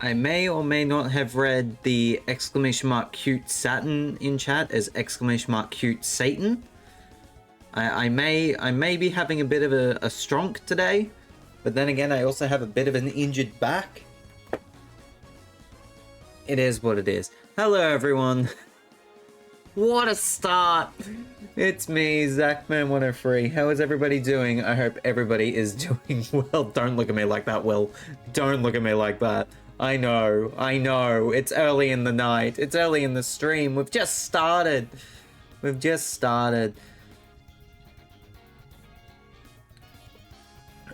I may or may not have read the exclamation mark cute Saturn in chat as exclamation mark cute Satan. I may be having a bit of a stronk today, but then again, I also have a bit of an injured back. It is what it is. Hello, everyone. What a start. It's me, Zachman103. How is everybody doing? I hope everybody is doing well. Don't look at me like that, Will. Don't look at me like that. I know. It's early in the night. It's early in the stream. We've just started.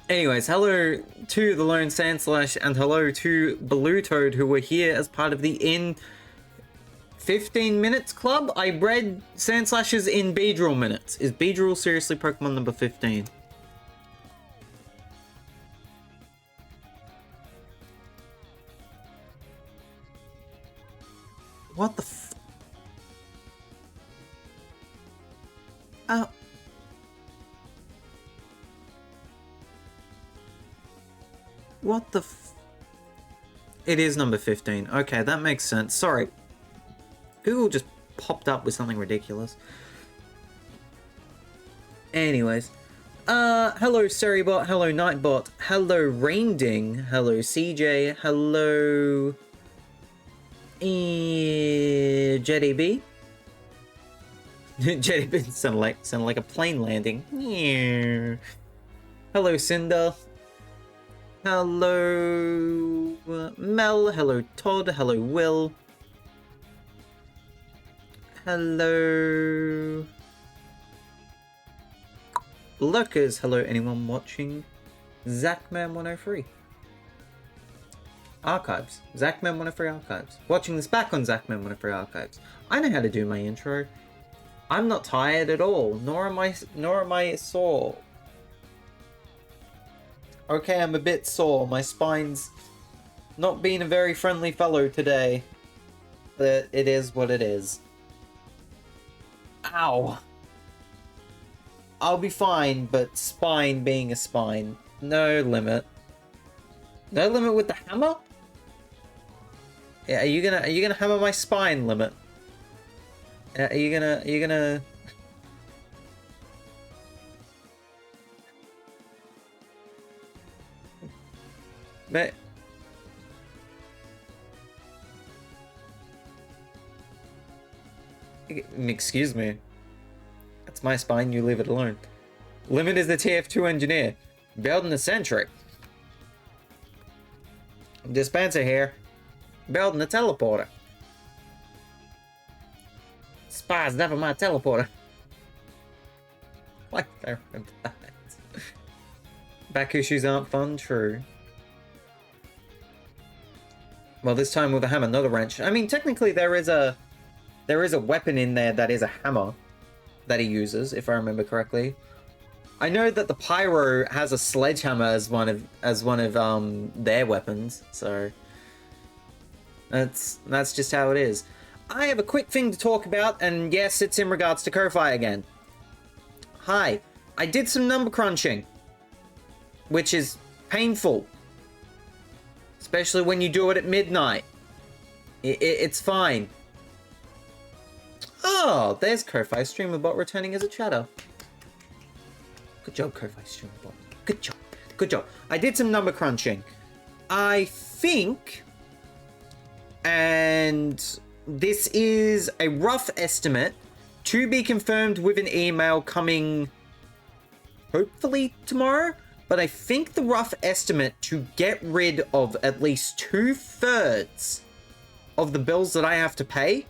Anyways, hello to the Lone Sandslash and hello to Blue Toad, who were here as part of the In 15 Minutes Club. I read Sandslash's In Beedrill Minutes. Is Beedrill seriously Pokemon number 15? What the f... What the f... It is number 15. Okay, that makes sense. Sorry. Google just popped up with something ridiculous. Anyways. Hello Seribot, hello Nightbot, hello Rainding, hello CJ, hello... JDB? JDB sounded like a plane landing. Hello Cinder. Hello Mel, hello Todd, hello Will. Hello Lurkers, hello anyone watching. Zachman103. Archives. Zachman103 Archives. Watching this back on Zachman103 Archives. I know how to do my intro. I'm not tired at all, nor am I sore. Okay, I'm a bit sore. My spine's not being a very friendly fellow today. But it is what it is. Ow. I'll be fine, but spine being a spine. No limit. No limit with the hammer? Yeah, are you gonna hammer my spine, Limit? Are you gonna But excuse me. That's my spine, you leave it alone. Limit is the TF2 engineer. Building the Centric. Dispenser here. Building the teleporter. Spy's never my teleporter. Why did I remember that? Back issues aren't fun, true. Well, this time with a hammer, not a wrench. I mean, technically there is a weapon in there that is a hammer that he uses, if I remember correctly. I know that the Pyro has a sledgehammer as one of their weapons, so that's just how it is. I have a quick thing to talk about, and yes, it's in regards to Ko-Fi again. Hi, I did some number crunching, which is painful, especially when you do it at midnight. It's fine. Oh, there's Ko-Fi Streamer Bot returning as a chatter. Good job, Ko-Fi Streamer Bot. Good job. Good job. I did some number crunching. I think, and this is a rough estimate to be confirmed with an email coming hopefully tomorrow, but I think the rough estimate to get rid of at least 2/3 of the bills that I have to pay,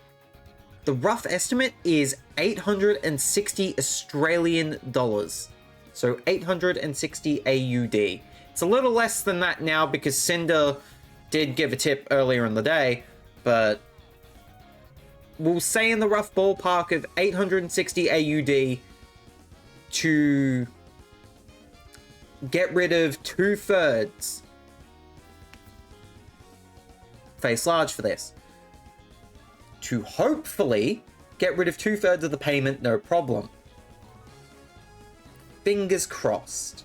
the rough estimate is 860 Australian dollars. So 860 AUD. It's a little less than that now because Cinder did give a tip earlier in the day, but we'll say in the rough ballpark of 860 AUD to get rid of 2/3. Face large for this. To hopefully get rid of 2/3 of the payment, no problem. Fingers crossed.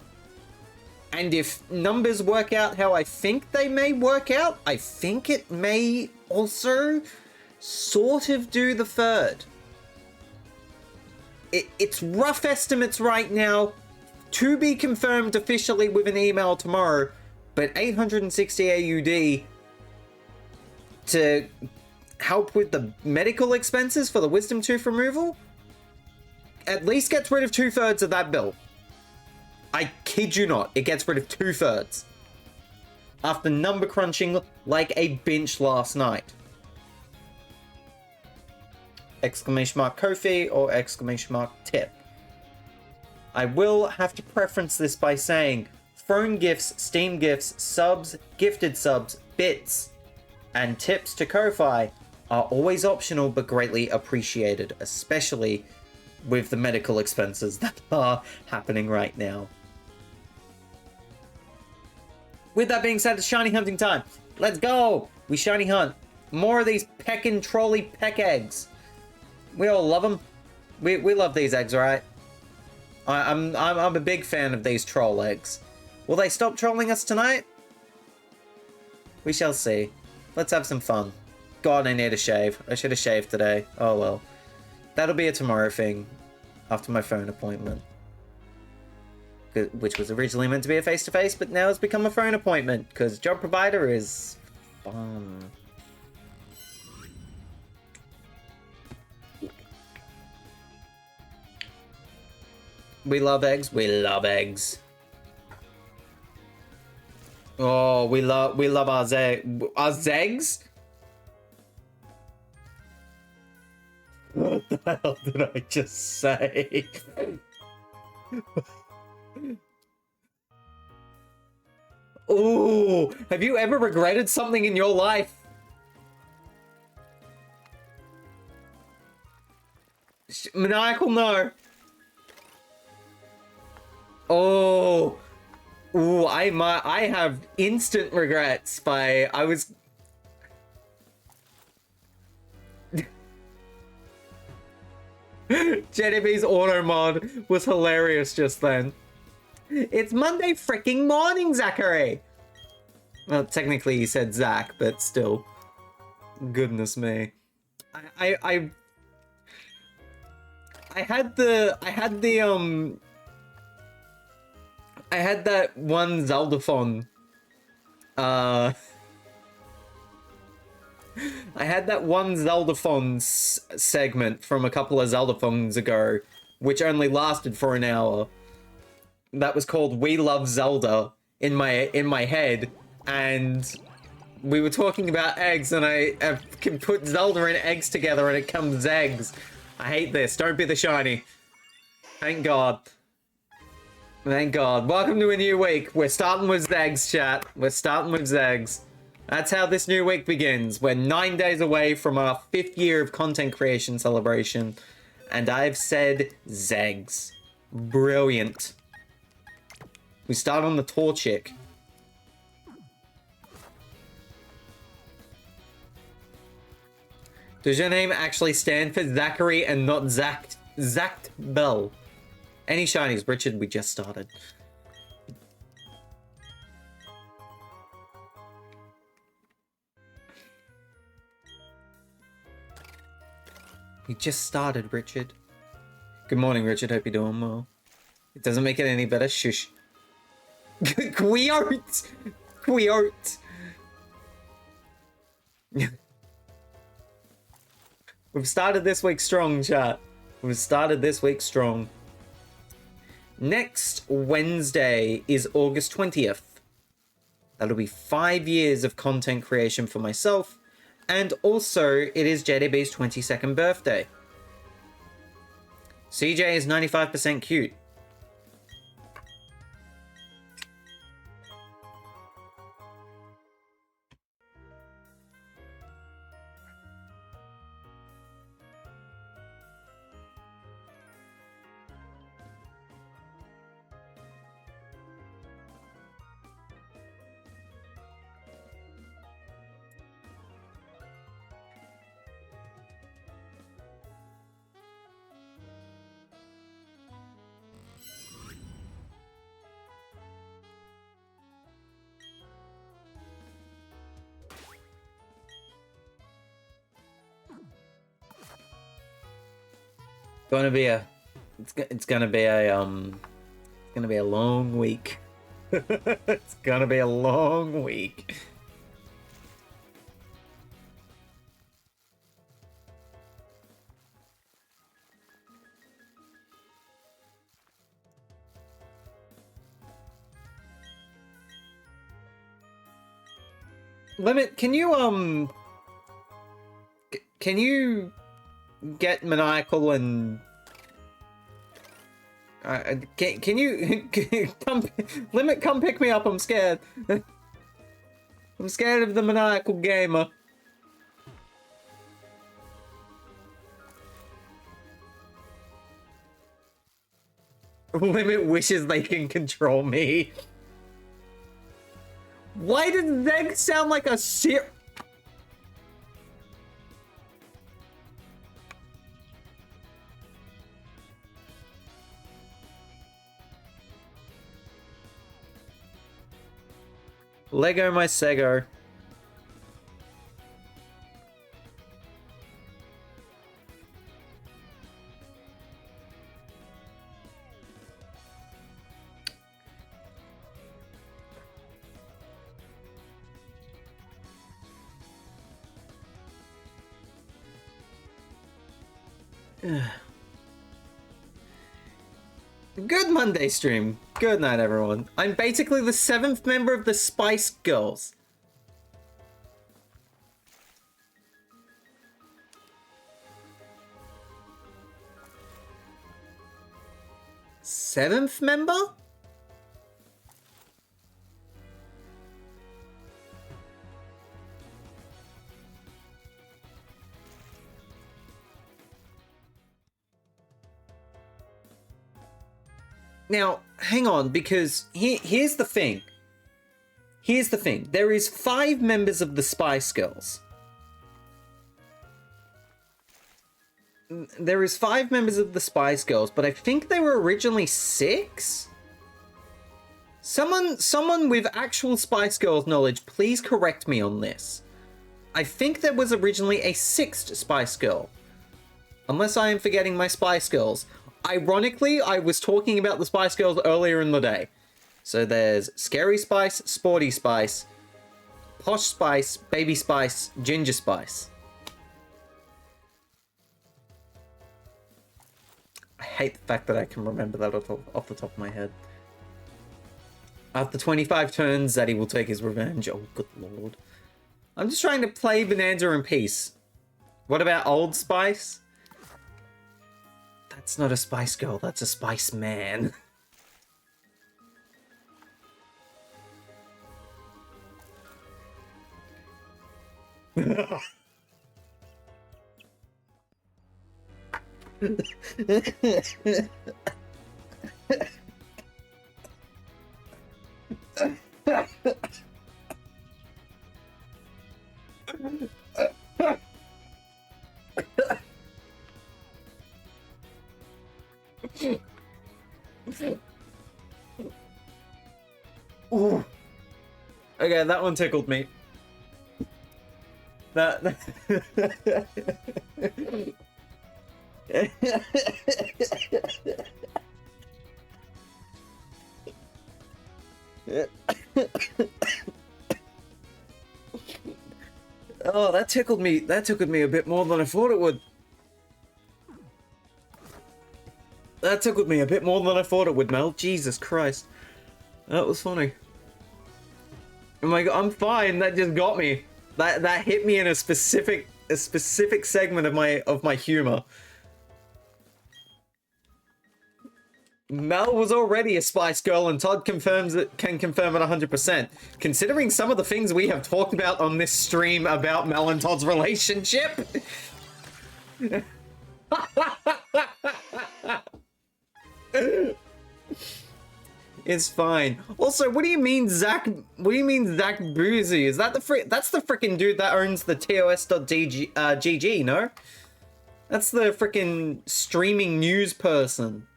And if numbers work out how I think they may work out, I think it may also sort of do the third. It's rough estimates right now, to be confirmed officially with an email tomorrow, but 860 AUD to help with the medical expenses for the wisdom tooth removal at least gets rid of 2/3 of that bill. I kid you not, it gets rid of 2/3 after number crunching like a bench last night. Exclamation mark Kofi or exclamation mark tip. I will have to preference this by saying phone gifts, Steam gifts, subs, gifted subs, bits, and tips to Ko-Fi are always optional but greatly appreciated, especially with the medical expenses that are happening right now. With that being said, it's shiny hunting time. Let's go! We shiny hunt. More of these peckin' trolley peck eggs. We all love them. We love these eggs, right? I'm a big fan of these troll eggs. Will they stop trolling us tonight? We shall see. Let's have some fun. God, I need a shave. I should have shaved today. Oh well. That'll be a tomorrow thing. After my phone appointment. Which was originally meant to be a face-to-face, but now it's become a phone appointment. Because job provider is fun. We love eggs. We love eggs. Oh, we love our zegs. What the hell did I just say? Oh, have you ever regretted something in your life? Maniacal, no. Oh, ooh, I have instant regrets by JDB's auto mod was hilarious just then. It's Monday freaking morning, Zachary. Well, technically he said Zach, but still. Goodness me. I had that one Zeldathon. I had that one Zeldathon segment from a couple of Zeldathons ago, which only lasted for an hour. That was called "We Love Zelda" in my head, and we were talking about eggs, and I can put Zelda and eggs together, and it comes eggs. I hate this. Don't be the shiny. Thank God. Thank God. Welcome to a new week. We're starting with Zegs, chat. We're starting with Zegs. That's how this new week begins. We're 9 days away from our 5th year of content creation celebration. And I've said Zegs. Brilliant. We start on the Torchic. Does your name actually stand for Zachary and not Zacht Bell? Any shinies, Richard, we just started. We just started, Richard. Good morning, Richard. Hope you're doing well. It doesn't make it any better. Shush. Queart! Queart! We've started this week strong, chat. We've started this week strong. Next Wednesday is August 20th. That'll be 5 years of content creation for myself, and also it is JDB's 22nd birthday. CJ is 95% cute. Gonna be a, it's gonna be a long week. It's gonna be a long week. Limit, can you get maniacal and can you come, Limit, come pick me up, I'm scared. I'm scared of the maniacal gamer. Limit wishes they can control me. Why did Zeg sound like a Lego my Sego. Good Monday stream. Good night, everyone. I'm basically the 7th member of the Spice Girls. Seventh member? Now, hang on, because here's the thing. Here's the thing. There is 5 members of the Spice Girls. There is 5 members of the Spice Girls, but I think they were originally 6? Someone with actual Spice Girls knowledge, please correct me on this. I think there was originally a 6th Spice Girl. Unless I am forgetting my Spice Girls. Ironically, I was talking about the Spice Girls earlier in the day. So there's Scary Spice, Sporty Spice, Posh Spice, Baby Spice, Ginger Spice. I hate the fact that I can remember that off the top of my head. After 25 turns, Zaddy will take his revenge. Oh, good lord. I'm just trying to play Bonanza in peace. What about Old Spice? That's not a Spice Girl, that's a Spice Man. Ooh. Okay, that one tickled me. That Oh, that tickled me. That tickled me a bit more than I thought it would. That tickled me a bit more than I thought it would, Mel. Jesus Christ. That was funny. I'm like, I'm fine. That just got me. That hit me in a specific segment of my humor. Mel was already a Spice Girl, and Todd can confirm it 100%. Considering some of the things we have talked about on this stream about Mel and Todd's relationship. It's fine. Also, what do you mean Zach Boozy? Is that that's the freaking dude that owns the TOS.GG, no? That's the freaking streaming news person.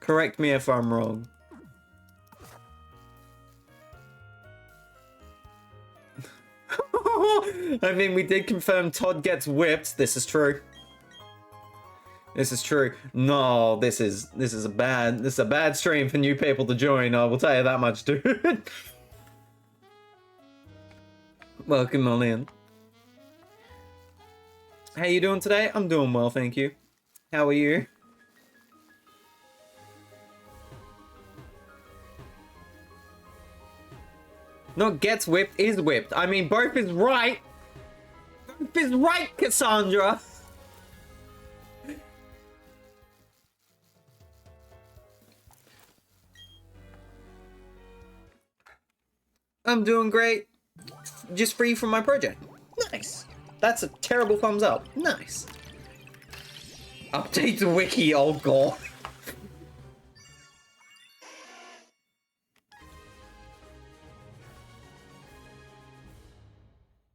Correct me if I'm wrong. I mean, we did confirm Todd gets whipped. This is true. This is true. No, this is a bad stream for new people to join. I will tell you that much, dude. Welcome on in. How you doing today? I'm doing well, thank you. How are you? Not gets whipped, is whipped. I mean, both is right. Both is right, Cassandra. I'm doing great. Just free from my project. Nice. That's a terrible thumbs up. Nice. Update the wiki, oh god.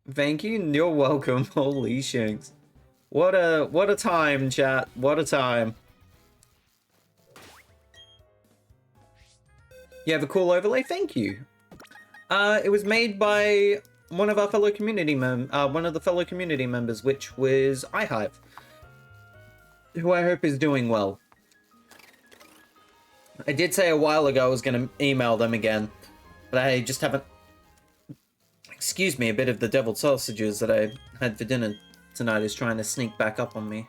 Thank you, you're welcome. Holy shanks. What a time, chat. What a time. You have a cool overlay? Thank you. It was made by one of the fellow community members, which was iHive, who I hope is doing well. I did say a while ago I was going to email them again, but I just haven't. Excuse me, a bit of the deviled sausages that I had for dinner tonight is trying to sneak back up on me.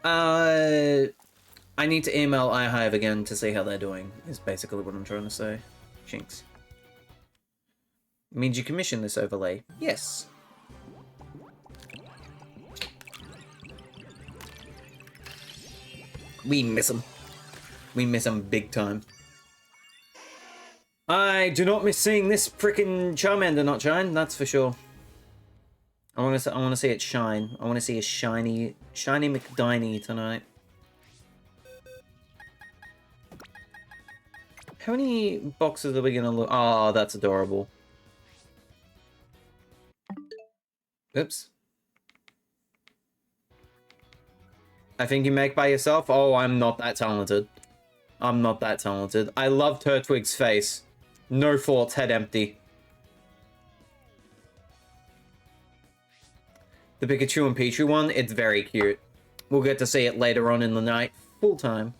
I need to email iHive again to see how they're doing, is basically what I'm trying to say. Shinks. Means you commission this overlay? Yes. We miss him. We miss him big time. I do not miss seeing this frickin' Charmander not shine, that's for sure. I want to see it shine. I want to see a shiny McDiney tonight. How many boxes are we gonna look? Oh, that's adorable. Oops. I think you make by yourself? Oh, I'm not that talented. I'm not that talented. I love Turtwig's face. No thoughts, head empty. The Pikachu and Pichu one, it's very cute. We'll get to see it later on in the night, full time.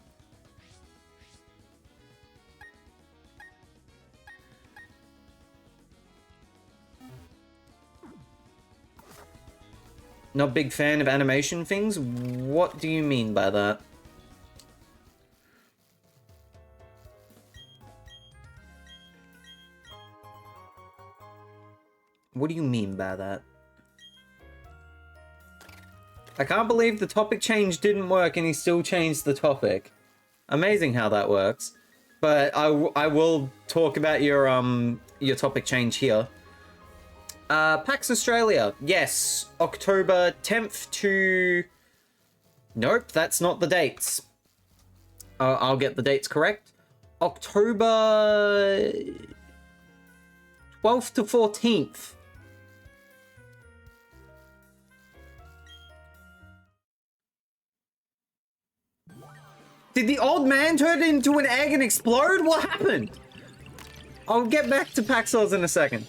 Not big fan of animation things? What do you mean by that? What do you mean by that? I can't believe the topic change didn't work and he still changed the topic. Amazing how that works. But I will talk about your topic change here. PAX Australia. Yes, October 10th to... Nope, that's not the dates. I'll get the dates correct. October 12th to 14th. Did the old man turn into an egg and explode? What happened? I'll get back to Paxos in a second.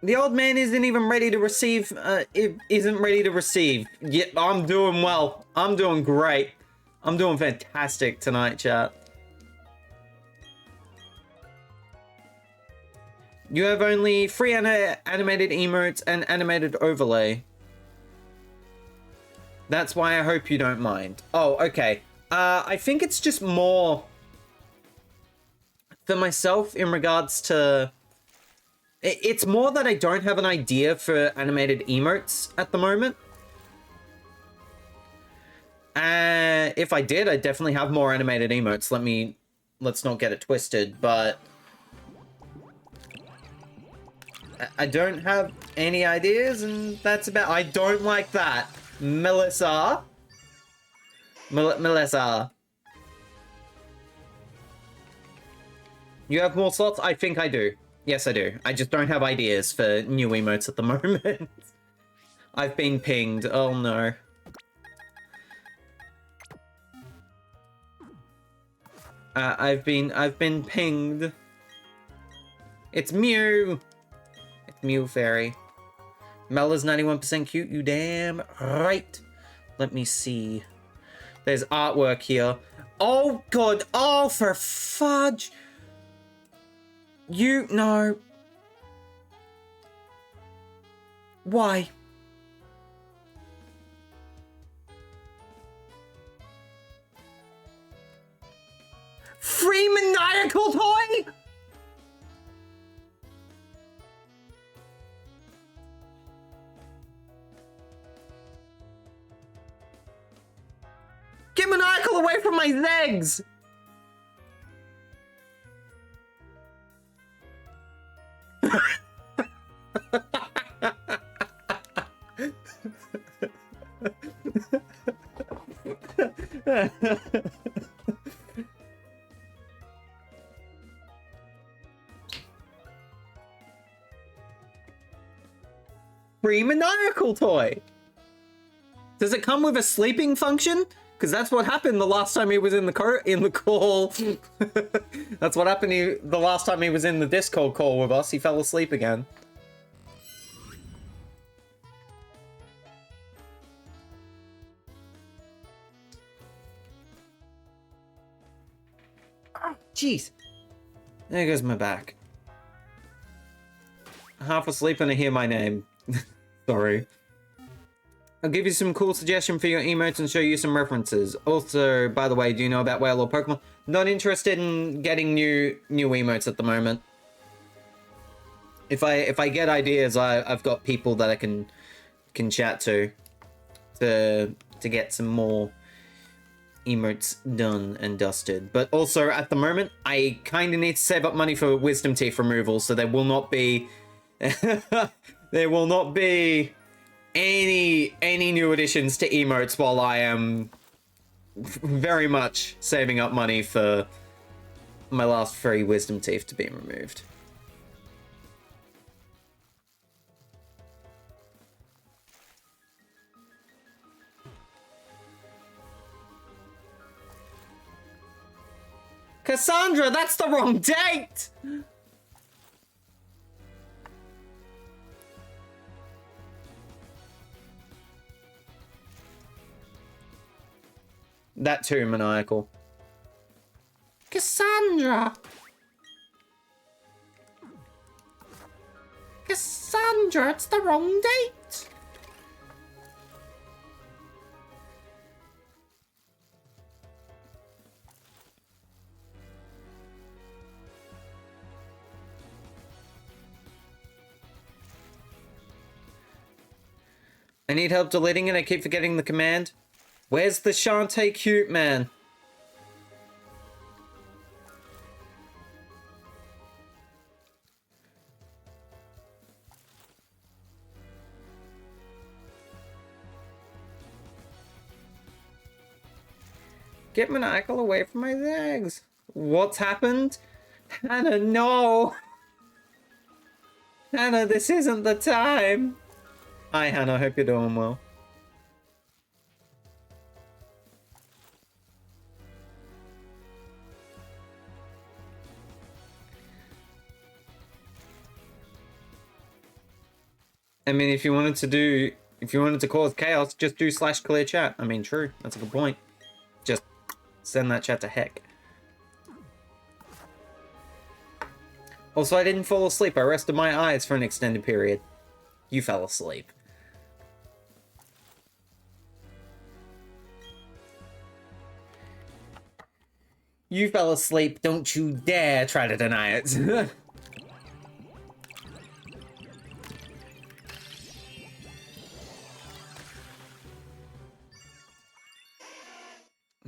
The old man isn't even ready to receive, isn't ready to receive. Yeah, I'm doing well. I'm doing great. I'm doing fantastic tonight, chat. You have only 3 animated emotes and animated overlay. That's why I hope you don't mind. Oh, okay. I think it's just more for myself in regards to... It's more that I don't have an idea for animated emotes at the moment. If I did, I'd definitely have more animated emotes. Let's not get it twisted, but... I don't have any ideas, and that's about... I don't like that. Melissa. Melissa. You have more slots? I think I do. Yes, I do. I just don't have ideas for new emotes at the moment. I've been pinged. Oh no. I've been pinged. It's Mew. It's Mew Fairy. Mela's 91% cute. You damn right. Let me see. There's artwork here. Oh god. Oh, for fudge. You no. Why? Free maniacal toy? Get maniacal away from my legs! Free maniacal toy. Does it come with a sleeping function? Because that's what happened the last time he was in the call. That's what happened the last time he was in the Discord call with us. He fell asleep again. Jeez. There goes my back. Half asleep and I hear my name. Sorry. I'll give you some cool suggestion for your emotes and show you some references. Also, by the way, do you know about Whale or Pokemon? Not interested in getting new emotes at the moment. If I get ideas, I've got people that I can chat to get some more emotes done and dusted. But also at the moment, I kind of need to save up money for wisdom teeth removal, so there will not be there will not be any new additions to emotes while I am very much saving up money for my last 3 wisdom teeth to be removed. Cassandra, that's the wrong date! That too, maniacal. Cassandra! Cassandra, it's the wrong date! I need help deleting it, I keep forgetting the command. Where's the Shantae cute man? Get maniacal away from my legs. What's happened? Hannah, no! Hannah, this isn't the time! Hi Hannah, hope you're doing well. I mean, if you wanted to cause chaos, just do /clear chat. I mean, true, that's a good point. Just send that chat to heck. Also, I didn't fall asleep. I rested my eyes for an extended period. You fell asleep. You fell asleep. Don't you dare try to deny it.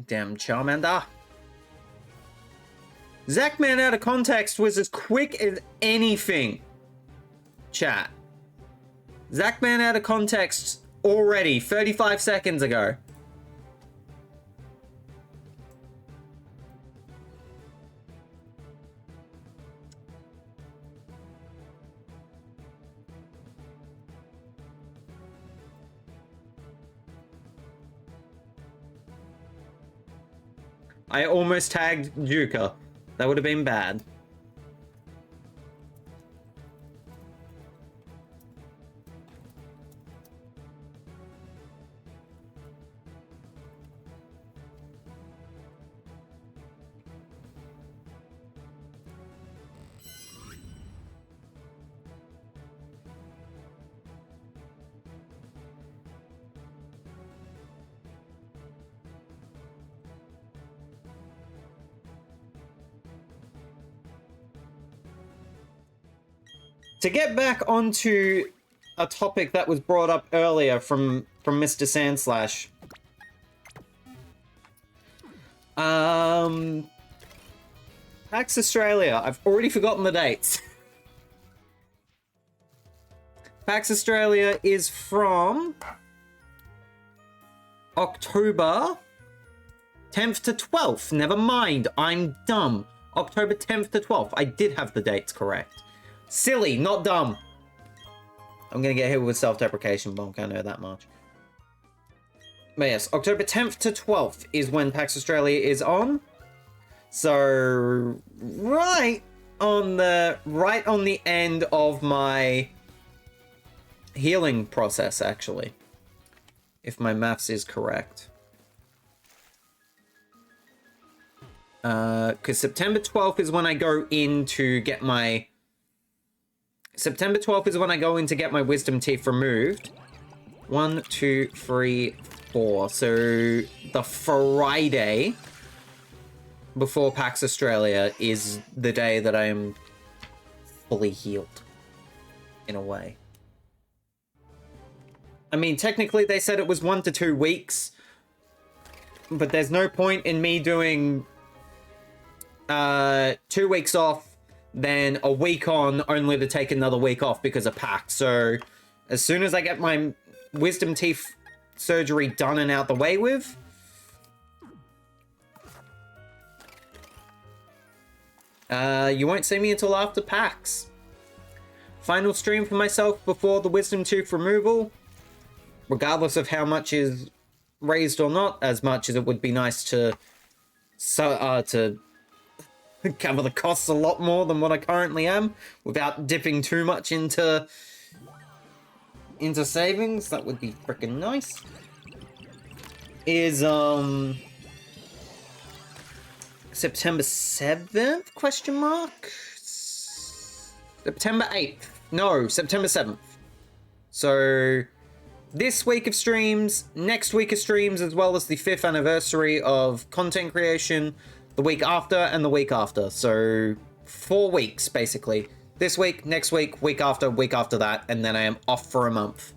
Damn Charmander. Zachman out of context was as quick as anything. Chat. Zachman out of context already 35 seconds ago. I almost tagged Juka. That would have been bad. To get back onto a topic that was brought up earlier from Mr. Sandslash. PAX Australia. I've already forgotten the dates. PAX Australia is from October 10th to 12th. Never mind, I'm dumb. October 10th to 12th. I did have the dates correct. Silly, not dumb. I'm gonna get hit with self-deprecation bonk, I know that much. But yes, October 10th to 12th is when PAX Australia is on. So right on the end of my healing process, actually. If my maths is correct. Because September 12th is when I go in to get my... September 12th is when I go in to get my wisdom teeth removed. 1, 2, 3, 4. So the Friday before PAX Australia is the day that I am fully healed. In a way. I mean, technically they said it was 1 to 2 weeks. But there's no point in me doing 2 weeks off, then a week on, only to take another week off because of PAX. So, as soon as I get my wisdom teeth surgery done and out the way with, you won't see me until after PAX. Final stream for myself before the wisdom tooth removal, regardless of how much is raised or not, as much as it would be nice to cover the costs a lot more than what I currently am without dipping too much into savings. That would be freaking nice. Is September 7th question mark? September 8th. No, September 7th. So this week of streams, next week of streams, as well as the 5th anniversary of content creation, the week after, and the week after. So 4 weeks, basically. This week, next week after that, and then I am off for a month.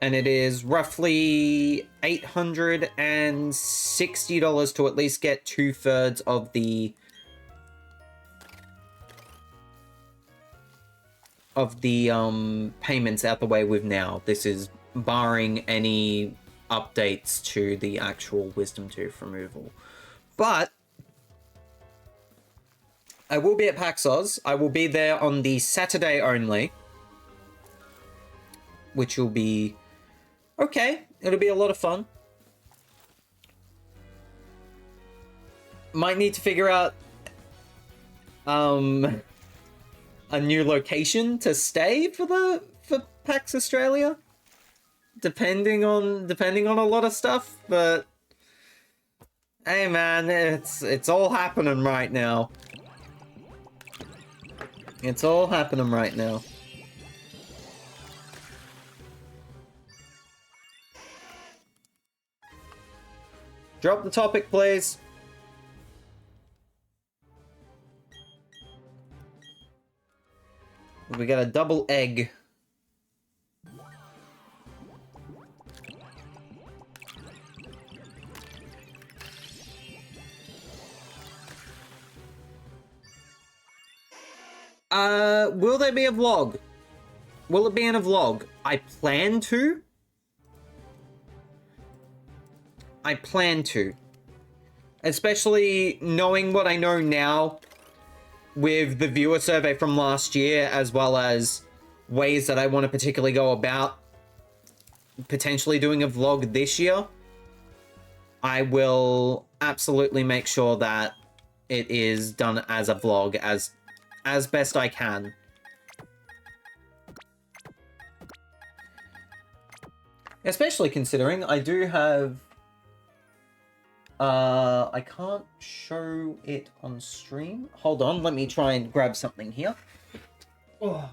And it is roughly $860 to at least get 2/3 of the payments out the way with now. This is barring any updates to the actual wisdom tooth removal. But I will be at PAX Oz. I will be there on the Saturday only, which will be okay. It'll be a lot of fun. Might need to figure out a new location to stay for PAX Australia, depending on a lot of stuff. But hey, man, it's all happening right now. It's all happening right now. Drop the topic, please. We got a double egg. Will there be a vlog? Will it be in a vlog? I plan to. I plan to. Especially knowing what I know now with the viewer survey from last year, as well as ways that I want to particularly go about potentially doing a vlog this year. I will absolutely make sure that it is done as a vlog as best I can. Especially considering I do have... I can't show it on stream. Hold on, let me try and grab something here. Oh.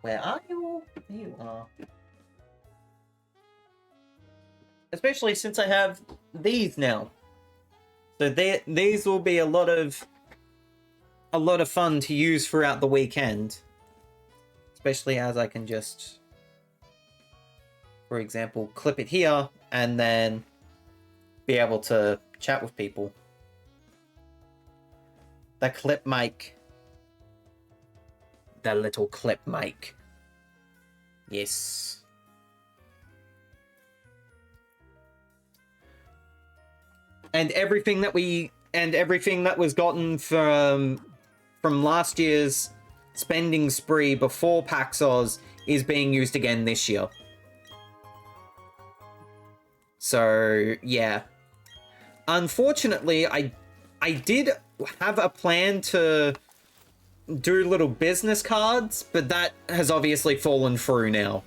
Where are you? There you are. Especially since I have these now. So these will be a lot of fun to use throughout the weekend. Especially as I can just, for example, clip it here and then be able to chat with people. The clip mic. The little clip mic. Yes. And everything that was gotten from last year's spending spree before PAX Oz is being used again this year. So, yeah. Unfortunately, I did have a plan to do little business cards, but that has obviously fallen through now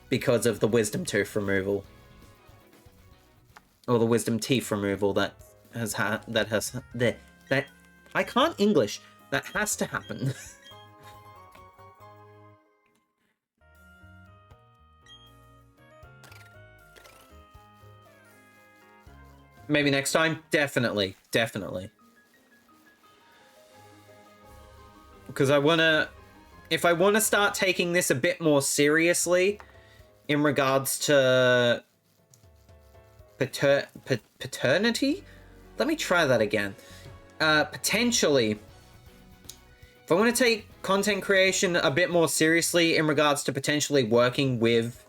because of the wisdom tooth removal. Or the wisdom teeth removal that I can't English. That has to happen. Maybe next time? Definitely. Definitely. Because if I want to start taking this a bit more seriously in regards to paternity? Let me try that again. Potentially, if I want to take content creation a bit more seriously in regards to potentially working with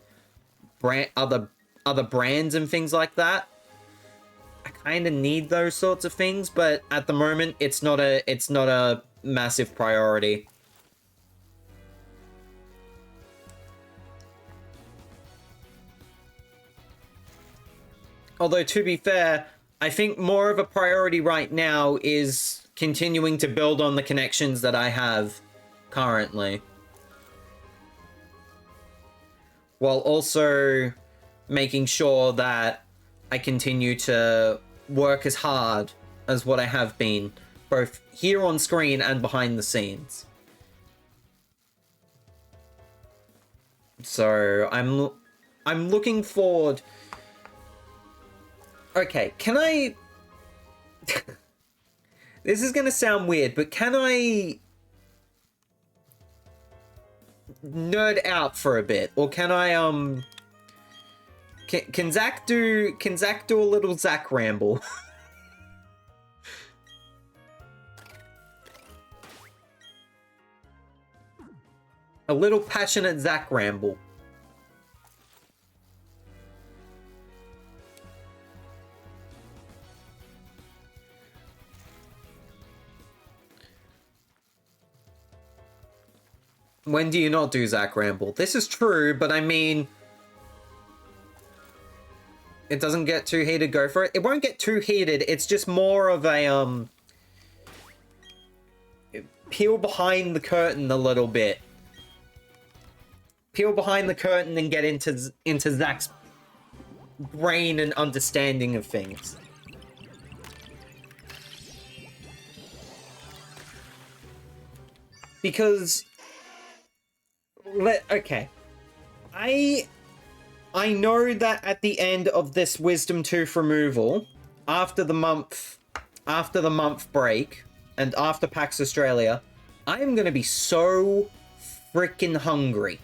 other brands and things like that, I kind of need those sorts of things, but at the moment it's not a massive priority. Although, to be fair, I think more of a priority right now is continuing to build on the connections that I have currently. While also making sure that I continue to work as hard as what I have been, both here on screen and behind the scenes. So, I'm looking forward... Okay, can I... This is gonna sound weird, but can I nerd out for a bit? Or can I, Can Zach do a little Zach ramble? A little passionate Zach ramble. When do you not do Zach ramble? This is true, but I mean... It doesn't get too heated, go for it. It won't get too heated, it's just more of a, peel behind the curtain a little bit. Peel behind the curtain and get into Zach's brain and understanding of things. Because... Okay. I know that at the end of this wisdom tooth removal, after the month break, and after PAX Australia, I am going to be so freaking hungry.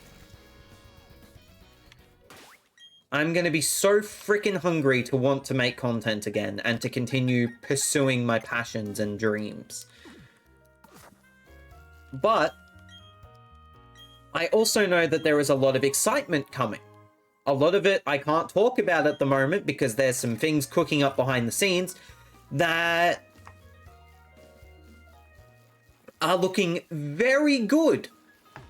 I'm going to be so freaking hungry to want to make content again, and to continue pursuing my passions and dreams. But I also know that there is a lot of excitement coming. A lot of it I can't talk about at the moment because there's some things cooking up behind the scenes that are looking very good.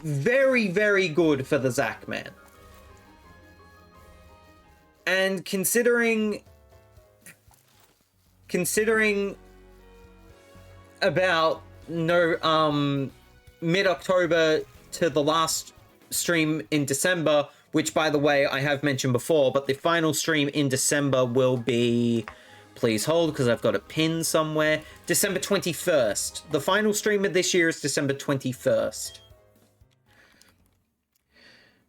Very, very good for the Zac Man. And considering about mid-October to the last stream in December, which, by the way, I have mentioned before, but the final stream in December will be, please hold because I've got a pin somewhere, December 21st. The final stream of this year is December 21st.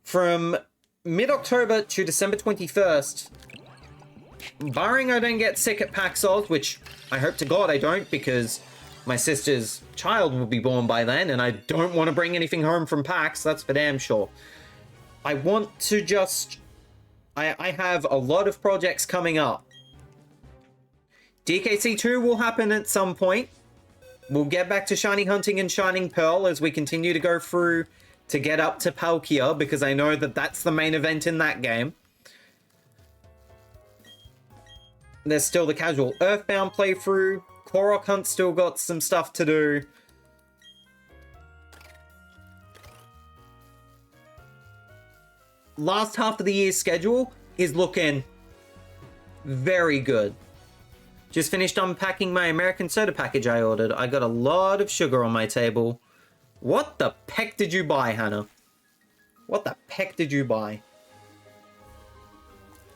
From mid-October to December 21st, barring I don't get sick at PAX Oz, which I hope to God I don't, because my sister's child will be born by then, and I don't want to bring anything home from PAX, that's for damn sure. I want to just... I have a lot of projects coming up. DKC 2 will happen at some point. We'll get back to Shiny Hunting and Shining Pearl as we continue to go through to get up to Palkia, because I know that that's the main event in that game. There's still the casual Earthbound playthrough. Korok Hunt still got some stuff to do. Last half of the year's schedule is looking very good. Just finished unpacking my American soda package I ordered. I got a lot of sugar on my table. What the peck did you buy, Hannah? What the peck did you buy?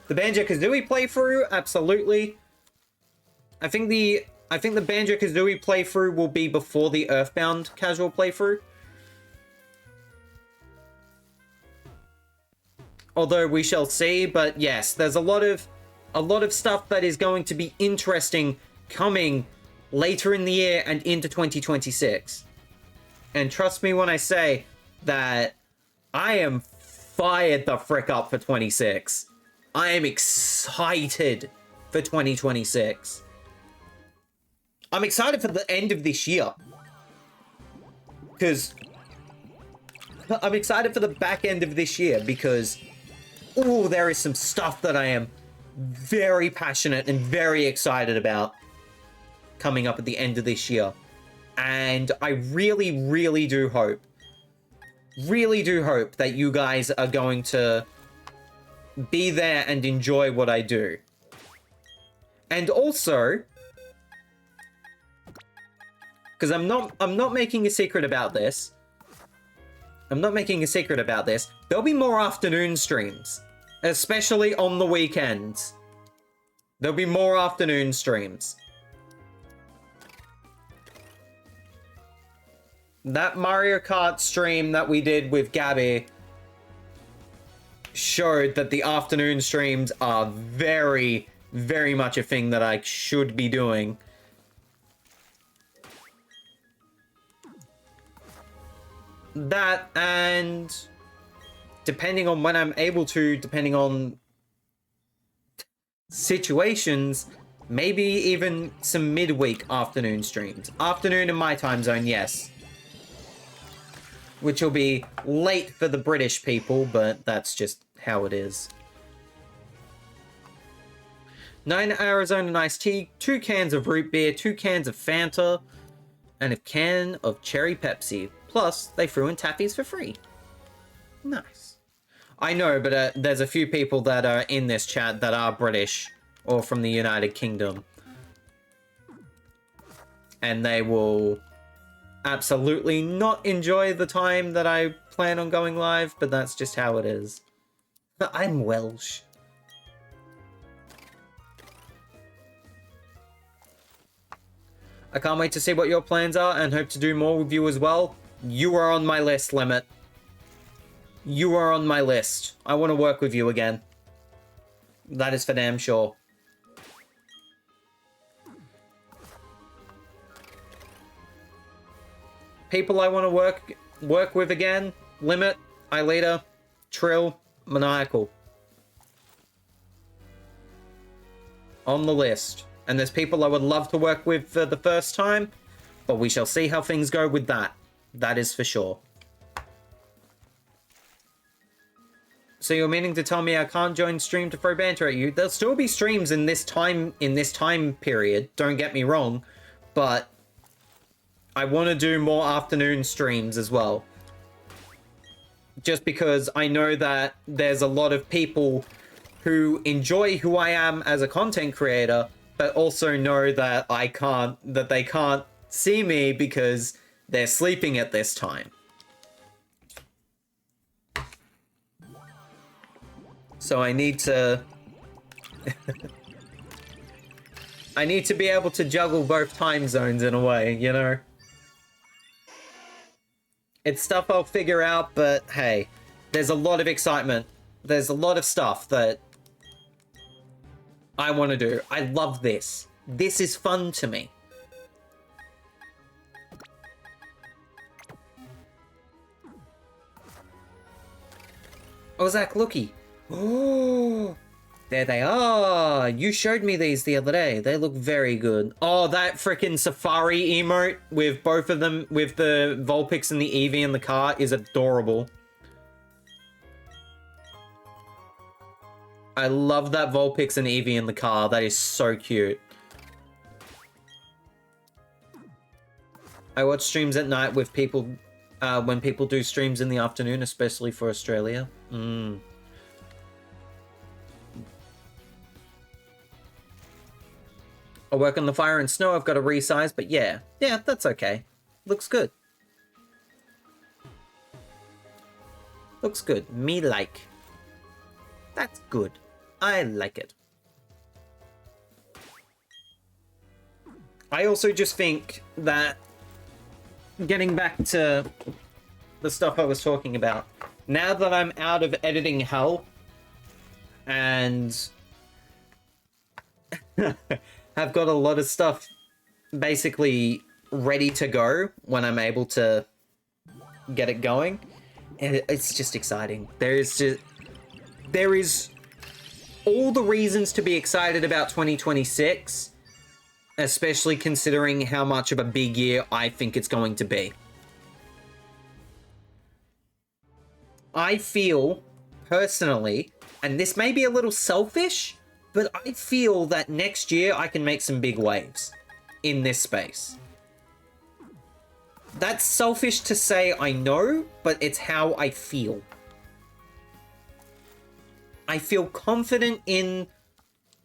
The Banjo-Kazooie playthrough? Absolutely. I think the Banjo-Kazooie playthrough will be before the Earthbound casual playthrough. Although we shall see, but yes, there's a lot of stuff that is going to be interesting coming later in the year and into 2026. And trust me when I say that I am fired the frick up for 26. I am excited for 2026. I'm excited for the end of this year. Because I'm excited for the back end of this year because ooh, there is some stuff that I am very passionate and very excited about coming up at the end of this year. And I really, really do hope that you guys are going to be there and enjoy what I do. And also, because I'm not making a secret about this. There'll be more afternoon streams. Especially on the weekends. There'll be more afternoon streams. That Mario Kart stream that we did with Gabby showed that the afternoon streams are very, very much a thing that I should be doing. That, and depending on when I'm able to, depending on situations, maybe even some midweek afternoon streams. Afternoon in my time zone, yes. Which will be late for the British people, but that's just how it is. 9 Arizona iced tea, 2 cans of root beer, 2 cans of Fanta, and a can of cherry Pepsi. Plus, they threw in taffies for free. Nice. I know, but there's a few people that are in this chat that are British or from the United Kingdom. And they will absolutely not enjoy the time that I plan on going live, but that's just how it is. I'm Welsh. I can't wait to see what your plans are and hope to do more with you as well. You are on my list, Limit. You are on my list. I want to work with you again. That is for damn sure. People I want to work with again. Limit, Ileta, Trill, Maniacal. On the list. And there's people I would love to work with for the first time, but we shall see how things go with that. That is for sure. So you're meaning to tell me I can't join stream to throw banter at you? There'll still be streams in this time period, don't get me wrong, but I want to do more afternoon streams as well. Just because I know that there's a lot of people who enjoy who I am as a content creator, but also know that they can't see me because they're sleeping at this time. So I need to... I need to be able to juggle both time zones in a way, you know? It's stuff I'll figure out, but hey, there's a lot of excitement. There's a lot of stuff that I want to do. I love this. This is fun to me. Oh, Zach, looky. Oh, there they are. You showed me these the other day. They look very good. Oh, that freaking safari emote with both of them, with the Vulpix and the Eevee in the car, is adorable. I love that Vulpix and Eevee in the car. That is so cute. I watch streams at night with people, when people do streams in the afternoon, especially for Australia. I work on the fire and snow. I've got to resize, but yeah, that's okay. Looks good. Looks good. Me like. That's good. I like it. I also just think that, getting back to the stuff I was talking about, now that I'm out of editing hell and I've got a lot of stuff basically ready to go when I'm able to get it going, it's just exciting. There is all the reasons to be excited about 2026, especially considering how much of a big year I think it's going to be. I feel, personally, and this may be a little selfish, but I feel that next year I can make some big waves in this space. That's selfish to say, I know, but it's how I feel. I feel confident in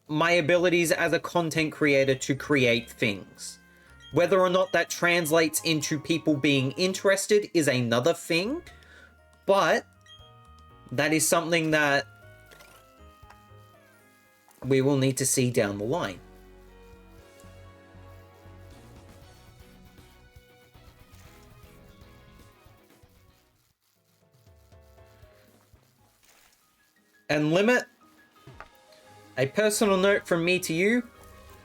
my abilities as a content creator to create things. Whether or not that translates into people being interested is another thing, but that is something that we will need to see down the line. And Limit, a personal note from me to you.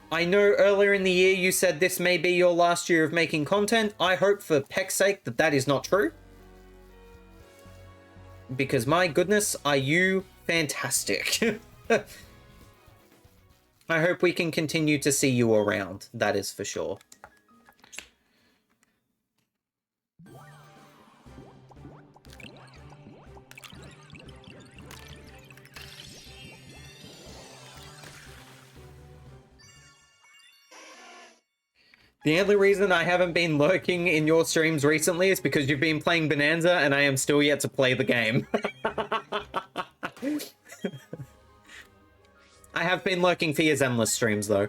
I know earlier in the year you said this may be your last year of making content. I hope for Peck's sake that that is not true. Because my goodness, are you fantastic. I hope we can continue to see you around, that is for sure. The only reason I haven't been lurking in your streams recently is because you've been playing Bonanza and I am still yet to play the game. I have been lurking for your Zenless streams though.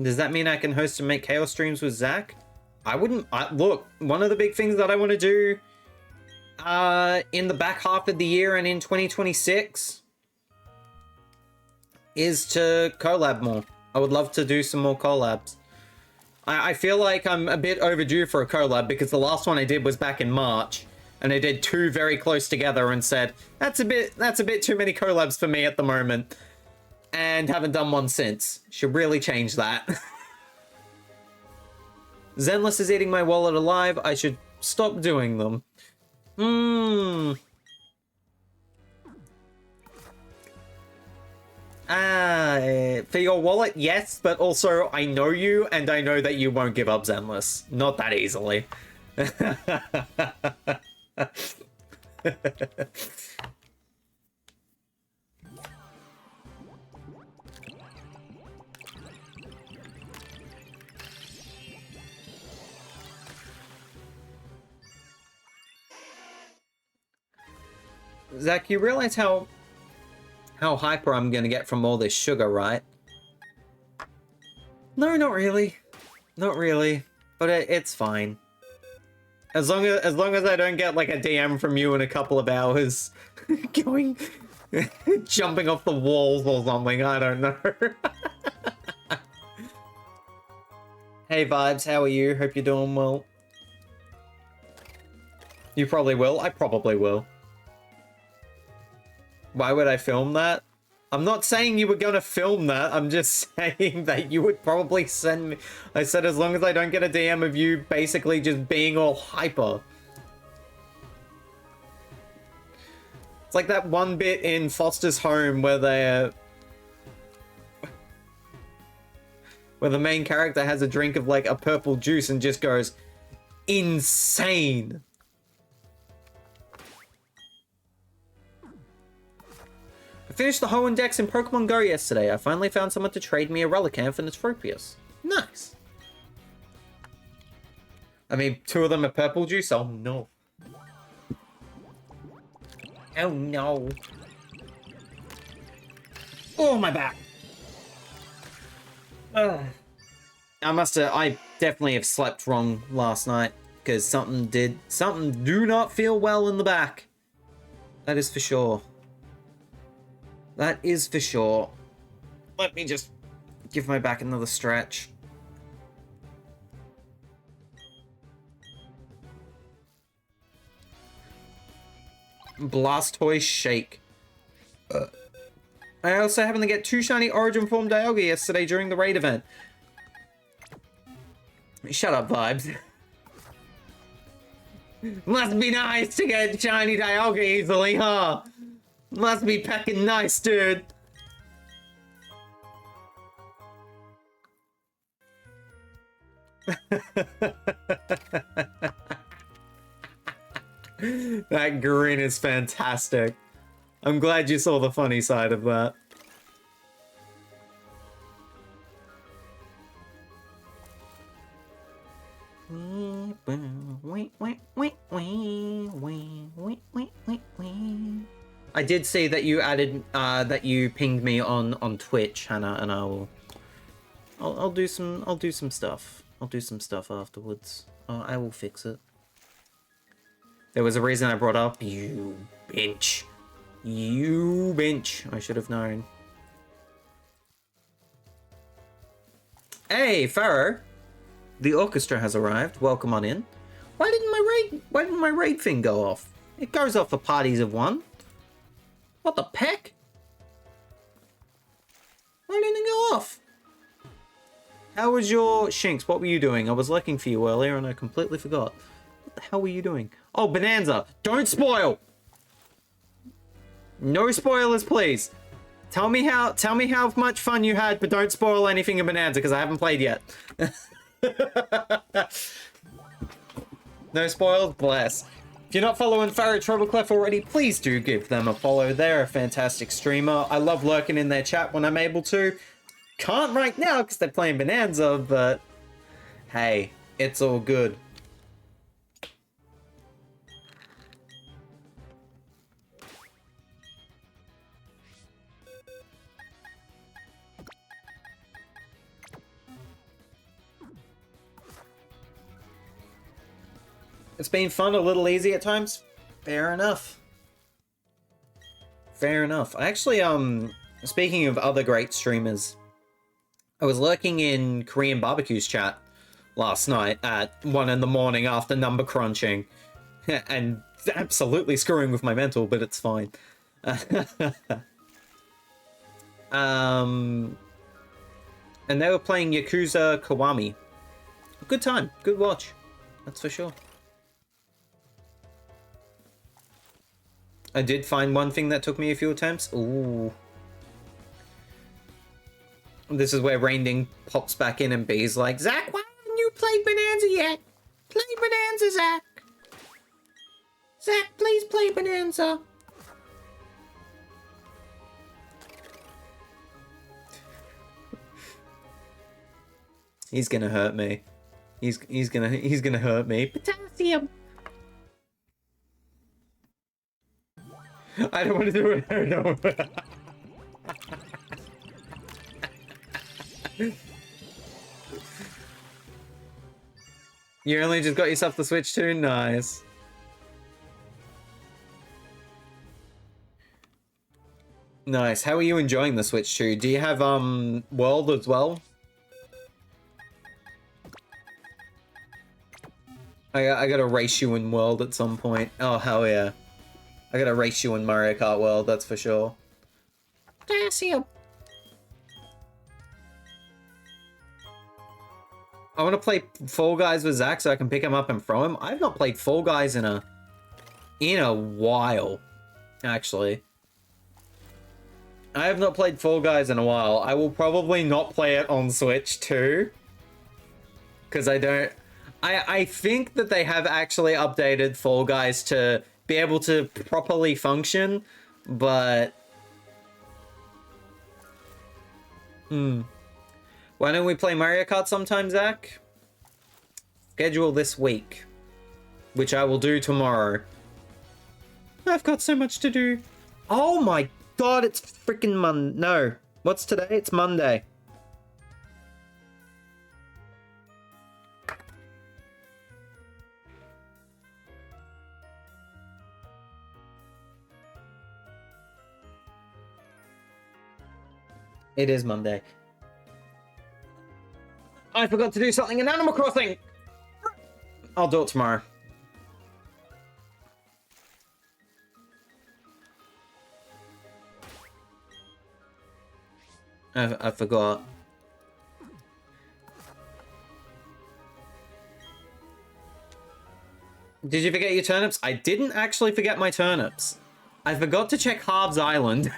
Does that mean I can host and make Chaos streams with Zach? I wouldn't... look, one of the big things that I want to do in the back half of the year and in 2026 is to collab more. I would love to do some more collabs. I feel like I'm a bit overdue for a collab because the last one I did was back in March and I did two very close together and said, that's a bit too many collabs for me at the moment, and haven't done one since. Should really change that. Zenless is eating my wallet alive. I should stop doing them. For your wallet, yes, but also I know you, and I know that you won't give up Zenless. Not that easily. Zach, you realize how hyper I'm gonna get from all this sugar, right? No, not really. Not really. But it's fine. As long as I don't get like a DM from you in a couple of hours going jumping off the walls or something, I don't know. Hey Vibes, how are you? Hope you're doing well. You probably will. I probably will. Why would I film that? I'm not saying you were gonna film that. I'm just saying that you would probably send me. I said as long as I don't get a DM of you basically just being all hyper. It's like that one bit in Foster's Home where the main character has a drink of like a purple juice and just goes insane. I finished the Hoenn Dex in Pokemon Go yesterday. I finally found someone to trade me a Relicanth and a Tropius. Nice. I mean, 2 of them are purple juice? Oh no. Oh no. Oh, my back. Ugh. I definitely have slept wrong last night because something do not feel well in the back. That is for sure. That is for sure. Let me just give my back another stretch. Blastoise Shake. I also happened to get 2 shiny Origin Form Dialga yesterday during the raid event. Shut up, Vibes. Must be nice to get shiny Dialga easily, huh? Must be pecking nice, dude. That grin is fantastic. I'm glad you saw the funny side of that. I did see that you added that you pinged me on Twitch, Hannah, and I'll do some stuff. I'll do some stuff afterwards. I will fix it. There was a reason I brought up you bench. You bench. I should have known. Hey, Pharaoh. The orchestra has arrived. Welcome on in. Why didn't my raid thing go off? It goes off for parties of one. What the peck? Why didn't it go off? How was your Shinx? What were you doing? I was looking for you earlier and I completely forgot. What the hell were you doing? Oh, Bonanza. Don't spoil. No spoilers, please. Tell me how much fun you had, but don't spoil anything in Bonanza because I haven't played yet. No spoils, bless. If you're not following Pharaoh Trebleclef already, please do give them a follow. They're a fantastic streamer. I love lurking in their chat when I'm able to. Can't right now because they're playing Bonanza, but hey, it's all good. It's been fun, a little easy at times. Fair enough. Fair enough. I actually, speaking of other great streamers, I was lurking in Korean Barbecue's chat last night at 1 in the morning after number crunching. And absolutely screwing with my mental, but it's fine. And they were playing Yakuza Kiwami. Good time, good watch. That's for sure. I did find one thing that took me a few attempts. Ooh. This is where Rainding pops back in and B's like, Zach, why haven't you played Bonanza yet? Play Bonanza, Zach. Zach, please play Bonanza. He's gonna hurt me. He's gonna hurt me. Potassium. I don't want to do it. No. You only just got yourself the Switch 2? Nice. Nice. How are you enjoying the Switch 2? Do you have World as well? I gotta race you in World at some point. Oh, hell yeah. I gotta race you in Mario Kart World, that's for sure. Potassium. I want to play Fall Guys with Zach so I can pick him up and throw him. I've not played Fall Guys in a while, actually. I have not played Fall Guys in a while. I will probably not play it on Switch too. Because I think that they have actually updated Fall Guys to be able to properly function, but... Why don't we play Mario Kart sometime, Zach? Schedule this week. Which I will do tomorrow. I've got so much to do. Oh my god, it's freaking Monday. No. What's today? It's Monday. It is Monday. I forgot to do something in Animal Crossing! I'll do it tomorrow. I forgot. Did you forget your turnips? I didn't actually forget my turnips. I forgot to check Harv's Island.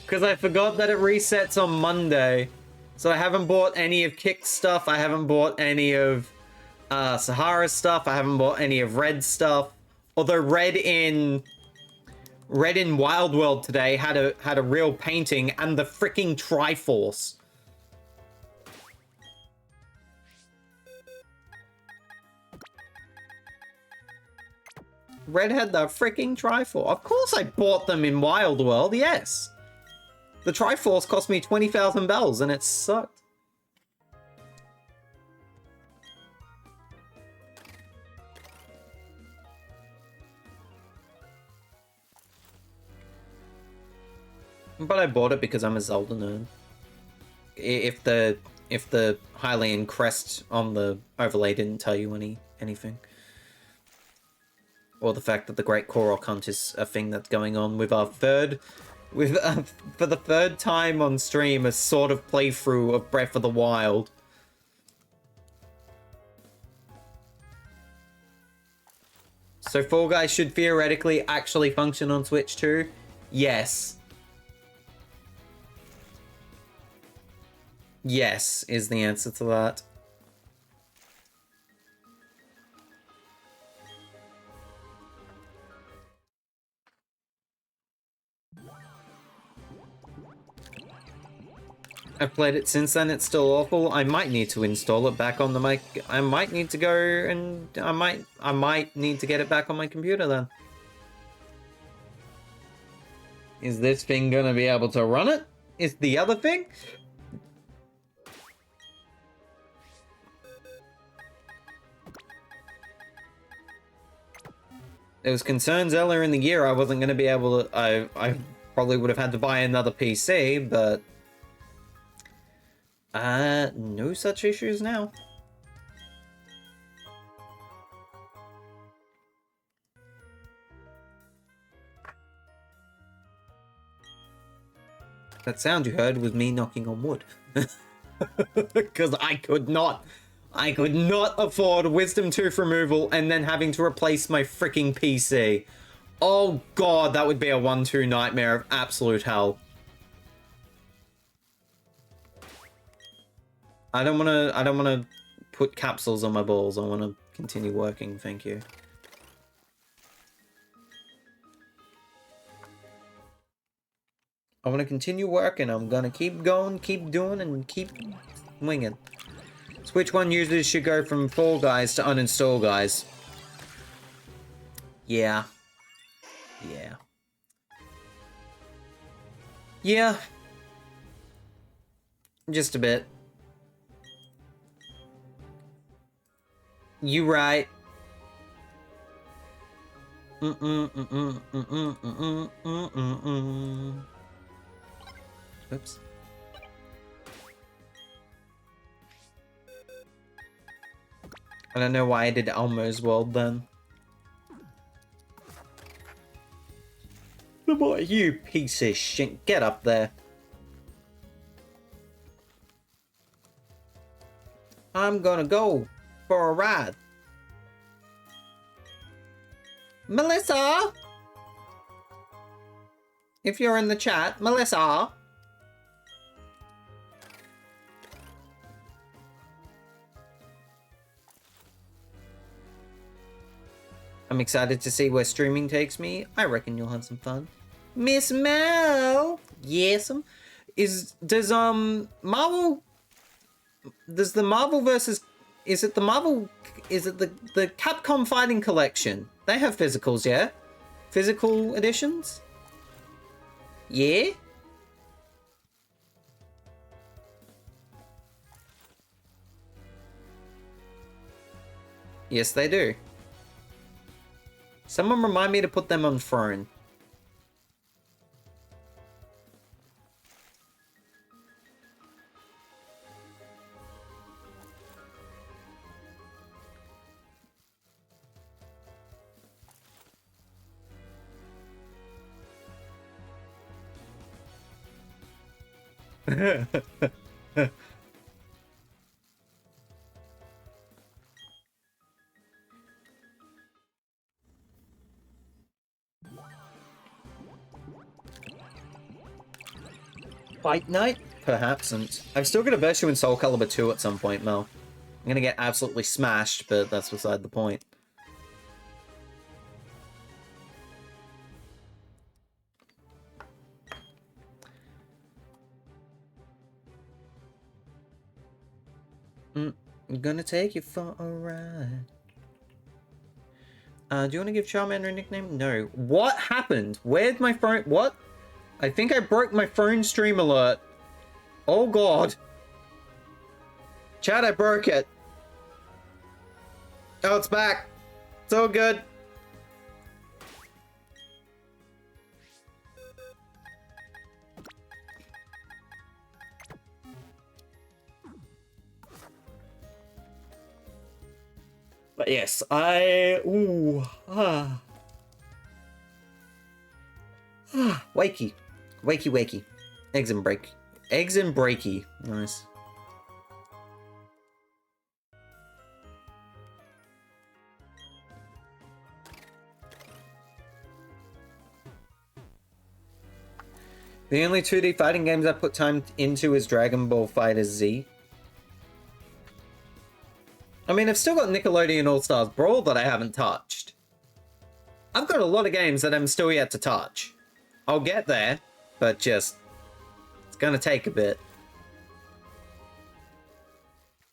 Because I forgot that it resets on Monday. So I haven't bought any of Kick's stuff. I haven't bought any of Sahara's stuff. I haven't bought any of Red's stuff. Although Red in Wild World today had a real painting and the freaking Triforce. Red had the freaking Triforce. Of course I bought them in Wild World, yes. The Triforce cost me 20,000 bells, and it sucked. But I bought it because I'm a Zelda nerd. If the Hylian crest on the overlay didn't tell you anything. Or the fact that the Great Korok Hunt is a thing that's going on with our for the third time on stream, a sort of playthrough of Breath of the Wild. So Fall Guys should theoretically actually function on Switch too? Yes. Yes, is the answer to that. I've played it since then, it's still awful. I might need to install it back on the mic. I might need to go and I might need to get it back on my computer then. Is this thing gonna be able to run it? Is the other thing? There was concerns earlier in the year I wasn't gonna be able to. I probably would have had to buy another PC, but no such issues now. That sound you heard was me knocking on wood. Because I could not afford Wisdom Tooth removal and then having to replace my freaking PC. Oh god, that would be a 1-2 nightmare of absolute hell. I don't wanna put capsules on my balls. I wanna continue working, thank you. I wanna continue working. I'm gonna keep going, keep doing, and keep winging. So which one users should go from Fall Guys to uninstall guys? Yeah. Yeah. Yeah. Just a bit. You right. Oops. I don't know why I did Elmo's World then. Boy, you piece of shit. Get up there. I'm gonna go for a ride. Melissa! If you're in the chat, Melissa! I'm excited to see where streaming takes me. I reckon you'll have some fun. Miss Mel! Yes. Does the Marvel versus... Is it the Capcom Fighting Collection? They have physicals, yeah? Physical editions? Yeah? Yes, they do. Someone remind me to put them on throne. Fight Night? Perhaps, and I've still got a version in Soul Calibur 2 at some point, Mel. I'm gonna get absolutely smashed, but that's beside the point. I'm gonna take you for a ride. Do you want to give Charmander a nickname? No. What happened? Where'd my phone... What? I think I broke my phone stream alert. Oh god. Chat, I broke it. Oh, it's back. It's all good. But yes, wakey. Wakey, wakey. Eggs and break. Eggs and breaky. Nice. The only 2D fighting games I put time into is Dragon Ball FighterZ. I mean, I've still got Nickelodeon All-Stars Brawl that I haven't touched. I've got a lot of games that I'm still yet to touch. I'll get there, but just... It's gonna take a bit.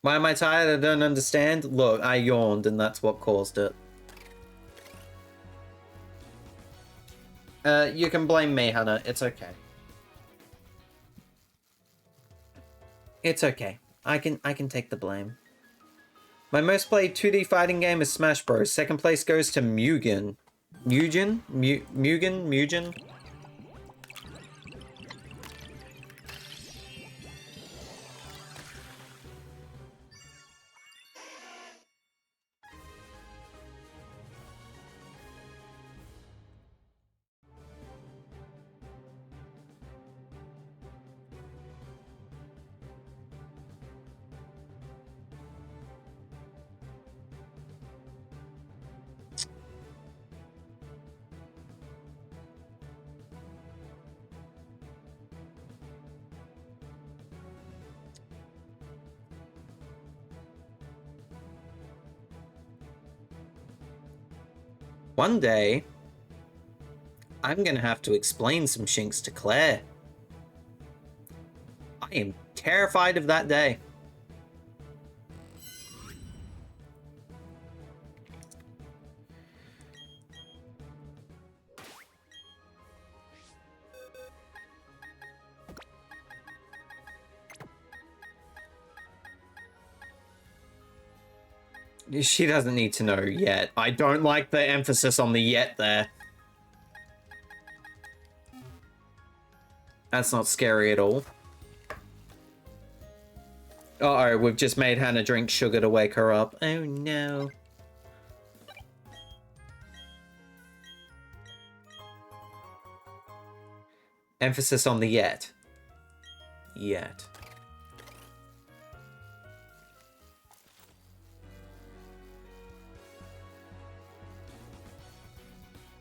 Why am I tired? I don't understand. Look, I yawned and that's what caused it. You can blame me, Hannah. It's okay. It's okay. I can take the blame. My most played 2D fighting game is Smash Bros. Second place goes to Mugen. Mugen? One day, I'm gonna have to explain some shinks to Claire. I am terrified of that day. She doesn't need to know yet. I don't like the emphasis on the yet there. That's not scary at all. Uh-oh, we've just made Hannah drink sugar to wake her up. Oh no. Emphasis on the yet. Yet.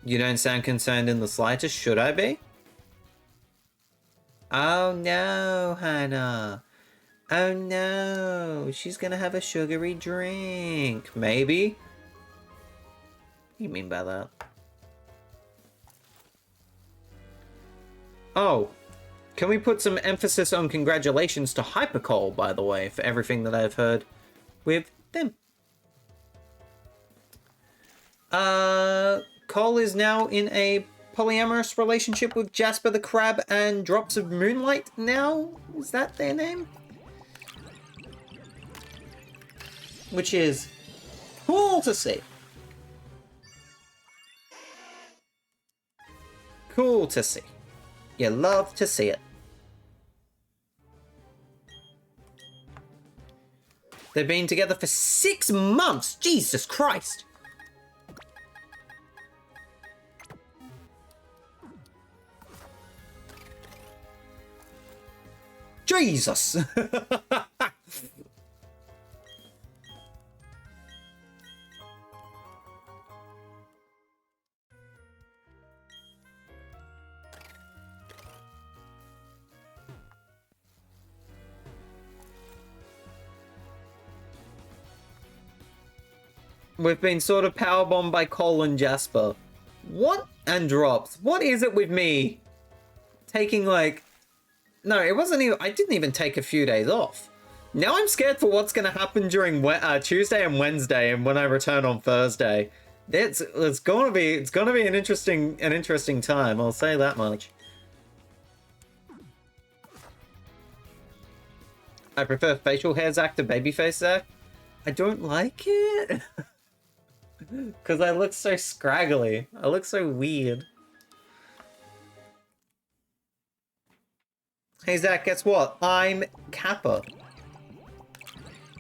You don't sound concerned in the slightest. Should I be? Oh no, Hannah. Oh no. She's gonna have a sugary drink. Maybe? What do you mean by that? Oh. Can we put some emphasis on congratulations to Hypercole, by the way, for everything that I've heard with them? Cole is now in a polyamorous relationship with Jasper the Crab and Drops of Moonlight now? Is that their name? Which is cool to see. Cool to see. You love to see it. They've been together for 6 months! Jesus Christ! Jesus! We've been sort of powerbombed by Cole and Jasper. What? And Drops. What is it with me? Taking like... No, it wasn't even... I didn't even take a few days off. Now I'm scared for what's going to happen during Tuesday and Wednesday and when I return on Thursday. It's going to be an interesting time, I'll say that much. I prefer facial hair Zac to babyface Zac. I don't like it. Because I look so scraggly. I look so weird. Hey Zac, guess what? I'm Kappa.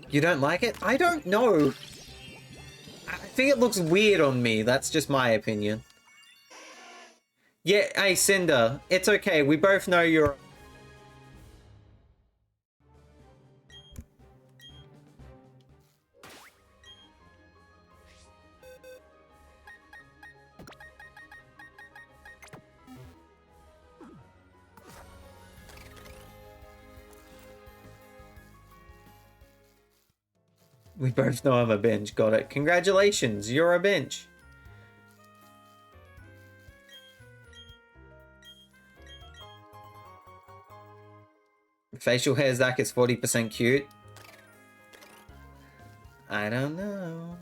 You don't like it? I don't know. I think it looks weird on me. That's just my opinion. Yeah, hey Cinder. It's okay. We both know you're... We both know I'm a binge. Got it. Congratulations, you're a binge. Facial hair Zac is 40% cute. I don't know.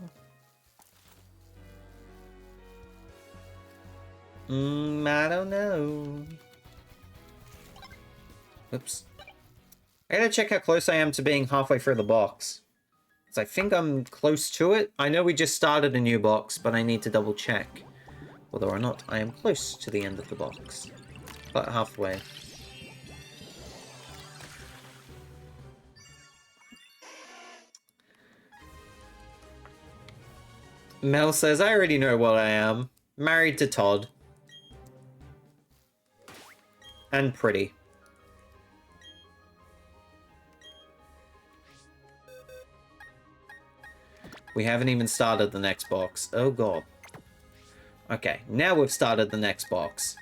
I don't know. Oops. I gotta check how close I am to being halfway through the box. I think I'm close to it. I know we just started a new box, but I need to double check whether or not I am close to the end of the box. About halfway. Mel says, I already know what I am. Married to Todd. And pretty. We haven't even started the next box. Oh god. Okay, now we've started the next box.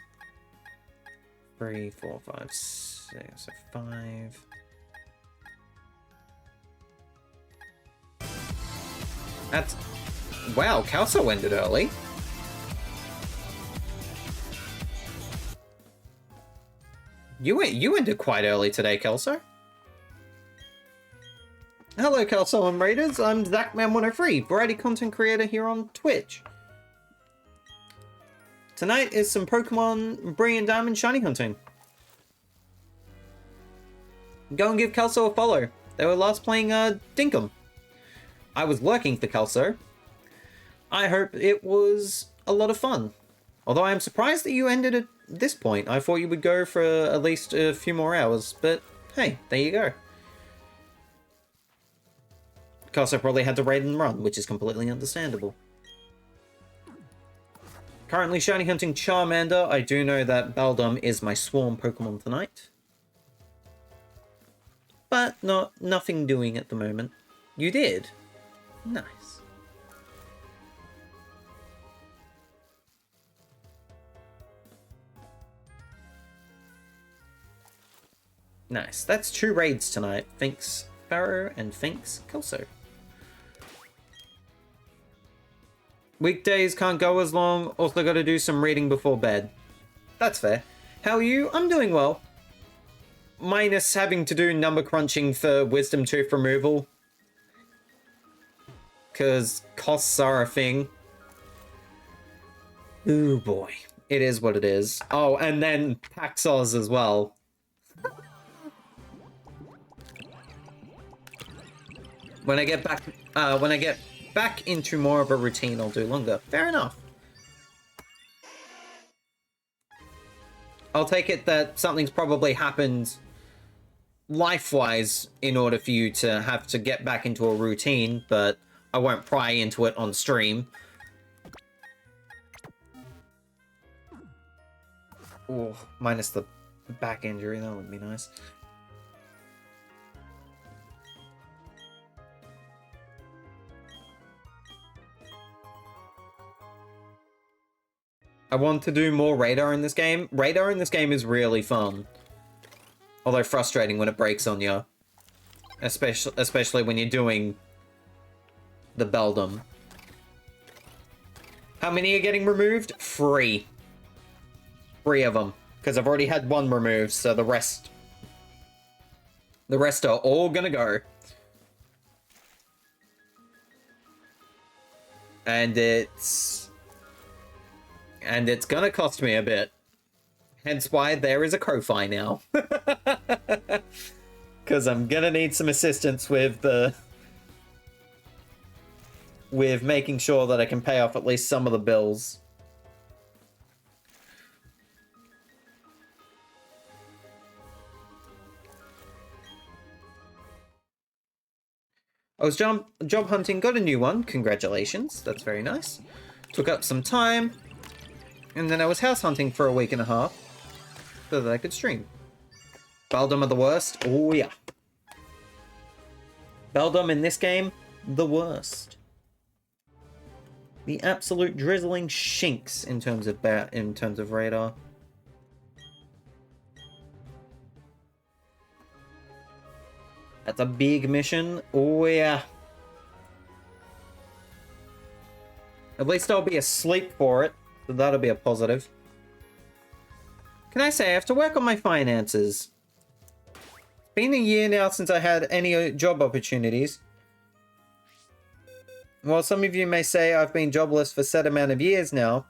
3, 4, 5, 6, 5. That's... Wow, Calso ended early. You ended quite early today, Kelso. Hello, Kelso and Raiders. I'm ZachMan103, variety content creator here on Twitch. Tonight is some Pokemon Brilliant Diamond Shiny hunting. Go and give Kelso a follow. They were last playing Dinkum. I was lurking for Kelso. I hope it was a lot of fun. Although I am surprised that you ended at this point. I thought you would go for at least a few more hours, but hey, there you go. Kelso probably had to raid and run, which is completely understandable. Currently shiny hunting Charmander. I do know that Beldum is my swarm Pokemon tonight. But nothing doing at the moment. You did? Nice. Nice. That's 2 raids tonight. Thanks, Pharaoh, and thanks, Kelso. Weekdays can't go as long. Also got to do some reading before bed. That's fair. How are you? I'm doing well. Minus having to do number crunching for wisdom tooth removal. Because costs are a thing. Ooh boy. It is what it is. Oh, and then Paxos as well. When I get back into more of a routine, I'll do longer. Fair enough. I'll take it that something's probably happened life-wise in order for you to have to get back into a routine, but I won't pry into it on stream. Oh, minus the back injury, that would be nice. I want to do more radar in this game. Radar in this game is really fun. Although frustrating when it breaks on you. Especially when you're doing the Beldum. How many are getting removed? 3. 3 of them. Because I've already had 1 removed, so the rest are all gonna go. And it's gonna cost me a bit. Hence why there is a Ko-Fi now. Because I'm gonna need some assistance with making sure that I can pay off at least some of the bills. I was job hunting, got a new one. Congratulations, that's very nice. Took up some time. And then I was house hunting for a week and a half so that I could stream. Beldum are the worst. Oh yeah. Beldum in this game, the worst. The absolute drizzling shinks in terms of radar. That's a big mission. Oh yeah. At least I'll be asleep for it. So that'll be a positive. Can I say I have to work on my finances? It's been a year now since I had any job opportunities. While some of you may say I've been jobless for a set amount of years now,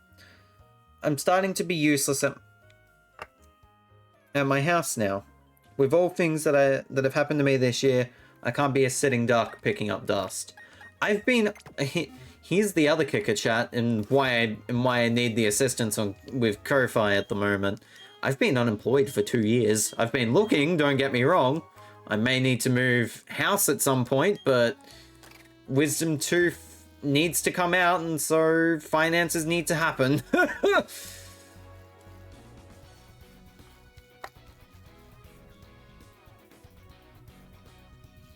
I'm starting to be useless at my house now. With all things that have happened to me this year, I can't be a sitting duck picking up dust. I've been... Here's the other kicker, chat, and why I need the assistance with Ko-Fi at the moment. I've been unemployed for 2 years. I've been looking, don't get me wrong. I may need to move house at some point, but Wisdom Tooth needs to come out, and so finances need to happen.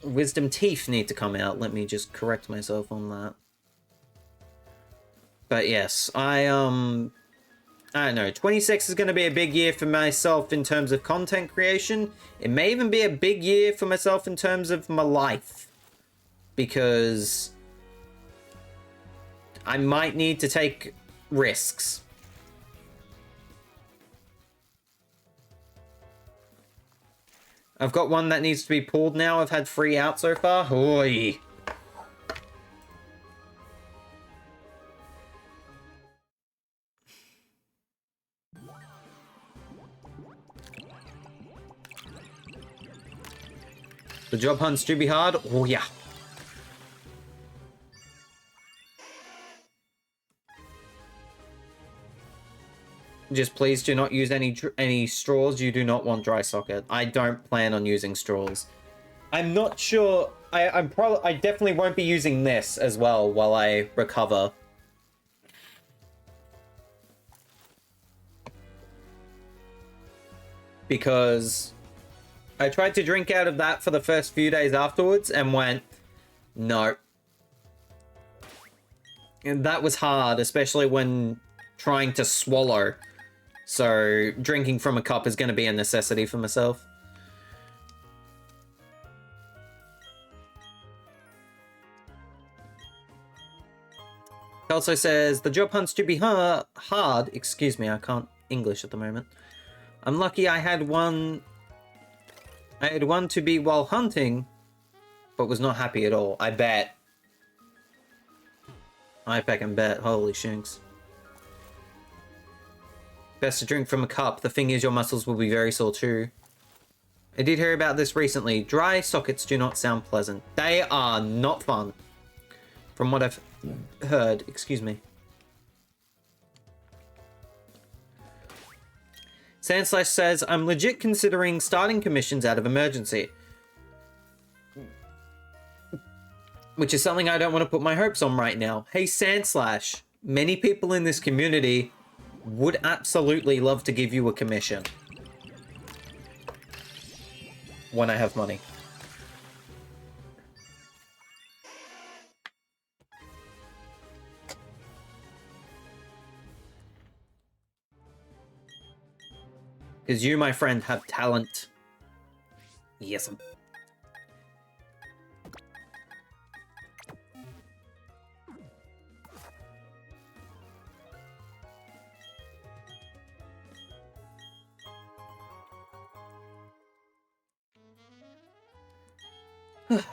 Wisdom Teeth need to come out. Let me just correct myself on that. But yes, I don't know, 26 is going to be a big year for myself in terms of content creation. It may even be a big year for myself in terms of my life. Because I might need to take risks. I've got one that needs to be pulled now. I've had 3 out so far. Oy. The job hunts do be hard. Oh, yeah. Just please do not use any straws. You do not want dry socket. I don't plan on using straws. I'm not sure. I definitely won't be using this as well while I recover. Because I tried to drink out of that for the first few days afterwards and went, no. And that was hard, especially when trying to swallow. So drinking from a cup is going to be a necessity for myself. It also says, the job hunts to be hard. Excuse me, I can't English at the moment. I'm lucky I had one to be while hunting, but was not happy at all. I bet. I fucking bet. Holy shinks. Best to drink from a cup. The thing is, your muscles will be very sore too. I did hear about this recently. Dry sockets do not sound pleasant. They are not fun. From what I've heard. Excuse me. Sandslash says, I'm legit considering starting commissions out of emergency. Which is something I don't want to put my hopes on right now. Hey, Sandslash. Many people in this community would absolutely love to give you a commission. When I have money. Because you, my friend, have talent. Yes.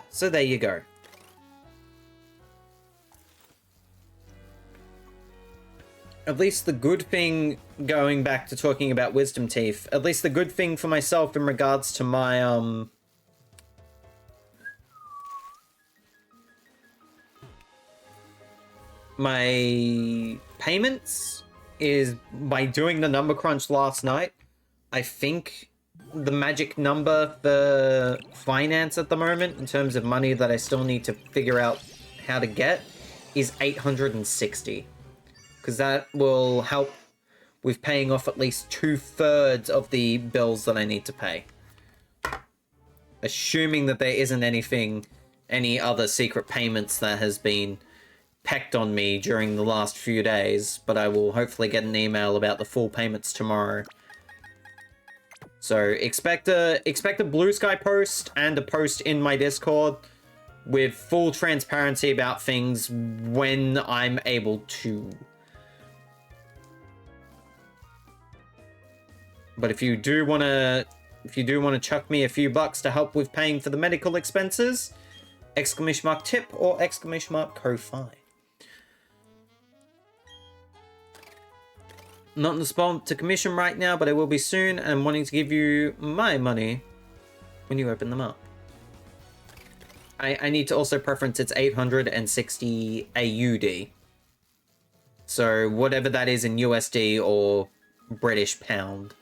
So there you go. At least the good thing, going back to talking about wisdom teeth, at least the good thing for myself in regards to my, my payments is by doing the number crunch last night. I think the magic number for finance at the moment, in terms of money that I still need to figure out how to get, is 860. Because that will help with paying off at least 2/3 of the bills that I need to pay. Assuming that there isn't any other secret payments that has been pecked on me during the last few days, but I will hopefully get an email about the full payments tomorrow. So expect a Blue Sky post and a post in my Discord with full transparency about things when I'm able to. But if you do want to chuck me a few bucks to help with paying for the medical expenses, !tip or !co-fi. Not in the spot to commission right now, but I will be soon, and I'm wanting to give you my money when you open them up. I need to also preference it's 860 AUD. So whatever that is in USD or British pound.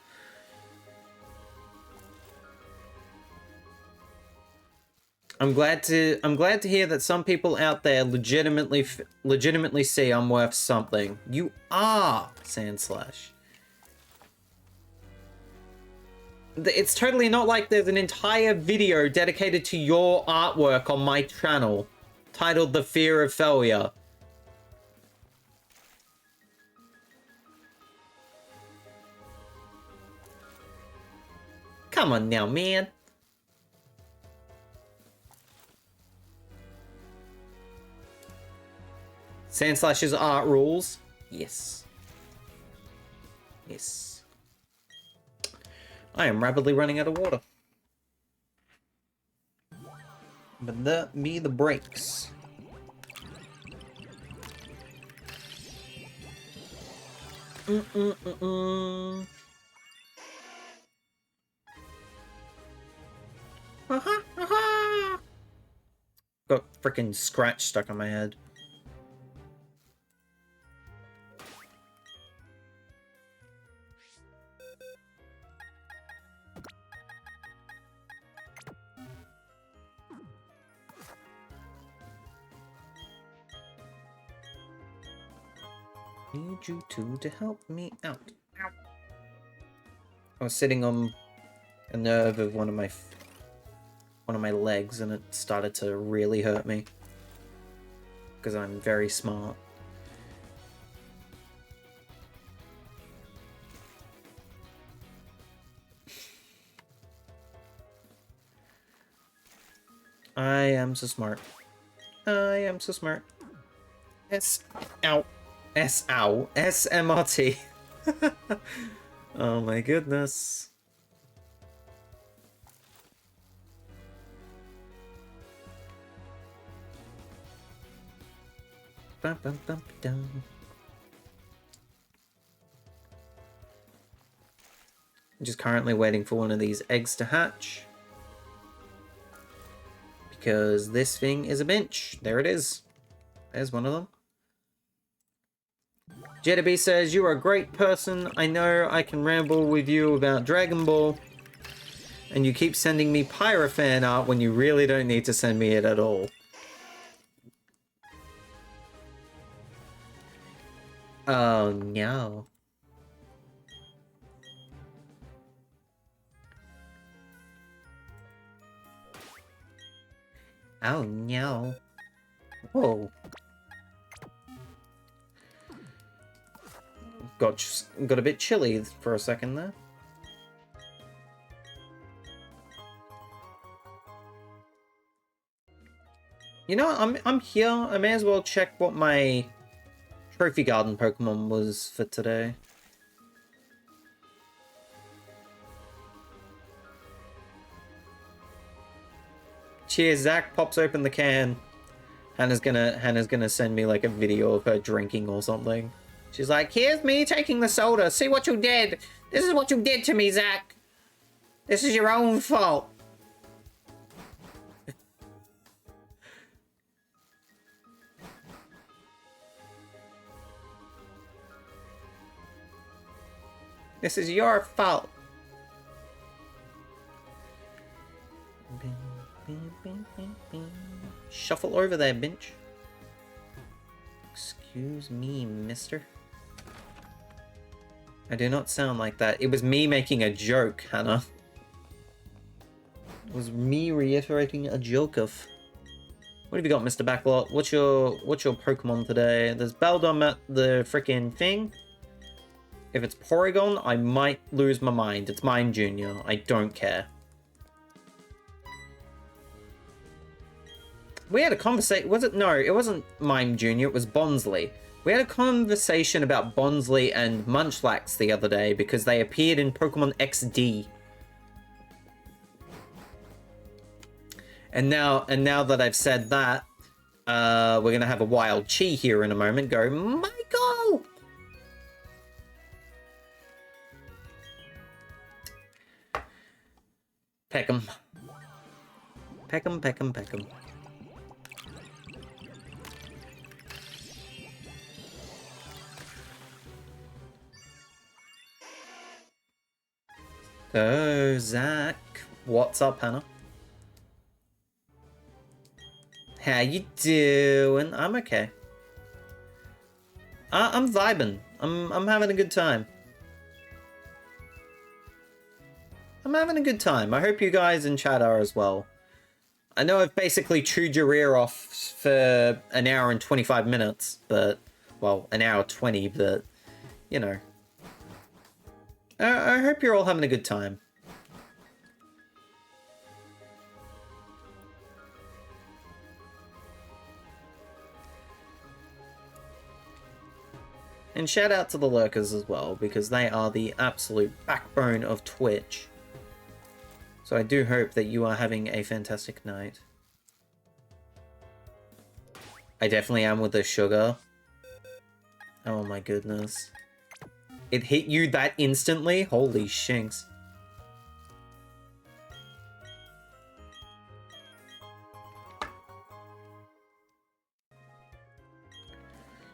I'm glad to hear that some people out there legitimately see I'm worth something. You are, Sandslash. It's totally not like there's an entire video dedicated to your artwork on my channel, titled The Fear of Failure. Come on now, man. Sandslash's art rules. Yes. Yes. I am rapidly running out of water. But that be the breaks. Got freaking scratch stuck on my head. Need you two to help me out. Ow. I was sitting on a nerve of one of my legs, and it started to really hurt me because I'm very smart. I am so smart. I am so smart. Ow. Ow. SMRT. Oh my goodness. Bum, bum, bum, dum. I'm just currently waiting for one of these eggs to hatch. Because this thing is a bench. There it is. There's one of them. Jetterby says, "You are a great person. I know I can ramble with you about Dragon Ball. And you keep sending me Pyra fan art when you really don't need to send me it at all." Oh no. Oh no. Whoa. Got a bit chilly for a second there. You know, I'm here. I may as well check what my Trophy Garden Pokemon was for today. Cheers, Zach pops open the can. Hannah's gonna send me like a video of her drinking or something. She's like, "Here's me taking the soda. See what you did. This is what you did to me, Zach. This is your own fault." This is your fault. Shuffle over there, bench. Excuse me, mister. I do not sound like that. It was me making a joke, Hannah. It was me reiterating a joke of... What have you got, Mr. Backlot? What's your Pokemon today? There's Beldum at the frickin' thing. If it's Porygon, I might lose my mind. It's mine, Junior. I don't care. We had a conversation. Was it? No, it wasn't Mime Jr. It was Bonsley. We had a conversation about Bonsley and Munchlax the other day because they appeared in Pokemon XD. And now that I've said that, we're gonna have a wild Chi here in a moment. Go, Michael! Peck 'em. Peck 'em, peck 'em, peck 'em. Oh, Zach. What's up, Hannah? How you doing? I'm okay. I'm vibing. I'm having a good time. I'm having a good time. I hope you guys in chat are as well. I know I've basically chewed your ear off for an hour and 25 minutes, but... Well, an hour 20, but... You know. I hope you're all having a good time. And shout out to the lurkers as well, because they are the absolute backbone of Twitch. So I do hope that you are having a fantastic night. I definitely am with the sugar. Oh my goodness. It hit you that instantly? Holy shinks.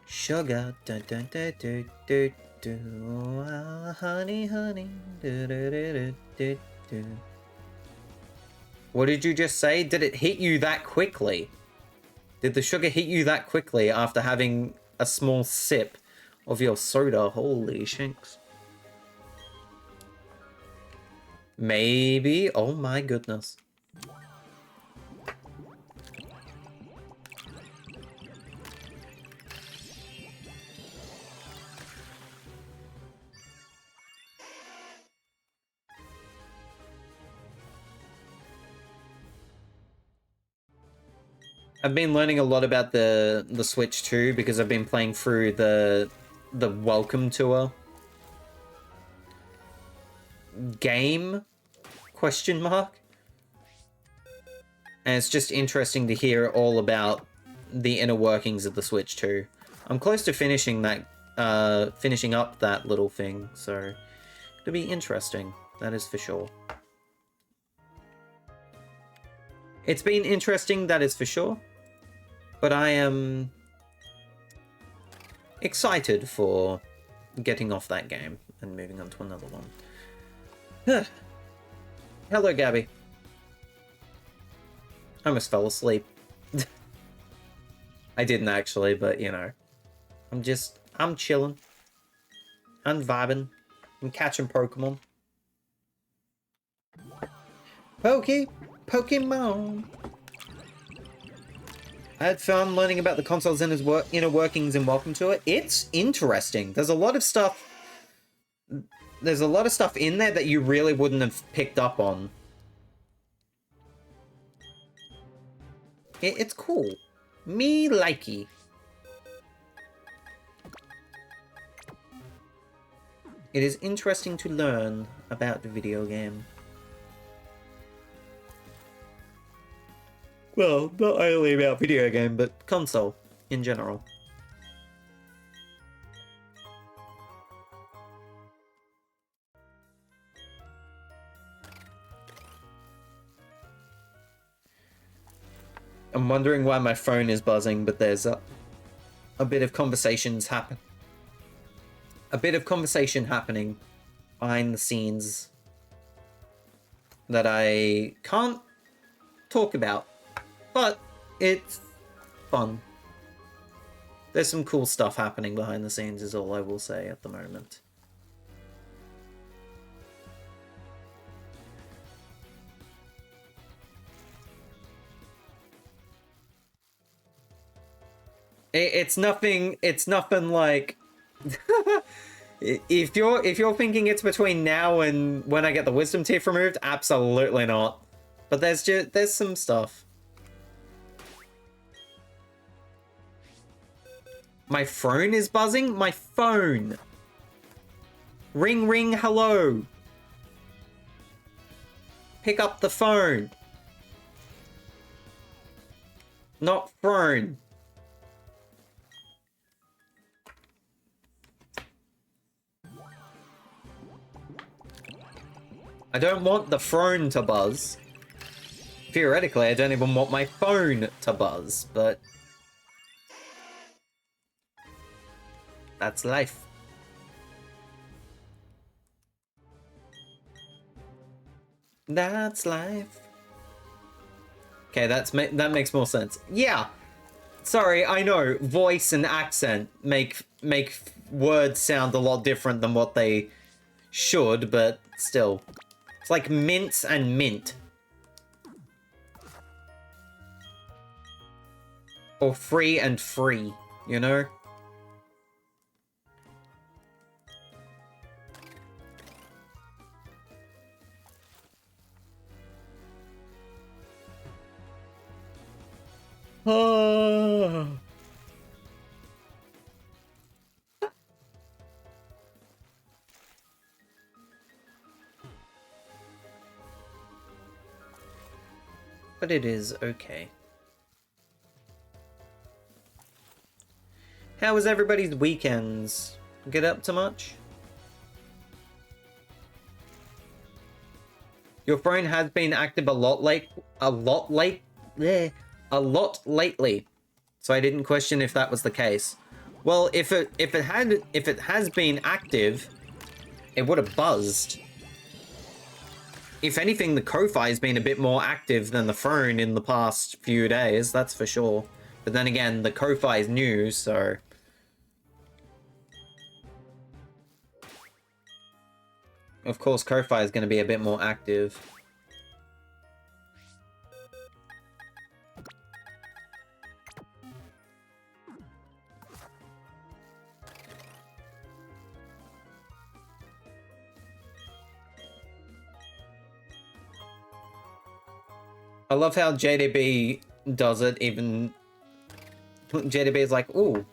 Sugar, dun dun dun dun dun dun, honey, honey, dun dun dun dun dun. What did you just say? Did it hit you that quickly? Did the sugar hit you that quickly after having a small sip of your soda? Holy shinks. Maybe. Oh my goodness. I've been learning a lot about the Switch too because I've been playing through the Welcome Tour game question mark. And it's just interesting to hear all about the inner workings of the Switch too. I'm close to finishing that finishing up that little thing, so it'll be interesting, that is for sure. It's been interesting, that is for sure. But I am excited for getting off that game and moving on to another one. Hello, Gabby. I almost fell asleep. I didn't actually, but you know. I'm chilling. I'm vibing. I'm catching Pokemon. Pokemon! I had fun learning about the console's inner workings and Welcome to it. It's interesting. There's a lot of stuff in there that you really wouldn't have picked up on. It's cool. Me likey. It is interesting to learn about the video game. Well, not only about video game, but console in general. I'm wondering why my phone is buzzing, but there's a bit of conversation happening behind the scenes that I can't talk about, but it's fun. There's some cool stuff happening behind the scenes is all I will say at the moment. It's nothing like if you're thinking it's between now and when I get the wisdom teeth removed, absolutely not. But there's some stuff. My phone is buzzing? My phone. Ring ring hello. Pick up the phone. Not phone. I don't want the phone to buzz. Theoretically, I don't even want my phone to buzz, but that's life. That's life. Okay, that makes more sense. Yeah. Sorry, I know voice and accent make words sound a lot different than what they should, but still. It's like mince and mint. Or free and free, you know? But it is okay. How was everybody's weekends? Get up to much? Your phone has been active a lot lately. So I didn't question if that was the case. Well, if it has been active, it would have buzzed. If anything, the Ko-Fi has been a bit more active than the phone in the past few days, that's for sure. But then again, the Ko-Fi is new, so... Of course, Ko-Fi is going to be a bit more active. I love how JDB does it, even... JDB is like, ooh,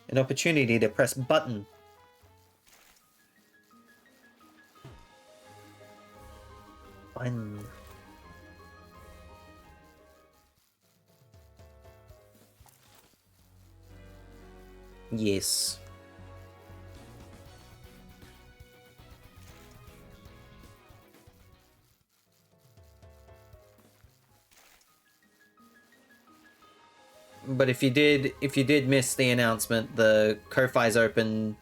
an opportunity to press button. Fine. Yes. But if you did miss the announcement, the Ko-Fi is open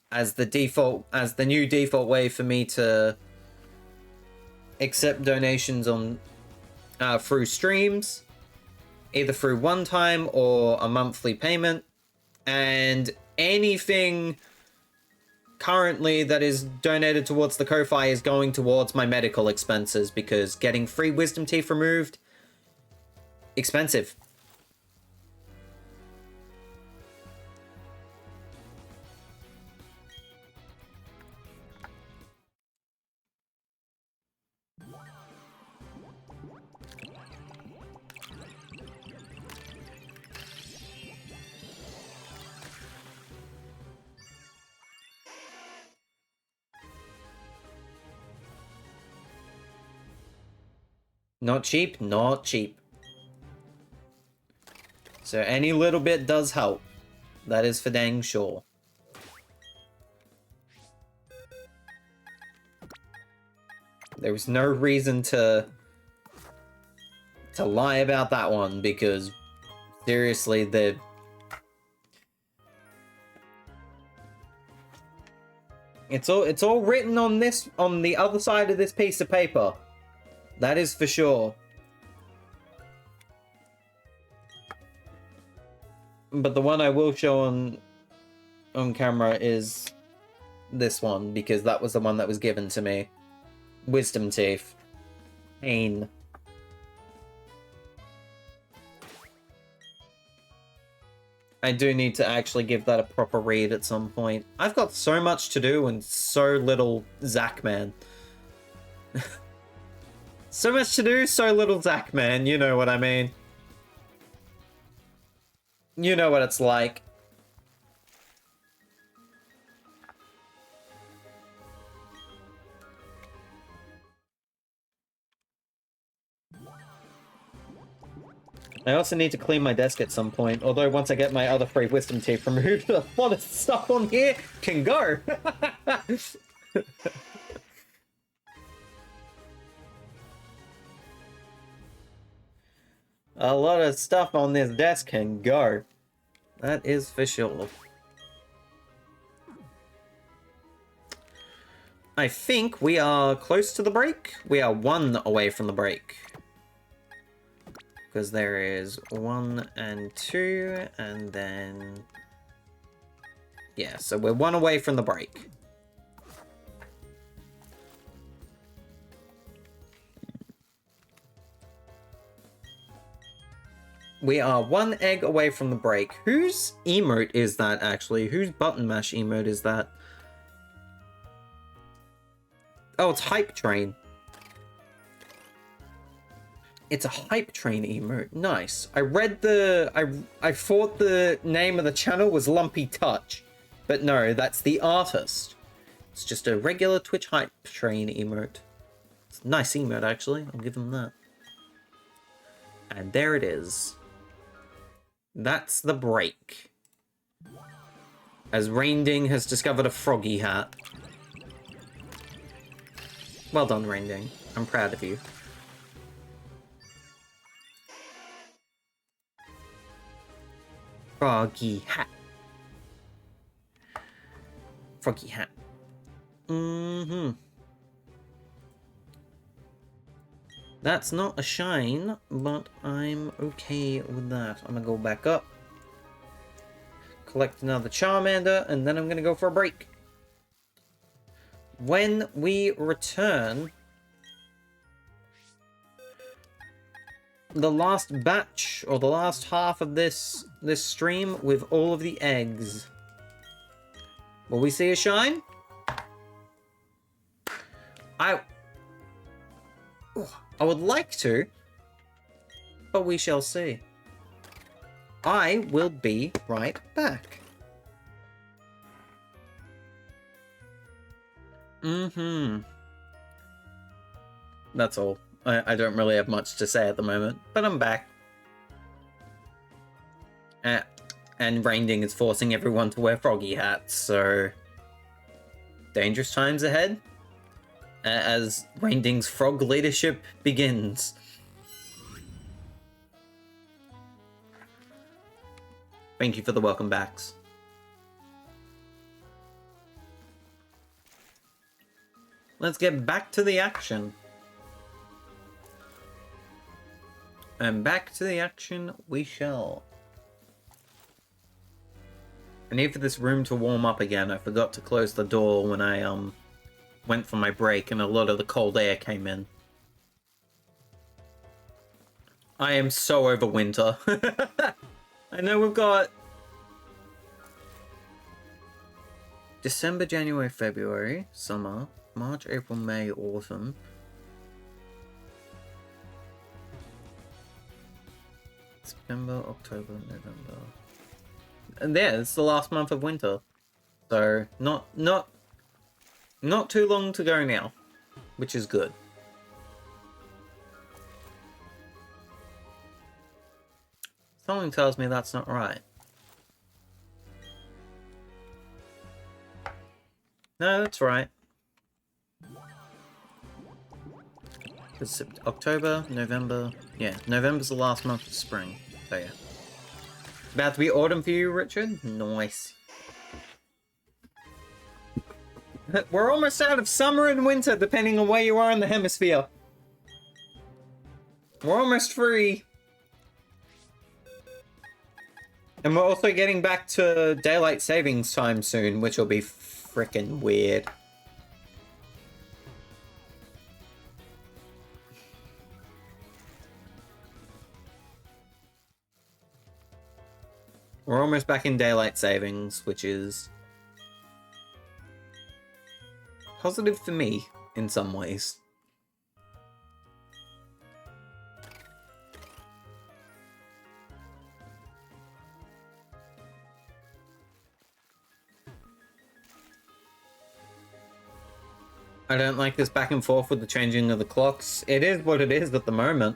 as the new default way for me to accept donations on through streams, either through one time or a monthly payment, and anything currently that is donated towards the Ko-Fi is going towards my medical expenses, because getting free wisdom teeth removed, expensive. Not cheap, not cheap. So any little bit does help. That is for dang sure. There was no reason to lie about that one, because seriously, it's all written on the other side of this piece of paper. That is for sure. But the one I will show on camera is this one, because that was the one that was given to me. Wisdom teeth. Pain. I do need to actually give that a proper read at some point. I've got so much to do and so little Zach, man. So much to do, so little Zach, man. You know what I mean. You know what it's like. I also need to clean my desk at some point, although once I get my other free wisdom teeth removed, a lot of stuff on here can go. A lot of stuff on this desk can go. That is for sure. I think we are close to the break. We are 1 away from the break. Because there is 1 and 2, and then... Yeah, so we're 1 away from the break. We are 1 egg away from the break. Whose emote is that, actually? Whose button mash emote is that? Oh, it's Hype Train. It's a Hype Train emote. Nice. I read I thought the name of the channel was Lumpy Touch. But no, that's the artist. It's just a regular Twitch Hype Train emote. It's a nice emote, actually. I'll give him that. And there it is. That's the break. As Rainding has discovered a froggy hat. Well done, Rainding. I'm proud of you. Froggy hat. Froggy hat. That's not a shine, but I'm okay with that. I'm gonna go back up. Collect another Charmander, and then I'm gonna go for a break. When we return, the last batch, or the last half of this stream with all of the eggs. Will we see a shine? I would like to, but we shall see. I will be right back. That's all. I don't really have much to say at the moment, but I'm back. And Rainding is forcing everyone to wear froggy hats, so... dangerous times ahead? As Rainding's frog leadership begins. Thank you for the welcome backs. Let's get back to the action. And back to the action we shall. I need for this room to warm up again. I forgot to close the door when I went for my break and a lot of the cold air came in. I am so over winter. I know we've got December, January, February, summer, March, April, May, autumn. September, October, November. And there, it's the last month of winter. So, not too long to go now, which is good. Something tells me that's not right. No, that's right. It's October, November. Yeah, November's the last month of spring. So yeah. About to be autumn for you, Richard? Nice. We're almost out of summer and winter, depending on where you are in the hemisphere. We're almost free. And we're also getting back to daylight savings time soon, which will be frickin' weird. We're almost back in daylight savings, which is positive for me in some ways. I don't like this back and forth with the changing of the clocks. It is what it is at the moment.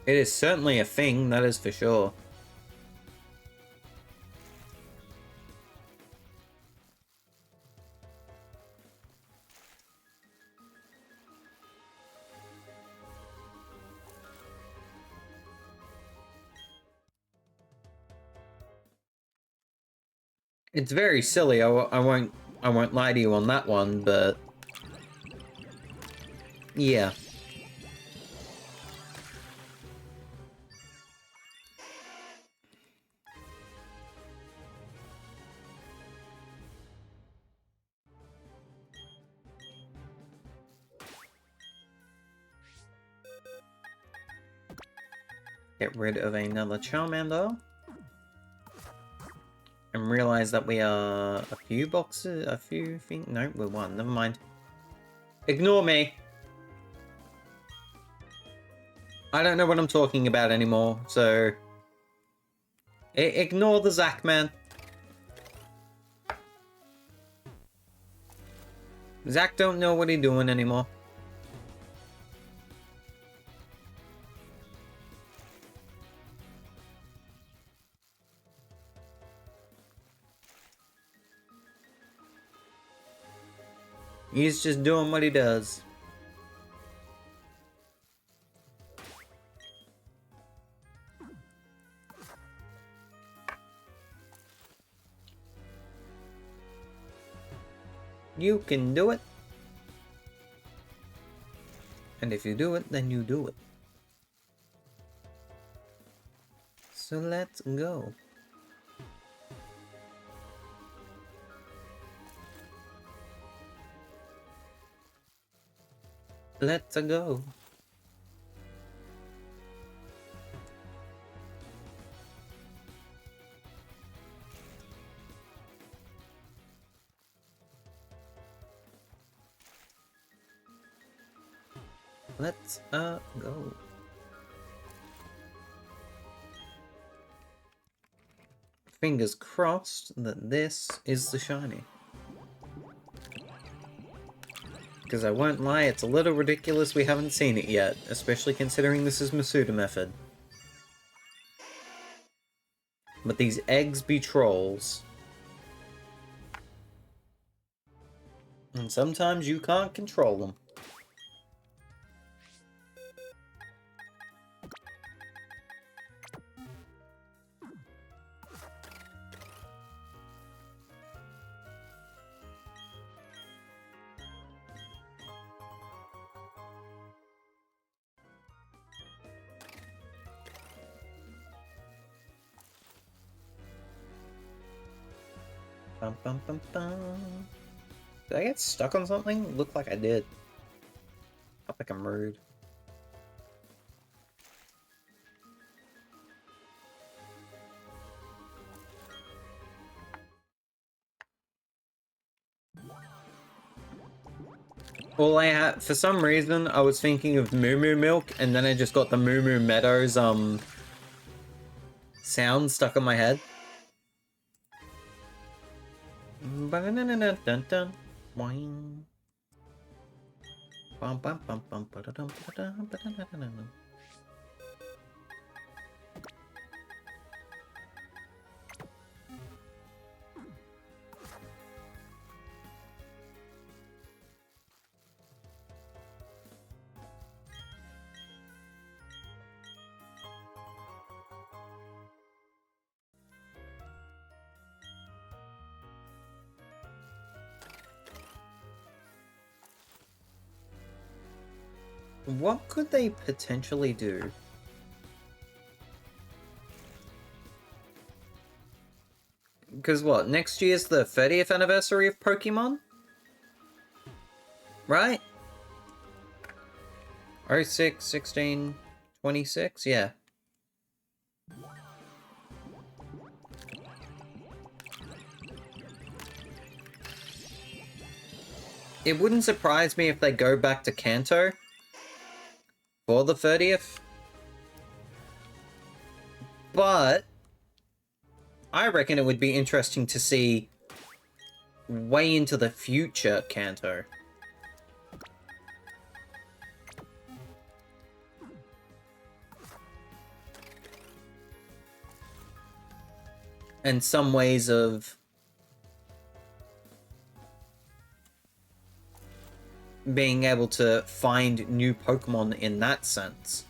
It is certainly a thing, that is for sure. It's very silly. I won't lie to you on that one, but yeah. Get rid of another Charmander. And realize that we are a few boxes, a few things. No, we're one. Never mind. Ignore me. I don't know what I'm talking about anymore, so ignore the Zach man. Zach don't know what he's doing anymore. He's just doing what he does. You can do it. And if you do it, then you do it. So let's go. Let's go. Let's go. Fingers crossed that this is the shiny. Because I won't lie, it's a little ridiculous we haven't seen it yet, especially considering this is Masuda method. But these eggs be trolls. And sometimes you can't control them. Bum, bum, bum, bum. Did I get stuck on something? Looked like I did. Up like I'm rude. Well, for some reason, I was thinking of Moo Moo Milk, and then I just got the Moo Moo Meadows, sound stuck in my head. Ba-da-da-da-dun-dun. Boing. Bum, bum, bum, bum, ba-da-dum, ba-da, ba-da-da-da-da. What could they potentially do? Because what, next year's the 30th anniversary of Pokemon? Right? 06, 16, 26? Yeah. It wouldn't surprise me if they go back to Kanto for the 30th. But I reckon it would be interesting to see way into the future Kanto. And some ways of being able to find new Pokemon in that sense.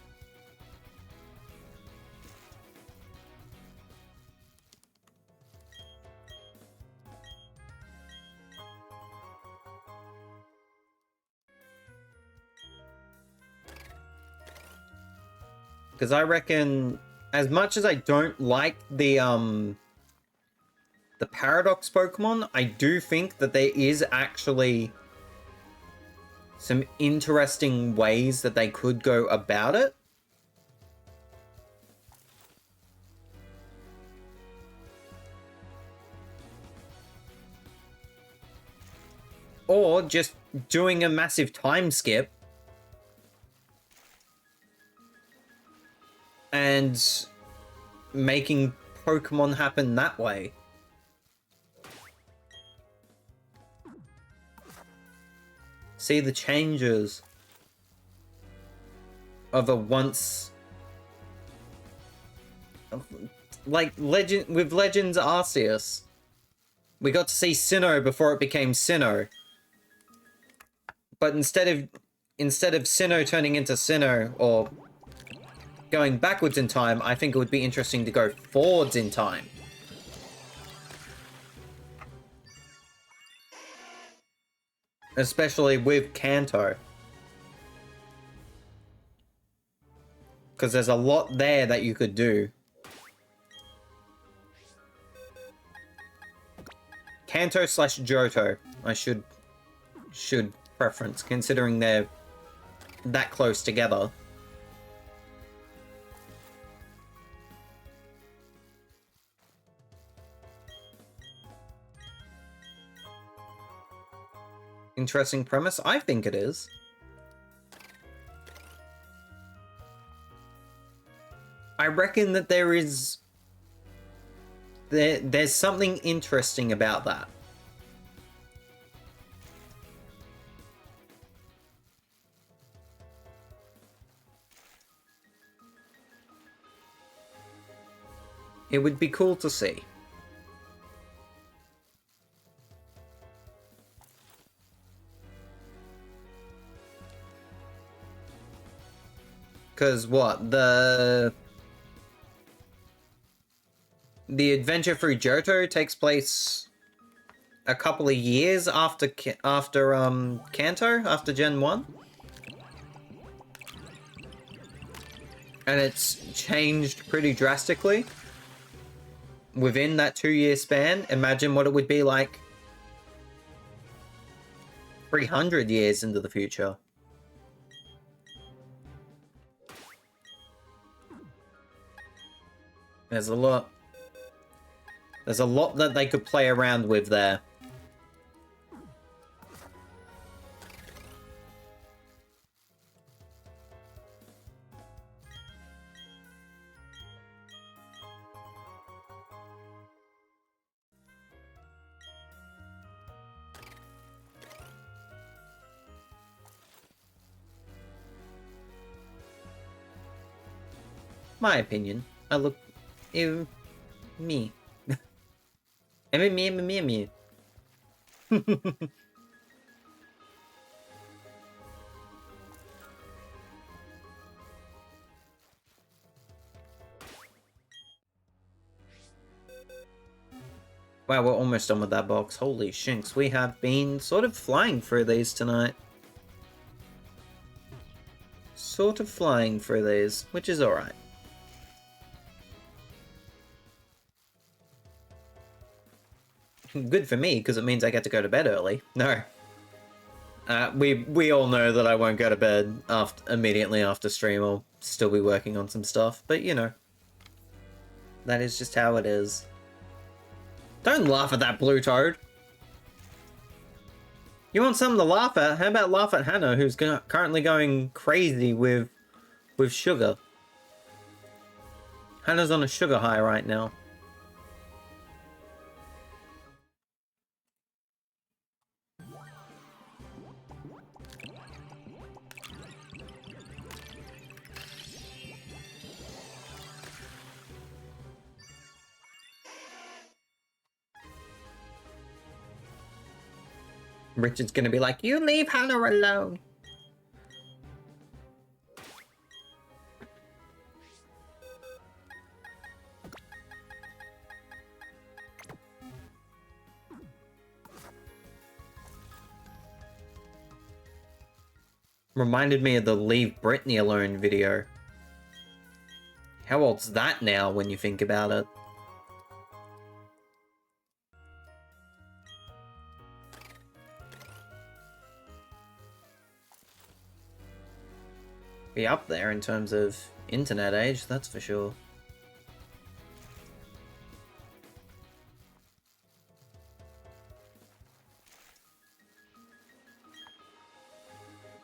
Because I reckon, as much as I don't like the Paradox Pokemon, I do think that there is actually some interesting ways that they could go about it. Or just doing a massive time skip and making Pokemon happen that way. See the changes of a once, like with Legends Arceus. We got to see Sinnoh before it became Sinnoh. But instead of Sinnoh turning into Sinnoh or going backwards in time, I think it would be interesting to go forwards in time. Especially with Kanto. Because there's a lot there that you could do. Kanto slash Johto, I should preference, considering they're that close together. Interesting premise? I think it is. I reckon that there's something interesting about that. It would be cool to see. Because what? The adventure through Johto takes place a couple of years after Kanto, after Gen 1. And it's changed pretty drastically within that 2-year span. Imagine what it would be like 300 years into the future. There's a lot that they could play around with there. My opinion. I look... Ew. Me. Me. Wow, we're almost done with that box. Holy shinks, we have been sort of flying through these tonight. Sort of flying through these, which is alright. Good for me, because it means I get to go to bed early. No. We all know that I won't go to bed immediately after stream. I'll still be working on some stuff, but you know. That is just how it is. Don't laugh at that, Blue Toad. You want something to laugh at? How about laugh at Hannah, who's currently going crazy with sugar. Hannah's on a sugar high right now. Richard's gonna be like, you leave Hannah alone. Reminded me of the Leave Britney Alone video. How old's that now when you think about it? Be up there in terms of internet age, that's for sure.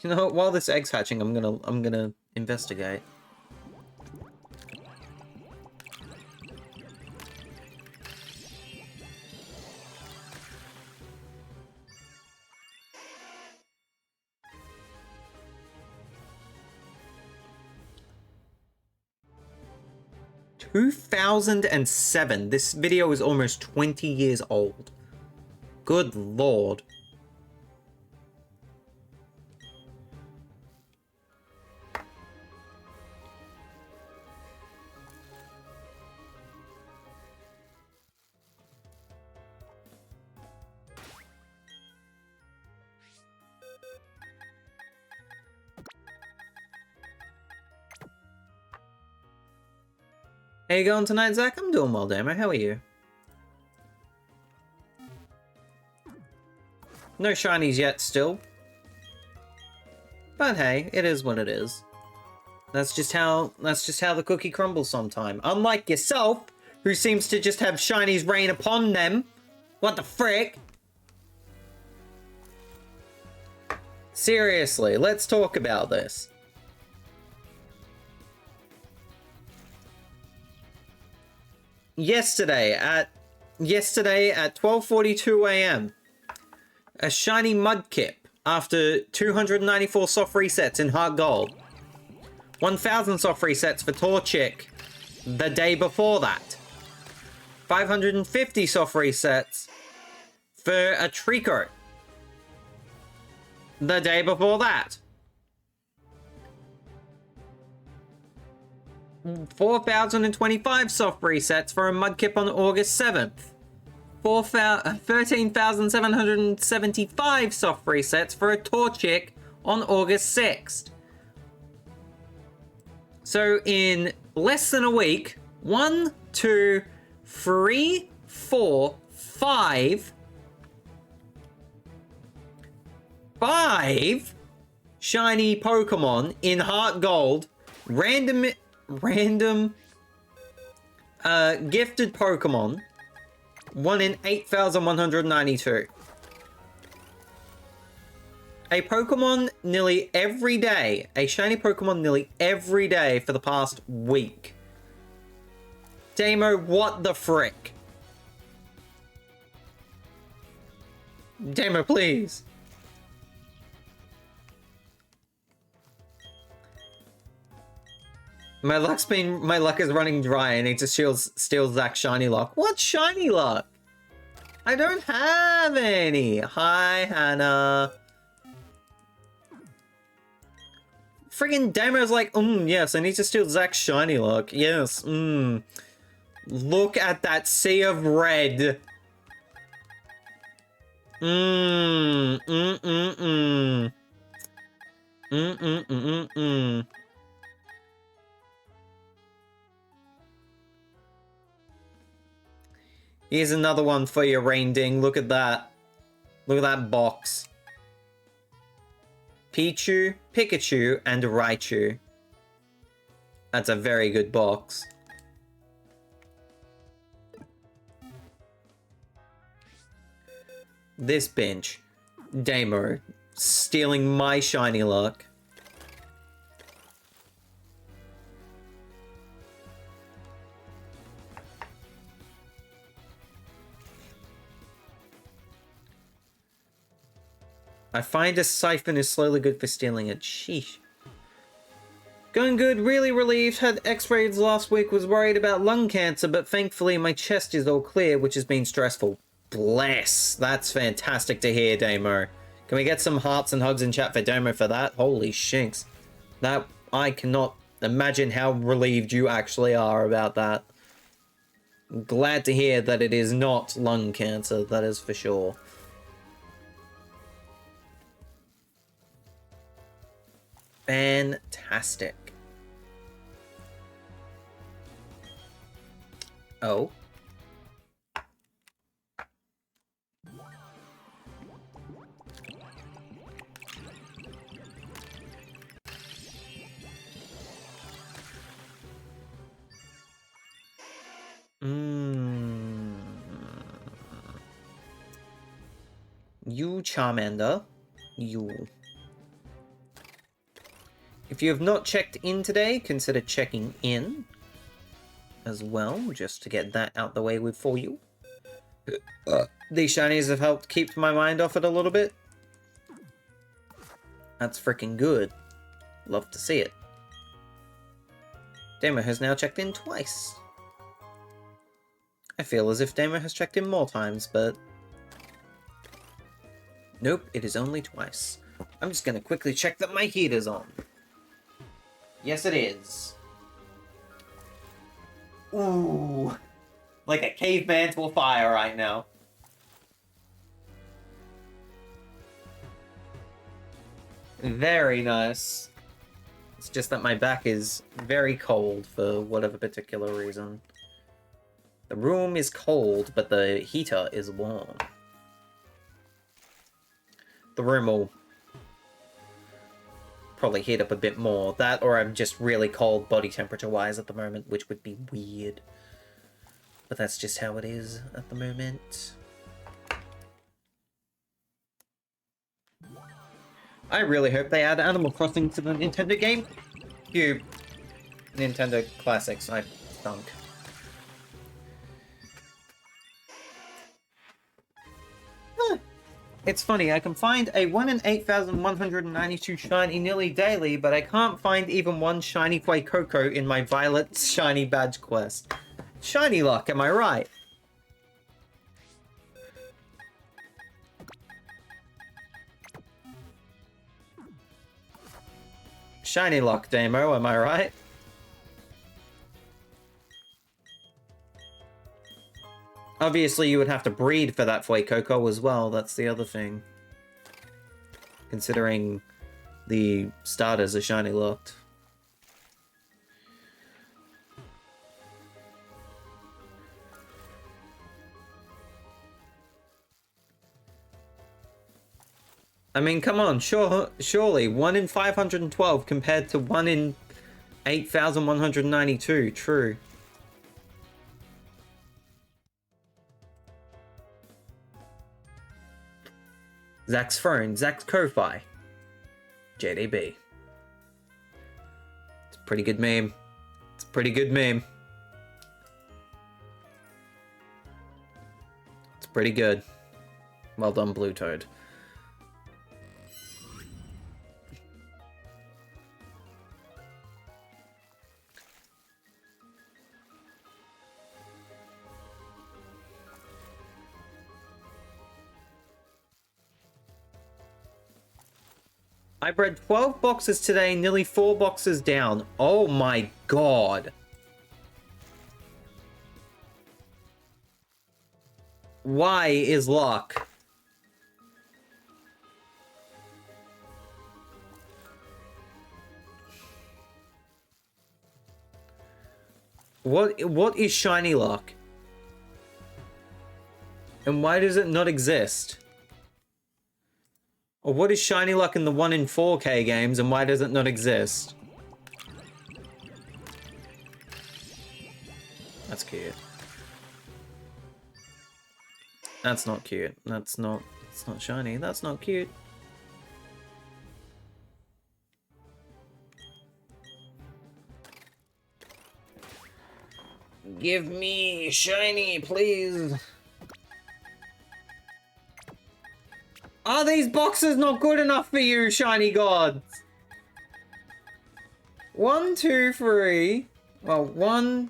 You know, while this egg's hatching, I'm gonna investigate. ...2007. This video is almost 20 years old. Good lord. How you going tonight, Zach? I'm doing well, Damo. How are you? No shinies yet still. But hey, it is what it is. That's just how the cookie crumbles sometime. Unlike yourself, who seems to just have shinies rain upon them. What the frick? Seriously, let's talk about this. Yesterday at 12:42 a.m. a shiny Mudkip after 294 soft resets in Heart Gold. 1,000 soft resets for Torchic the day before that. 550 soft resets for a Trico the day before that. 4,025 soft resets for a Mudkip on August 7th. 13,775 soft resets for a Torchic on August 6th. So in less than a week, 1, 2, 3, 4, 5 shiny Pokemon in Heart Gold, random gifted Pokemon, 1 in 8,192. A Pokemon nearly every day, a shiny Pokemon nearly every day for the past week. Damo, what the frick? Damo, please. My luck is running dry. I need to steal Zach's shiny luck. What shiny luck? I don't have any. Hi, Hannah. Friggin' Damo's like, yes, I need to steal Zach's shiny luck. Yes, Look at that sea of red. Here's another one for you, Rainding. Look at that. Look at that box. Pichu, Pikachu, and Raichu. That's a very good box. This bench. Damo. Stealing my shiny luck. I find a siphon is slowly good for stealing it. Sheesh. Going good, really relieved. Had x-rays last week, was worried about lung cancer, but thankfully my chest is all clear, which has been stressful. Bless. That's fantastic to hear, Damo. Can we get some hearts and hugs in chat for Damo for that? Holy shinks. That, I cannot imagine how relieved you actually are about that. I'm glad to hear that it is not lung cancer, that is for sure. Fantastic. Oh. You, Charmander. You. If you have not checked in today, consider checking in as well, just to get that out the way with for you. These shinies have helped keep my mind off it a little bit. That's freaking good. Love to see it. Damo has now checked in twice. I feel as if Damo has checked in more times, but... Nope, it is only twice. I'm just gonna quickly check that my heater's on. Yes, it is. Ooh. Like a caveman to a fire right now. Very nice. It's just that my back is very cold for whatever particular reason. The room is cold, but the heater is warm. The room will probably heat up a bit more. That, or I'm just really cold body temperature-wise at the moment, which would be weird. But that's just how it is at the moment. I really hope they add Animal Crossing to the Nintendo game. You Nintendo classics, I thunk. Huh. It's funny, I can find a 1 in 8,192 shiny nearly daily, but I can't find even one shiny Fuecoco in my Violet shiny badge quest. Shiny luck, am I right? Shiny luck, Damo, am I right? Obviously, you would have to breed for that Fuecoco as well, that's the other thing. Considering the starters are shiny locked. I mean, come on, surely 1 in 512 compared to 1 in 8,192, true. Zach's phone, Zach's Ko-Fi. JDB. It's a pretty good meme. It's a pretty good meme. It's pretty good. Well done, Blue Toad. I bred 12 boxes today, nearly 4 boxes down. Oh my god. Why is luck? What is shiny luck? And why does it not exist? Or what is shiny luck in the 1 in 4K games and why does it not exist? That's cute. That's not cute. It's not shiny. That's not cute. Give me shiny, please. Are these boxes not good enough for you, shiny gods? 1, 2, 3. Well, 1,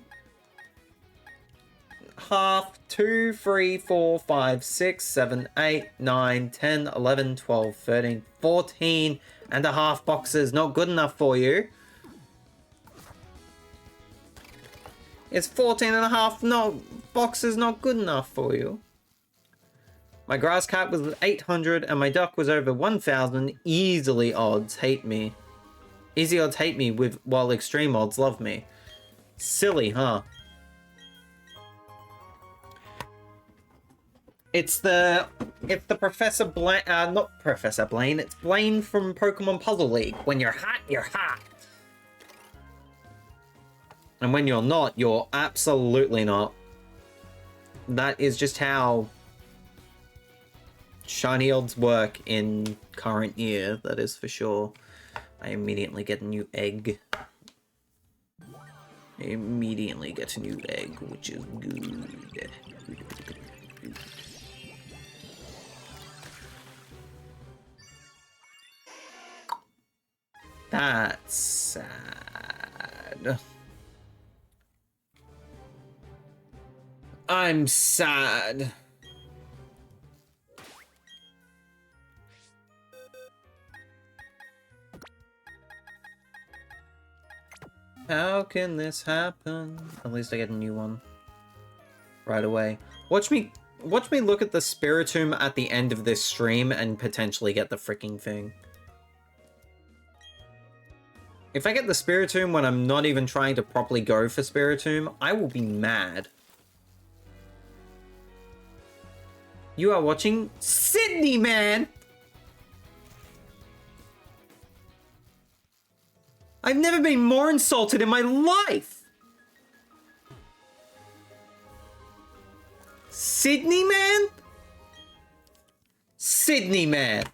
half, 2, 3, 4, 5, 6, 7, 8, 9, 10, 11, 12, 13, 14 and a half boxes not good enough for you. Is 14 and a half boxes not good enough for you? My grass cat was 800 and my duck was over 1,000. Easily odds hate me. Easy odds hate me while extreme odds love me. Silly, huh? It's the Professor Blaine, not Professor Blaine, it's Blaine from Pokemon Puzzle League. When you're hot, you're hot. And when you're not, you're absolutely not. That is just how shiny odds work in current year, that is for sure. I immediately get a new egg. I immediately get a new egg, which is good. That's sad. I'm sad. How can this happen? At least I get a new one right away. Watch me look at the Spiritomb at the end of this stream and potentially get the freaking thing. If I get the Spiritomb when I'm not even trying to properly go for Spiritomb, I will be mad. You are watching Sydney, man! I've never been more insulted in my life! Sydney, man? Sydney, man.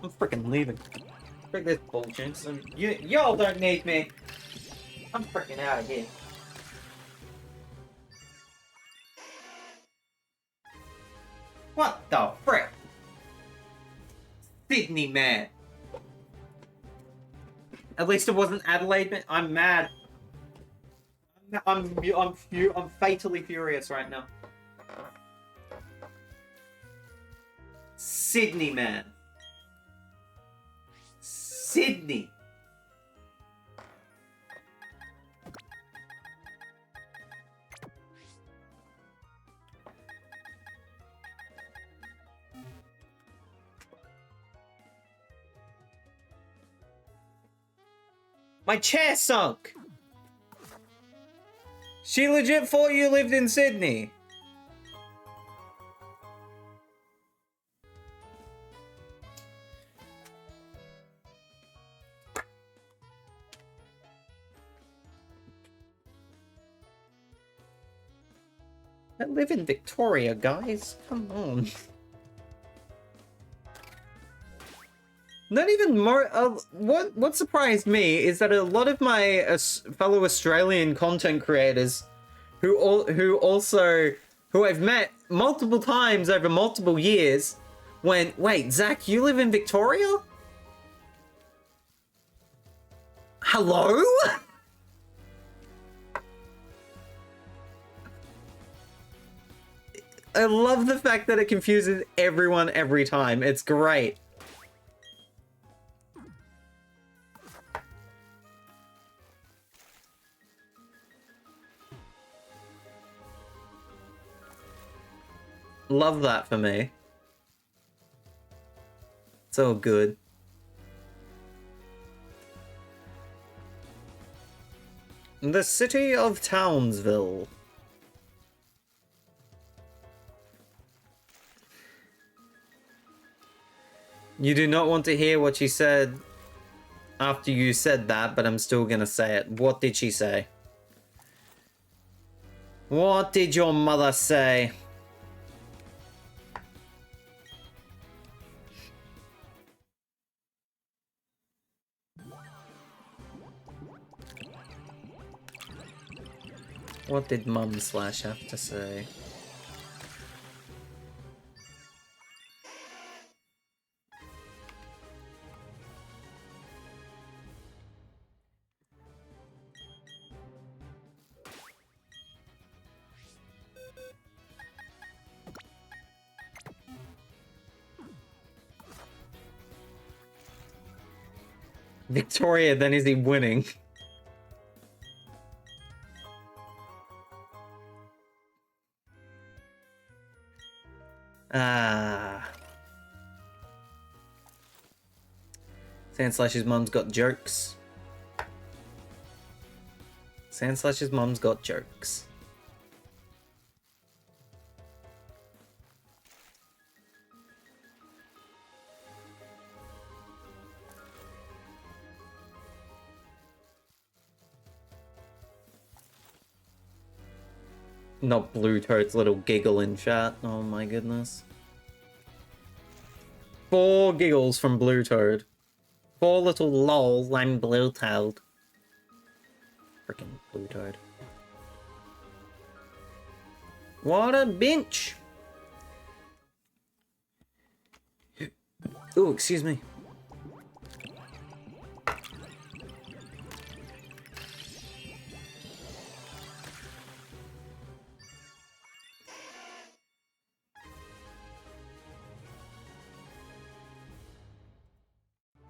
I'm freaking leaving. Frick this bullshit. So y'all don't need me. I'm freaking out of here. What the frick? Sydney, man. At least it wasn't Adelaide, man. I'm mad. I'm fatally furious right now. Sydney, man. Sydney. My chair sunk. She legit thought you lived in Sydney. I live in Victoria, guys. Come on. Not even more. What surprised me is that a lot of my fellow Australian content creators, who I've met multiple times over multiple years, went, "Wait, Zach, you live in Victoria? Hello?" I love the fact that it confuses everyone every time. It's great. Love that for me. So good. The city of Townsville. You do not want to hear what she said after you said that, but I'm still gonna say it. What did she say? What did your mother say? What did Mum Slash have to say? Victoria, then is he winning? Sandslash's mum's got jokes. Sandslash's mum's got jokes. Not Blue Toad's little giggle in chat. Oh my goodness. 4 giggles from Blue Toad. 4 little lols, I'm Blue Toad. Freaking Blue Toad. What a bench! Oh, excuse me.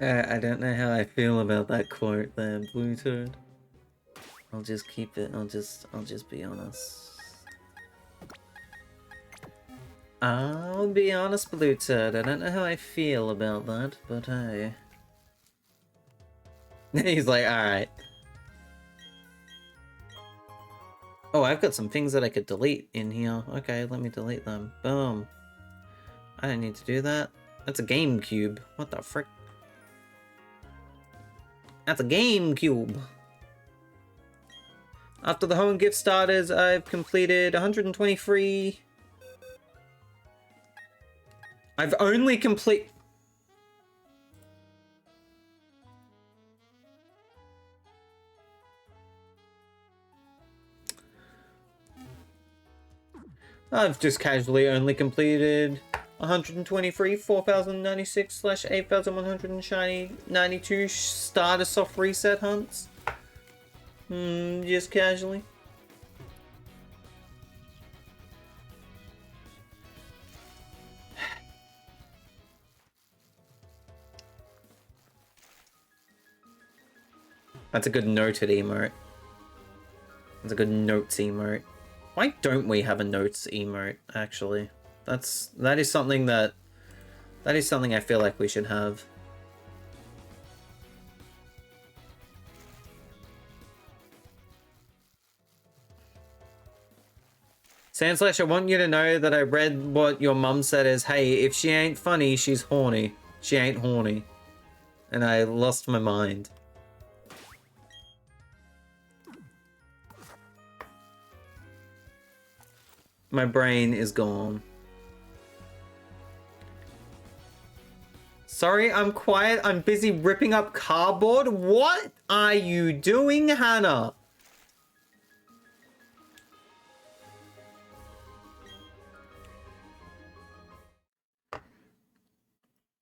I don't know how I feel about that quote there, Blue Toad. I'll just keep it, I'll just be honest. I'll be honest, Blue Toad. I don't know how I feel about that, but hey. He's like, alright. Oh, I've got some things that I could delete in here. Okay, let me delete them. Boom. I don't need to do that. That's a GameCube. What the frick? That's a GameCube. After the home gift starters, I've completed 123. I've only complete... I've just casually only completed 123 4096 / 8100 and shiny 92 starter soft reset hunts. Just casually. That's a good noted emote. That's a good notes emote. Why don't we have a notes emote, actually? That is something I feel like we should have. Sandslash, I want you to know that I read what your mum said is, hey, if she ain't funny, she's horny. She ain't horny. And I lost my mind. My brain is gone. Sorry, I'm quiet. I'm busy ripping up cardboard. What are you doing, Hannah?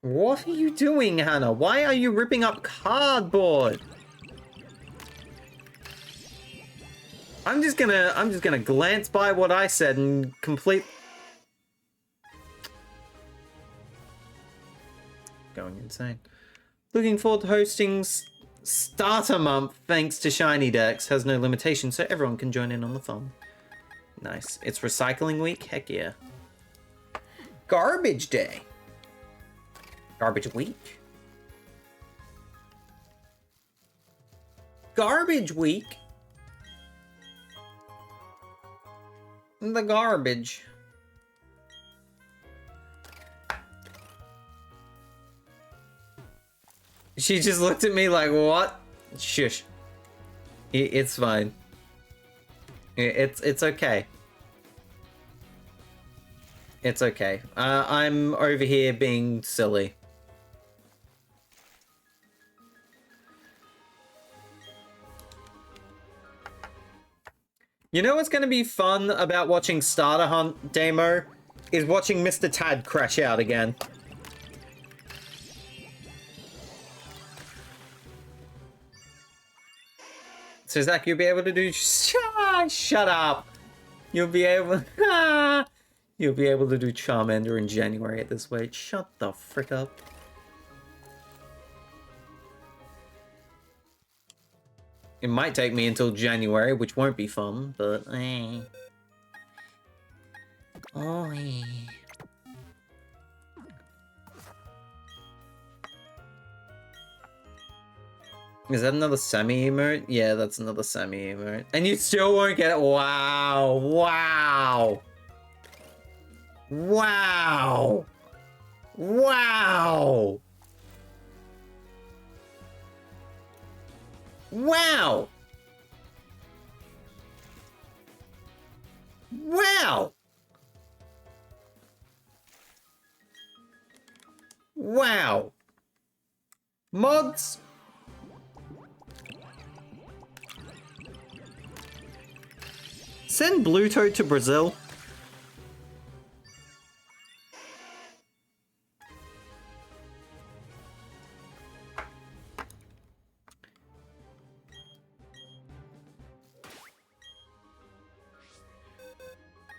What are you doing, Hannah? Why are you ripping up cardboard? I'm just gonna glance by what I said and complete. Going insane. Looking forward to hosting Starter Month thanks to Shiny Decks. Has no limitations, so everyone can join in on the fun. Nice. It's recycling week? Heck yeah. Garbage day. Garbage week. Garbage week. The garbage. She just looked at me like, what? Shush. It's fine. It's okay. It's okay. I'm over here being silly. You know what's going to be fun about watching Starter Hunt demo? Is watching Mr. Tad crash out again. So Zach, you'll be able to do... Shut up! You'll be able... You'll be able to do Charmander in January at this rate. Shut the frick up. It might take me until January, which won't be fun, but... Oh, Is that another Sammy emote? Yeah, that's another Sammy emote. And you still won't get it? Wow! Wow! Wow! Wow! Wow! Wow! Wow! Mods! Send Bluto to Brazil.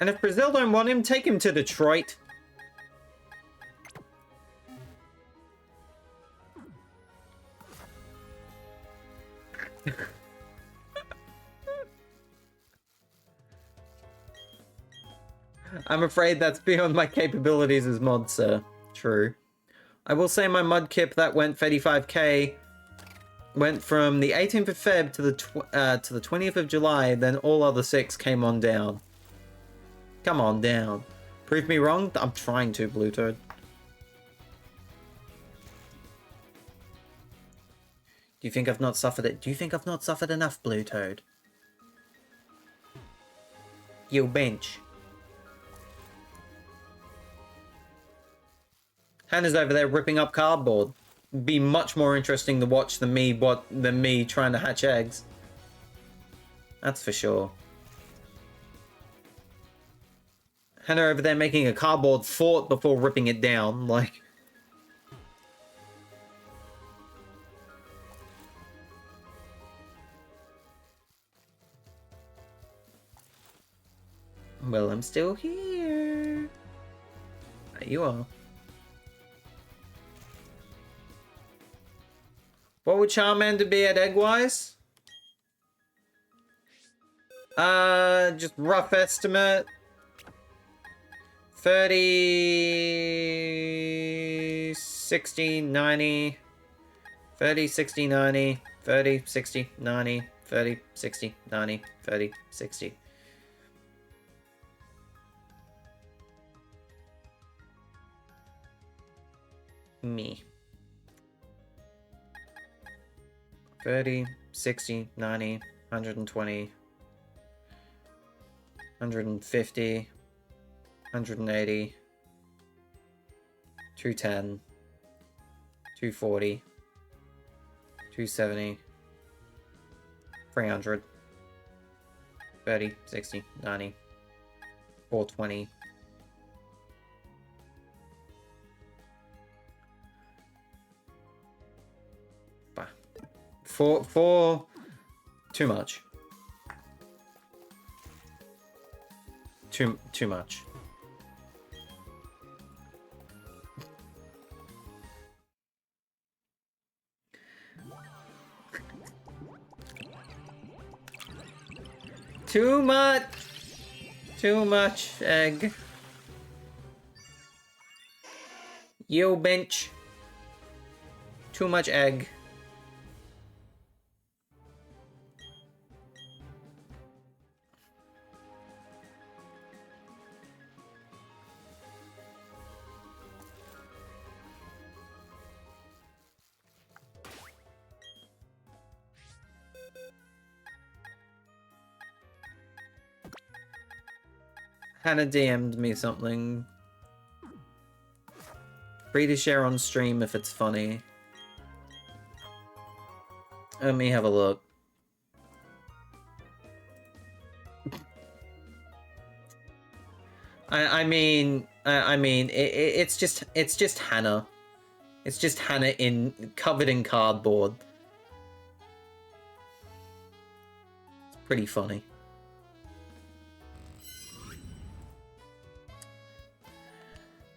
And if Brazil don't want him, take him to Detroit. I'm afraid that's beyond my capabilities as mod, sir. True. I will say my Mudkip that went 35k Went from the 18th of Feb to the 20th of July, then all other 6 came on down. Come on down. Prove me wrong? I'm trying to, Blue Toad. Do you think I've not suffered it? Do you think I've not suffered enough, Blue Toad? You bench. Hannah's over there ripping up cardboard. Be much more interesting to watch than me trying to hatch eggs. That's for sure. Hannah over there making a cardboard fort before ripping it down, like. Well, I'm still here. There you are. What would Charmander be at egg-wise? Just rough estimate. 30, 60, 90. 30, 60, 90. 30, 60, 90. 30, 60, 90. 30, 60. Me. 30, 60, 90, 120, 150, 180, 210, 240, 270, 300, 30, 60, 90, 420, 4, too much. Too much. Too much. Too much egg. Yo bench. Too much egg. Hannah DM'd me something. Free to share on stream if it's funny. Let me have a look. I mean, it's just Hannah. It's just Hannah covered in cardboard. It's pretty funny.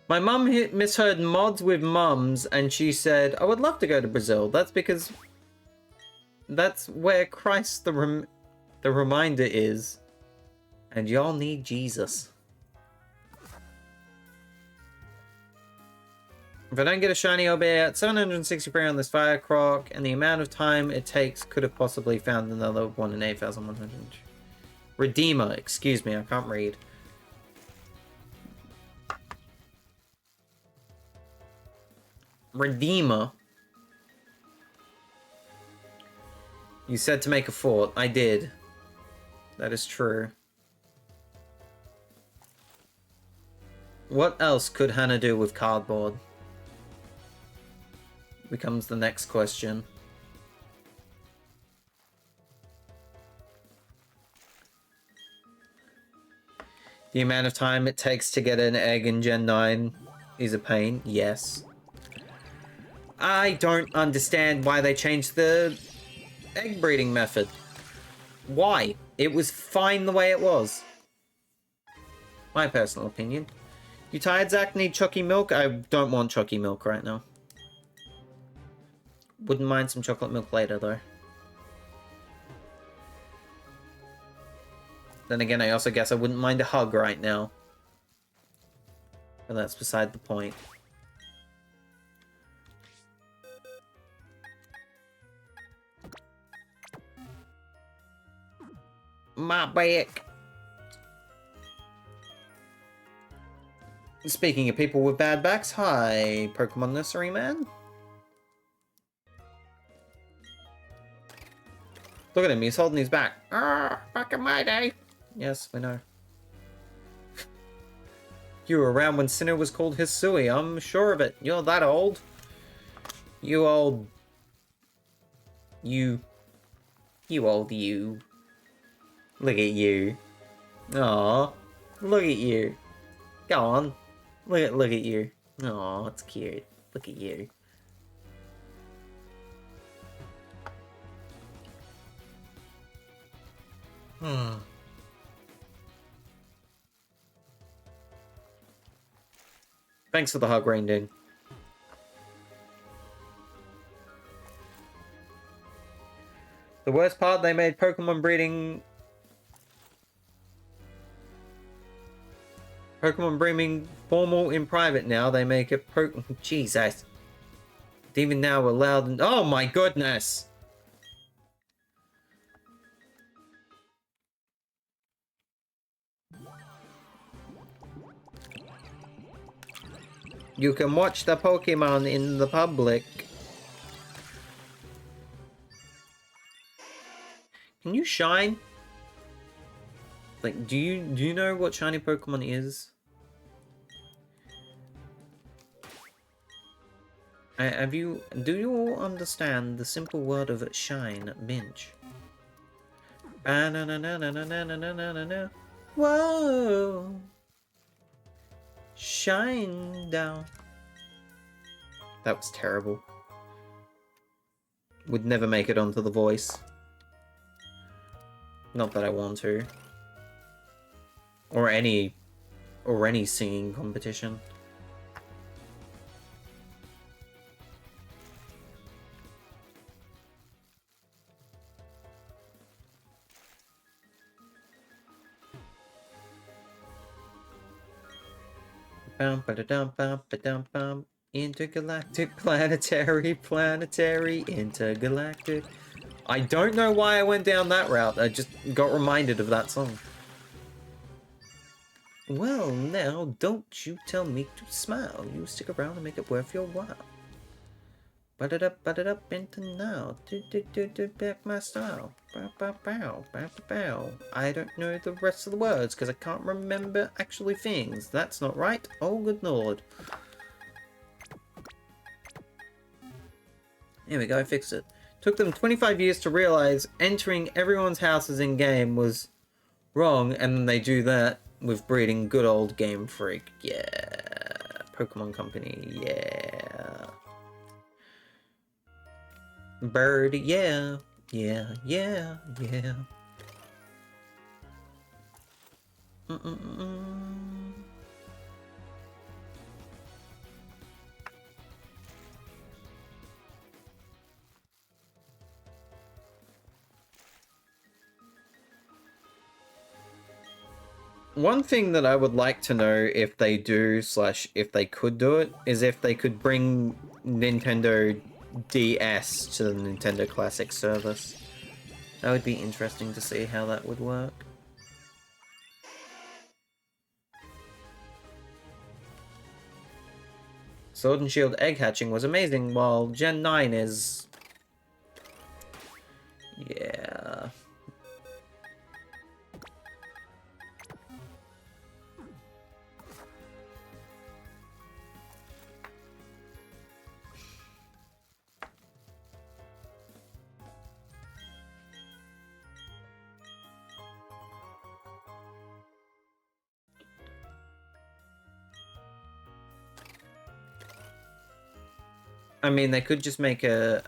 My mum misheard mods with mums, and she said, I would love to go to Brazil. That's because that's where Christ the reminder is. And y'all need Jesus. If I don't get a shiny, I'll be at 763 on this fire croc, and the amount of time it takes could have possibly found another one in 8,100. Redeemer, excuse me, I can't read. Redeemer. You said to make a fort. I did. That is true. What else could Hannah do with cardboard? Becomes the next question. The amount of time it takes to get an egg in Gen 9 is a pain. Yes. I don't understand why they changed the egg breeding method. Why? It was fine the way it was. My personal opinion. You tired, Zach? Need chalky milk? I don't want chalky milk right now. Wouldn't mind some chocolate milk later, though. Then again, I also guess I wouldn't mind a hug right now. But that's beside the point. my back. Speaking of people with bad backs, hi, Pokemon Nursery Man. Look at him, he's holding his back. Back in my day. Yes, we know. You were around when Sinnoh was called Hisui, I'm sure of it. You're that old. You old... You old you. Look at you. Aww. Look at you. Go on. Look at you. Aww, it's cute. Look at you. Thanks for the hug, Rainding. The worst part, they made Pokemon breeding formal in private now. They make it Jesus. Even now allowed. Oh my goodness! You can watch the Pokemon in the public. Can you shine? Like, do you know what shiny Pokemon is? Do you all understand the simple word of shine, Minch? Whoa! Shine down. That was terrible. Would never make it onto The Voice. Not that I want to. Or any singing competition. Bum ba da dum bum ba dum bum. Intergalactic, planetary, intergalactic. I don't know why I went down that route. I just got reminded of that song. Well, now, don't you tell me to smile. You stick around and make it worth your while. Ba-da-da-ba-da-da, into now. Do back my style. Bow. I don't know the rest of the words because I can't remember actually things. That's not right. Oh, good lord. Here we go, I fixed it. Took them 25 years to realize entering everyone's houses in game was wrong, and then they do that with breeding good old Game Freak. Yeah. Pokemon Company, yeah. Birdie, yeah. Yeah. One thing that I would like to know if they do, / if they could do it, is if they could bring Nintendo DS to the Nintendo Classic service. That would be interesting to see how that would work. Sword and Shield egg hatching was amazing, while Gen 9 is... yeah... I mean, they could just make a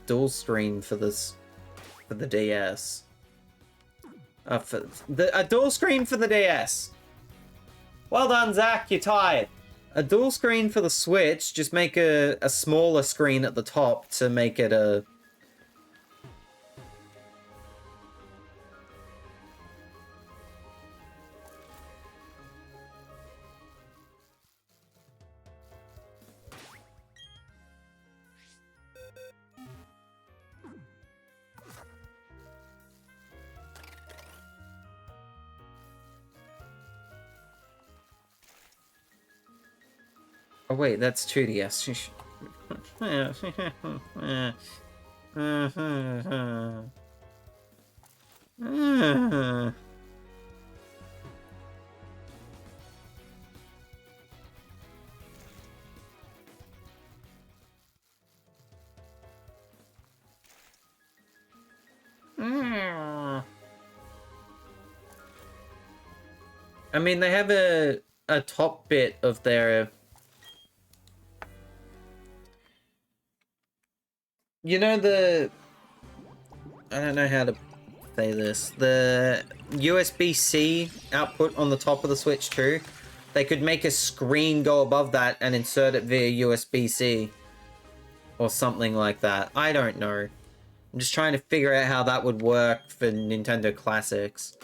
dual screen for this, for the DS. A dual screen for the DS. Well done, Zach. You're tired. A dual screen for the Switch. Just make a smaller screen at the top to make it a... Oh wait, that's 2DS. I mean, they have a top bit of their... You know the... I don't know how to say this. The USB-C output on the top of the Switch too. They could make a screen go above that and insert it via USB-C. Or something like that. I don't know. I'm just trying to figure out how that would work for Nintendo Classics.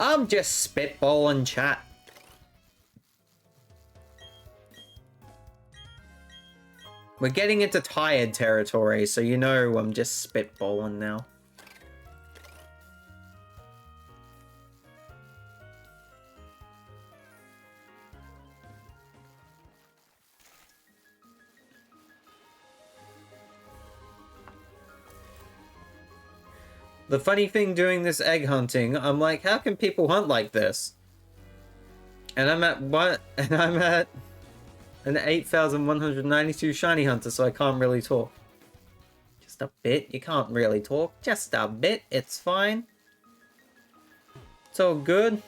I'm just spitballing, chat. We're getting into tired territory, so you know I'm just spitballing now. The funny thing doing this egg hunting, I'm like, how can people hunt like this? And I'm at what? And I'm at an 8,192 shiny hunter, so I can't really talk. Just a bit. You can't really talk. Just a bit. It's fine. It's all good.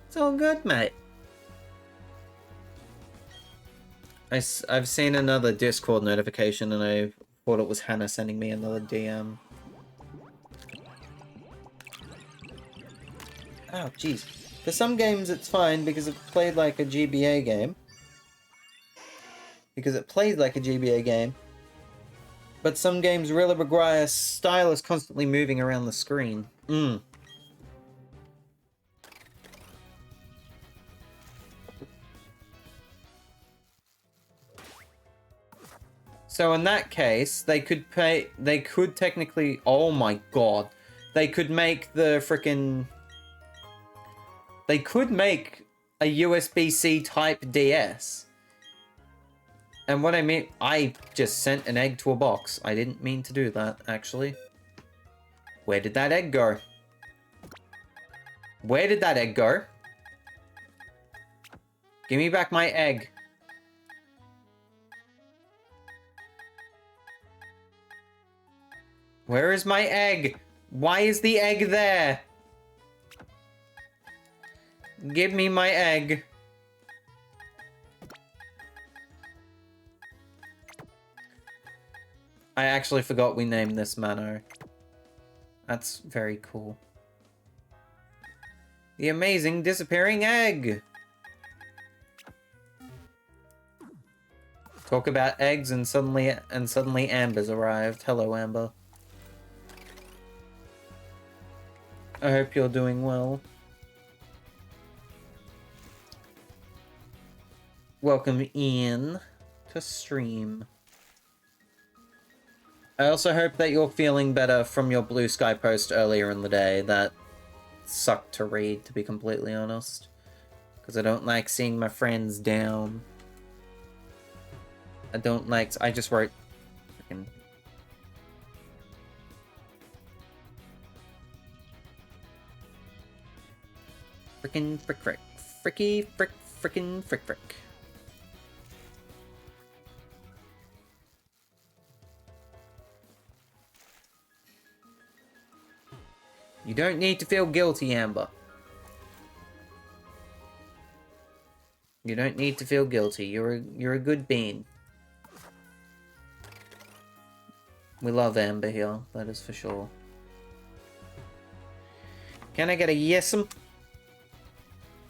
It's all good, mate. I've seen another Discord notification and I thought it was Hannah sending me another DM. Oh, jeez. For some games it's fine because it played like a GBA game. But some games really require stylus constantly moving around the screen. So in that case, they could technically, oh my god, they could make the frickin', they could make a USB-C type DS. And what I mean, I just sent an egg to a box. I didn't mean to do that, actually. Where did that egg go? Where did that egg go? Give me back my egg. Where is my egg? Why is the egg there? Give me my egg. I actually forgot we named this Mano. That's very cool. The amazing disappearing egg! Talk about eggs and suddenly Amber's arrived. Hello, Amber. I hope you're doing well. Welcome in to stream. I also hope that you're feeling better from your Blue Sky post earlier in the day. That sucked to read, to be completely honest. Because I don't like seeing my friends down. I don't like... I just wrote... Freaking... Frickin' frick frick. Fricky frick frickin' frick frick. You don't need to feel guilty, Amber. You don't need to feel guilty. You're a good bean. We love Amber here, that is for sure. Can I get a yes'm?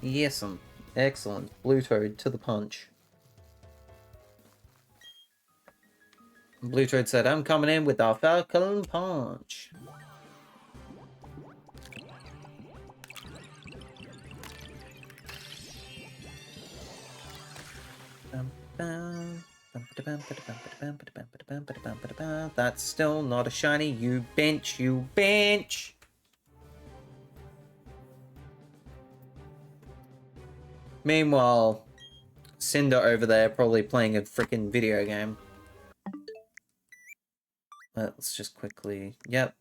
Yes'm. Excellent. Blue Toad to the punch. Blue Toad said, I'm coming in with our Falcon Punch. That's still not a shiny. You bench, you bench. Meanwhile, Cinder over there probably playing a freaking video game. Let's just quickly... Yep.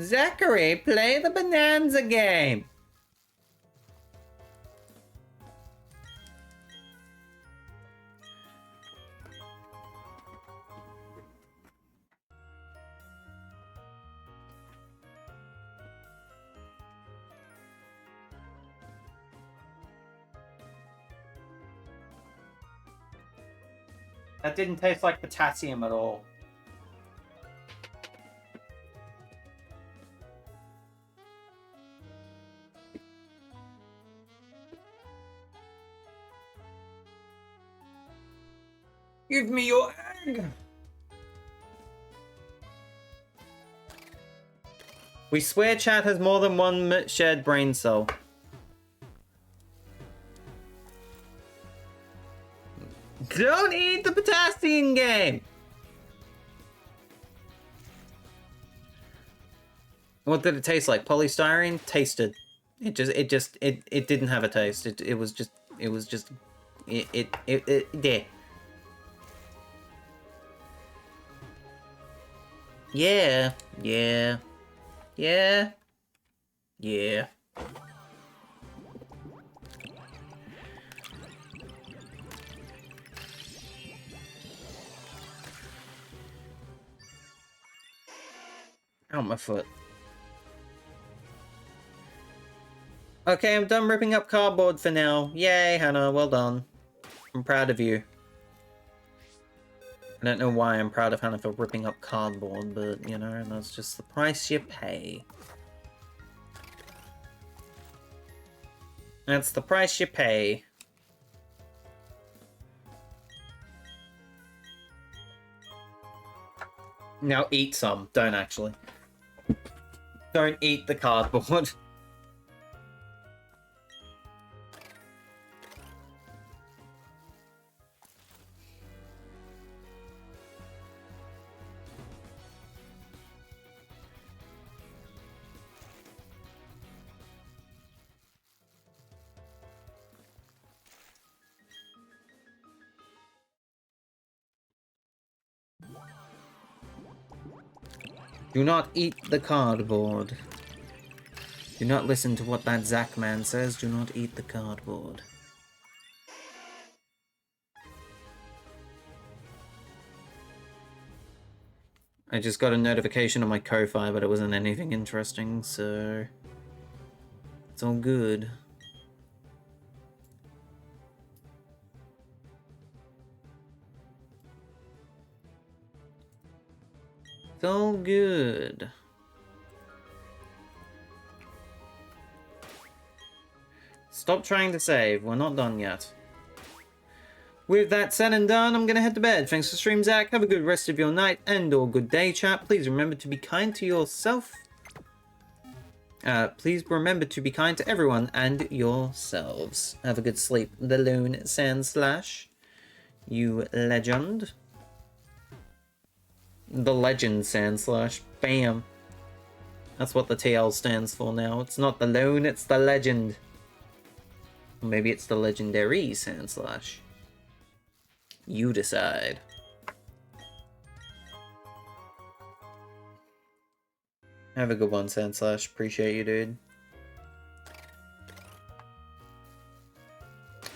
Zachary, play the Bonanza game. That didn't taste like potassium at all. Give me your egg! We swear chat has more than one shared brain cell. Don't eat the potassium game! What did it taste like? Polystyrene? Tasted. It didn't have a taste. It was just yeah. Yeah. Yeah. Yeah. Yeah. Ow, my foot. Okay, I'm done ripping up cardboard for now. Yay, Hannah, well done. I'm proud of you. I don't know why I'm proud of Hannah for ripping up cardboard, but, you know, that's just the price you pay. That's the price you pay. Now eat some. Don't actually. Don't eat the cardboard. Do not eat the cardboard. Do not listen to what that Zach man says. Do not eat the cardboard. I just got a notification on my Ko-Fi, but it wasn't anything interesting, so... It's all good. It's all good. Stop trying to save. We're not done yet. With that said and done, I'm gonna head to bed. Thanks for stream, Zach. Have a good rest of your night and or good day, chat. Please remember to be kind to yourself. Please remember to be kind to everyone and yourselves. Have a good sleep. The Lone Sand Slash. You legend. The Legend Sand Slash. Bam. That's what the TL stands for now. It's not the Lone, it's the Legend. Or maybe it's the Legendary Sand Slash. You decide. Have a good one, Sand Slash. Appreciate you, dude.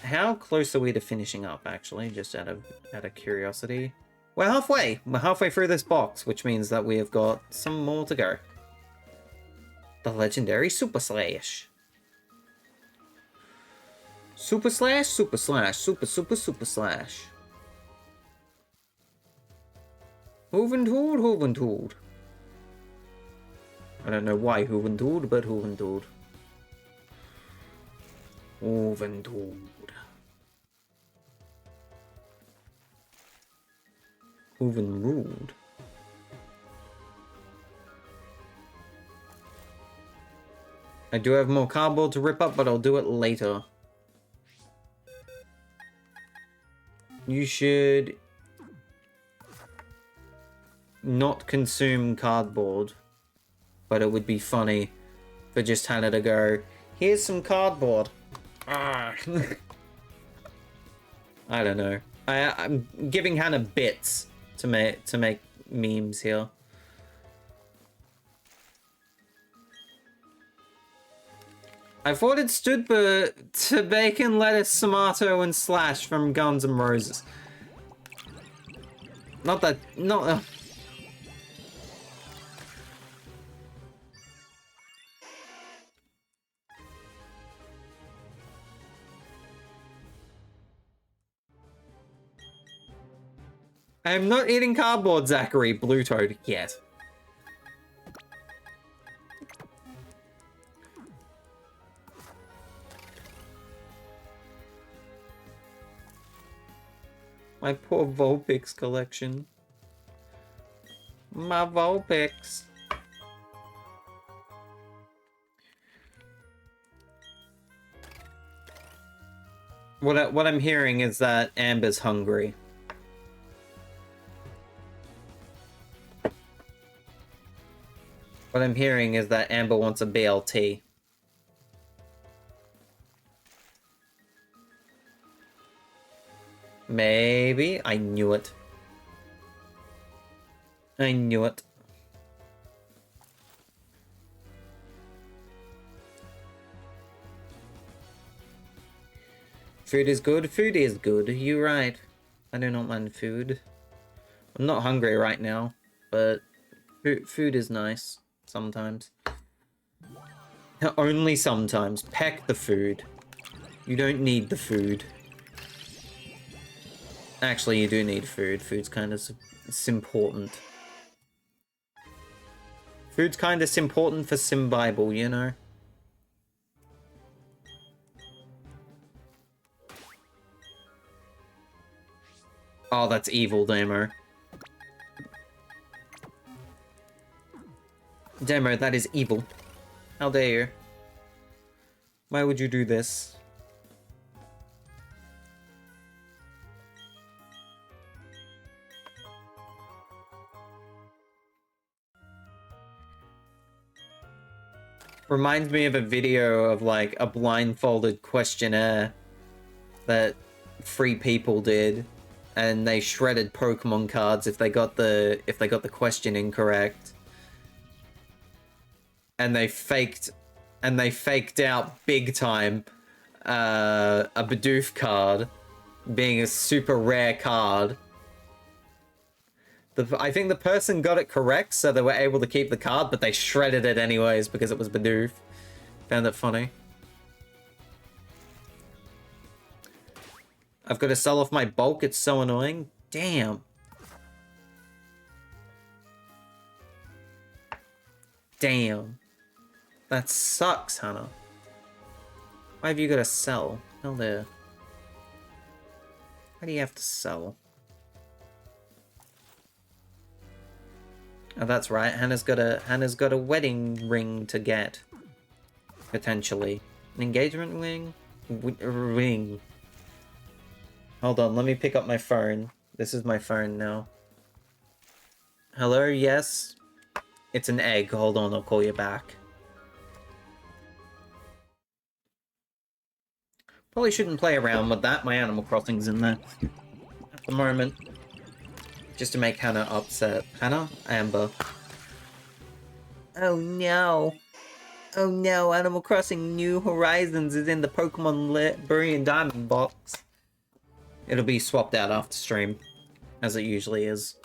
How close are we to finishing up, actually? Just out of curiosity. We're halfway! We're halfway through this box, which means that we have got some more to go. The Legendary Super Slash. Super slash, super slash, super slash. Hooventoold. I don't know why Hooventoold, but Hooventoold. Hoovenrood. I do have more cardboard to rip up, but I'll do it later. You should not consume cardboard, but it would be funny if I just had it to go, here's some cardboard. Ah. I don't know. I'm giving Hannah bits to make memes here. I thought it stood for to bacon, lettuce, tomato, and slash from Guns N' Roses. Not that. Not. I am not eating cardboard, Zachary, Blue Toad, yet. My poor Vulpix collection. My Vulpix. What I'm hearing is that Amber's hungry. What I'm hearing is that Amber wants a BLT. Maybe. I knew it. I knew it. Food is good. Food is good. You're right. I do not mind food. I'm not hungry right now, but food is nice sometimes. Only sometimes. Peck the food. You don't need the food. Actually, you do need food. Food's kind of important. Food's kind of important for Simbible, you know? Oh, that's evil, Demo. Demo, that is evil. How dare you? Why would you do this? Reminds me of a video of like a blindfolded questionnaire that Free People did, and they shredded Pokemon cards if they got the question incorrect. And they faked out big time a Bidoof card being a super rare card. I think the person got it correct, so they were able to keep the card, but they shredded it anyways because it was Bidoof. Found it funny. I've got to sell off my bulk, it's so annoying. Damn. Damn. That sucks, Hannah. Why have you got to sell? Hell there. Why do you have to sell? Oh, that's right. Hannah's got a wedding ring to get. Potentially. An engagement ring? Ring. Hold on, let me pick up my phone. This is my phone now. Hello, yes? It's an egg. Hold on, I'll call you back. Probably shouldn't play around with that. My Animal Crossing's in there. At the moment. Just to make Hannah upset. Hannah? Amber. Oh no. Oh no, Animal Crossing New Horizons is in the Pokemon Brilliant Diamond box. It'll be swapped out after stream, as it usually is.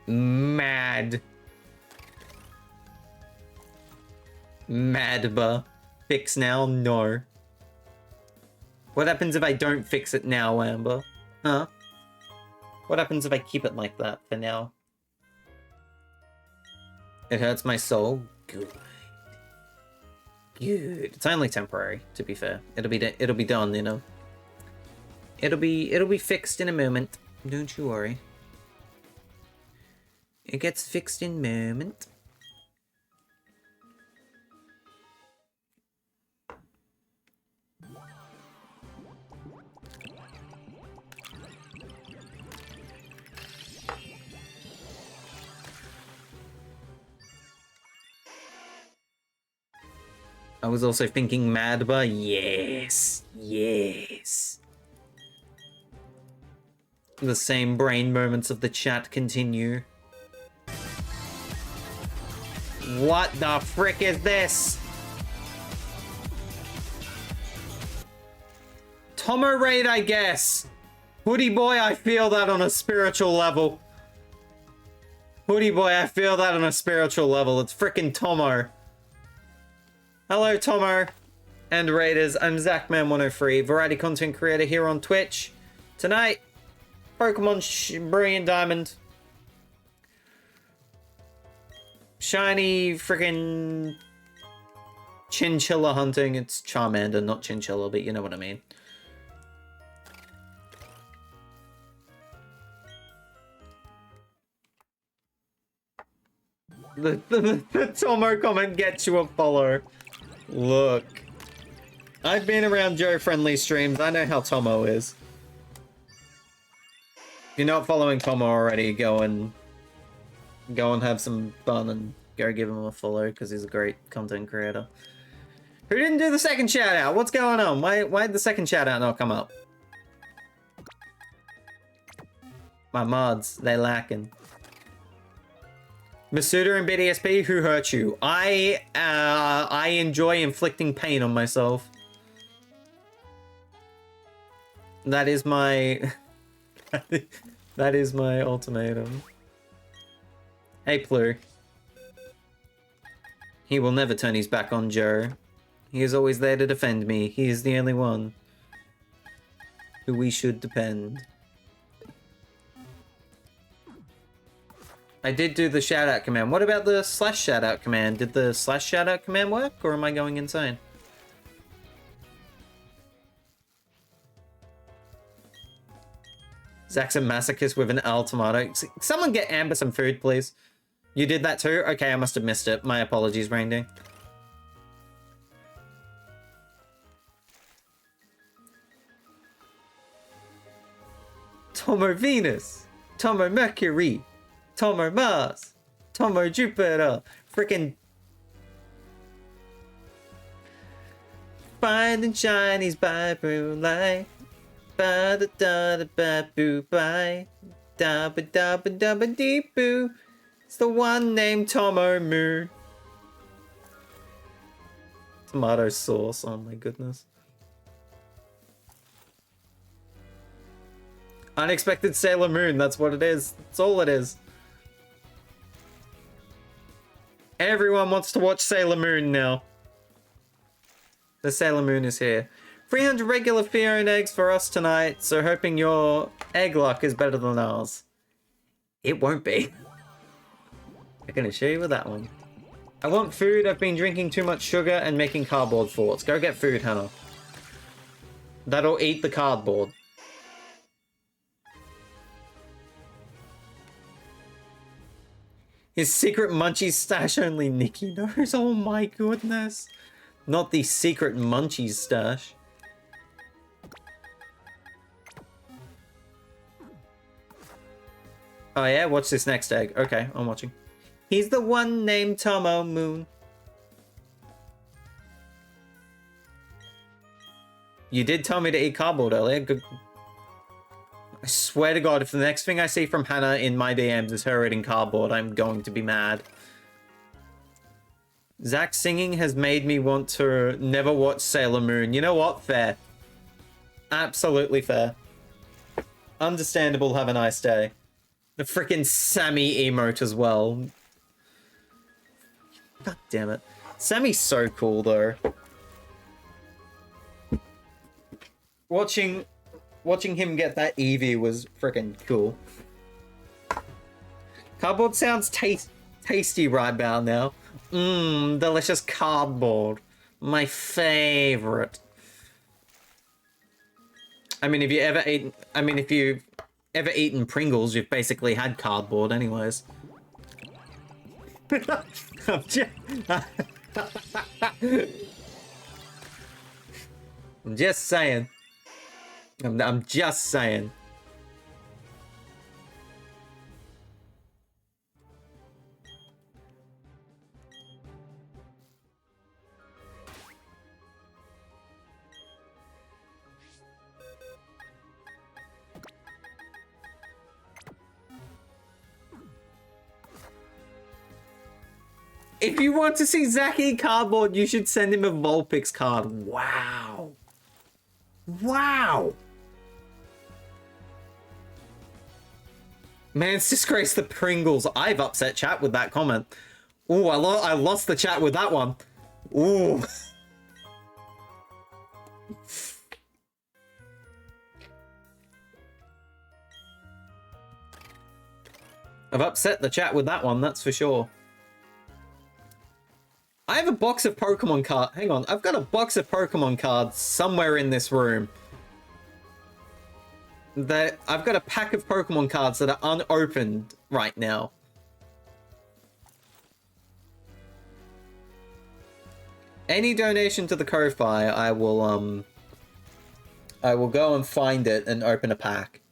Mad. Madba. Fix now? No. What happens if I don't fix it now, Amber? Huh? What happens if I keep it like that for now? It hurts my soul? Good. Good. It's only temporary, to be fair. It'll be done, you know. It'll be fixed in a moment. Don't you worry. It gets fixed in a moment. I was also thinking Madba. Yes. Yes. The same brain moments of the chat continue. What the frick is this? Tomo raid, I guess. Hoodie boy, I feel that on a spiritual level. Hoodie boy, I feel that on a spiritual level. It's frickin' Tomo. Hello, Tomo and Raiders. I'm Zachman103, variety content creator here on Twitch. Tonight, Pokemon Brilliant Diamond. Shiny freaking chinchilla hunting. It's Charmander, not chinchilla, but you know what I mean. The Tomo comment gets you a follow. Look. I've been around Joe-friendly streams. I know how Tomo is. If you're not following Tomo already, go and have some fun and go give him a follow because he's a great content creator. Who didn't do the second shout out? What's going on? Why did the second shout out not come up? My mods, they lacking. Masuda and BDSP, who hurt you? I enjoy inflicting pain on myself. That is my... that is my ultimatum. Hey, Plur. He will never turn his back on Joe. He is always there to defend me. He is the only one who we should depend. I did do the shoutout command. What about the slash shoutout command? Did the slash shoutout command work, or am I going insane? Zach's a masochist with an L tomato. Someone get Amber some food, please. You did that too? Okay, I must have missed it. My apologies, Reindeer. Tomo Venus, Tomo Mercury, Tomo Mars, Tomo Jupiter, freaking finding shinies by moonlight, ba da da da ba boo bye, da ba da ba da ba dee boo. It's the one named Tomo Moon. Tomato sauce, oh my goodness. Unexpected Sailor Moon, that's what it is. That's all it is. Everyone wants to watch Sailor Moon now. The Sailor Moon is here. 300 regular Fiona eggs for us tonight, so hoping your egg luck is better than ours. It won't be. I can assure you with that one. I want food. I've been drinking too much sugar and making cardboard forts. Go get food, Hannah. That'll eat the cardboard. His secret munchies stash only Nikki knows. Oh my goodness. Not the secret munchies stash. Oh yeah, watch this next egg. Okay, I'm watching. He's the one named Tomo Moon. You did tell me to eat cardboard earlier. Good. I swear to God, if the next thing I see from Hannah in my DMs is her eating cardboard, I'm going to be mad. Zach singing has made me want to never watch Sailor Moon. You know what? Fair. Absolutely fair. Understandable. Have a nice day. The freaking Sammy emote as well. God damn it. Sammy's so cool though. Watching him get that Eevee was freaking cool. Cardboard sounds tasty right about now. Mmm, delicious cardboard. My favorite. I mean, if you've ever eaten Pringles, you've basically had cardboard anyways. I'm just saying. I'm just saying. If you want to see Zach eat cardboard, you should send him a Vulpix card. Wow. Wow. Man's disgraced the Pringles. I've upset chat with that comment. Ooh, I lost the chat with that one. Ooh. I've upset the chat with that one, that's for sure. I have a box of Pokemon cards. Hang on, I've got a box of Pokemon cards somewhere in this room. I've got a pack of Pokemon cards that are unopened right now. Any donation to the Ko-Fi, I will go and find it and open a pack.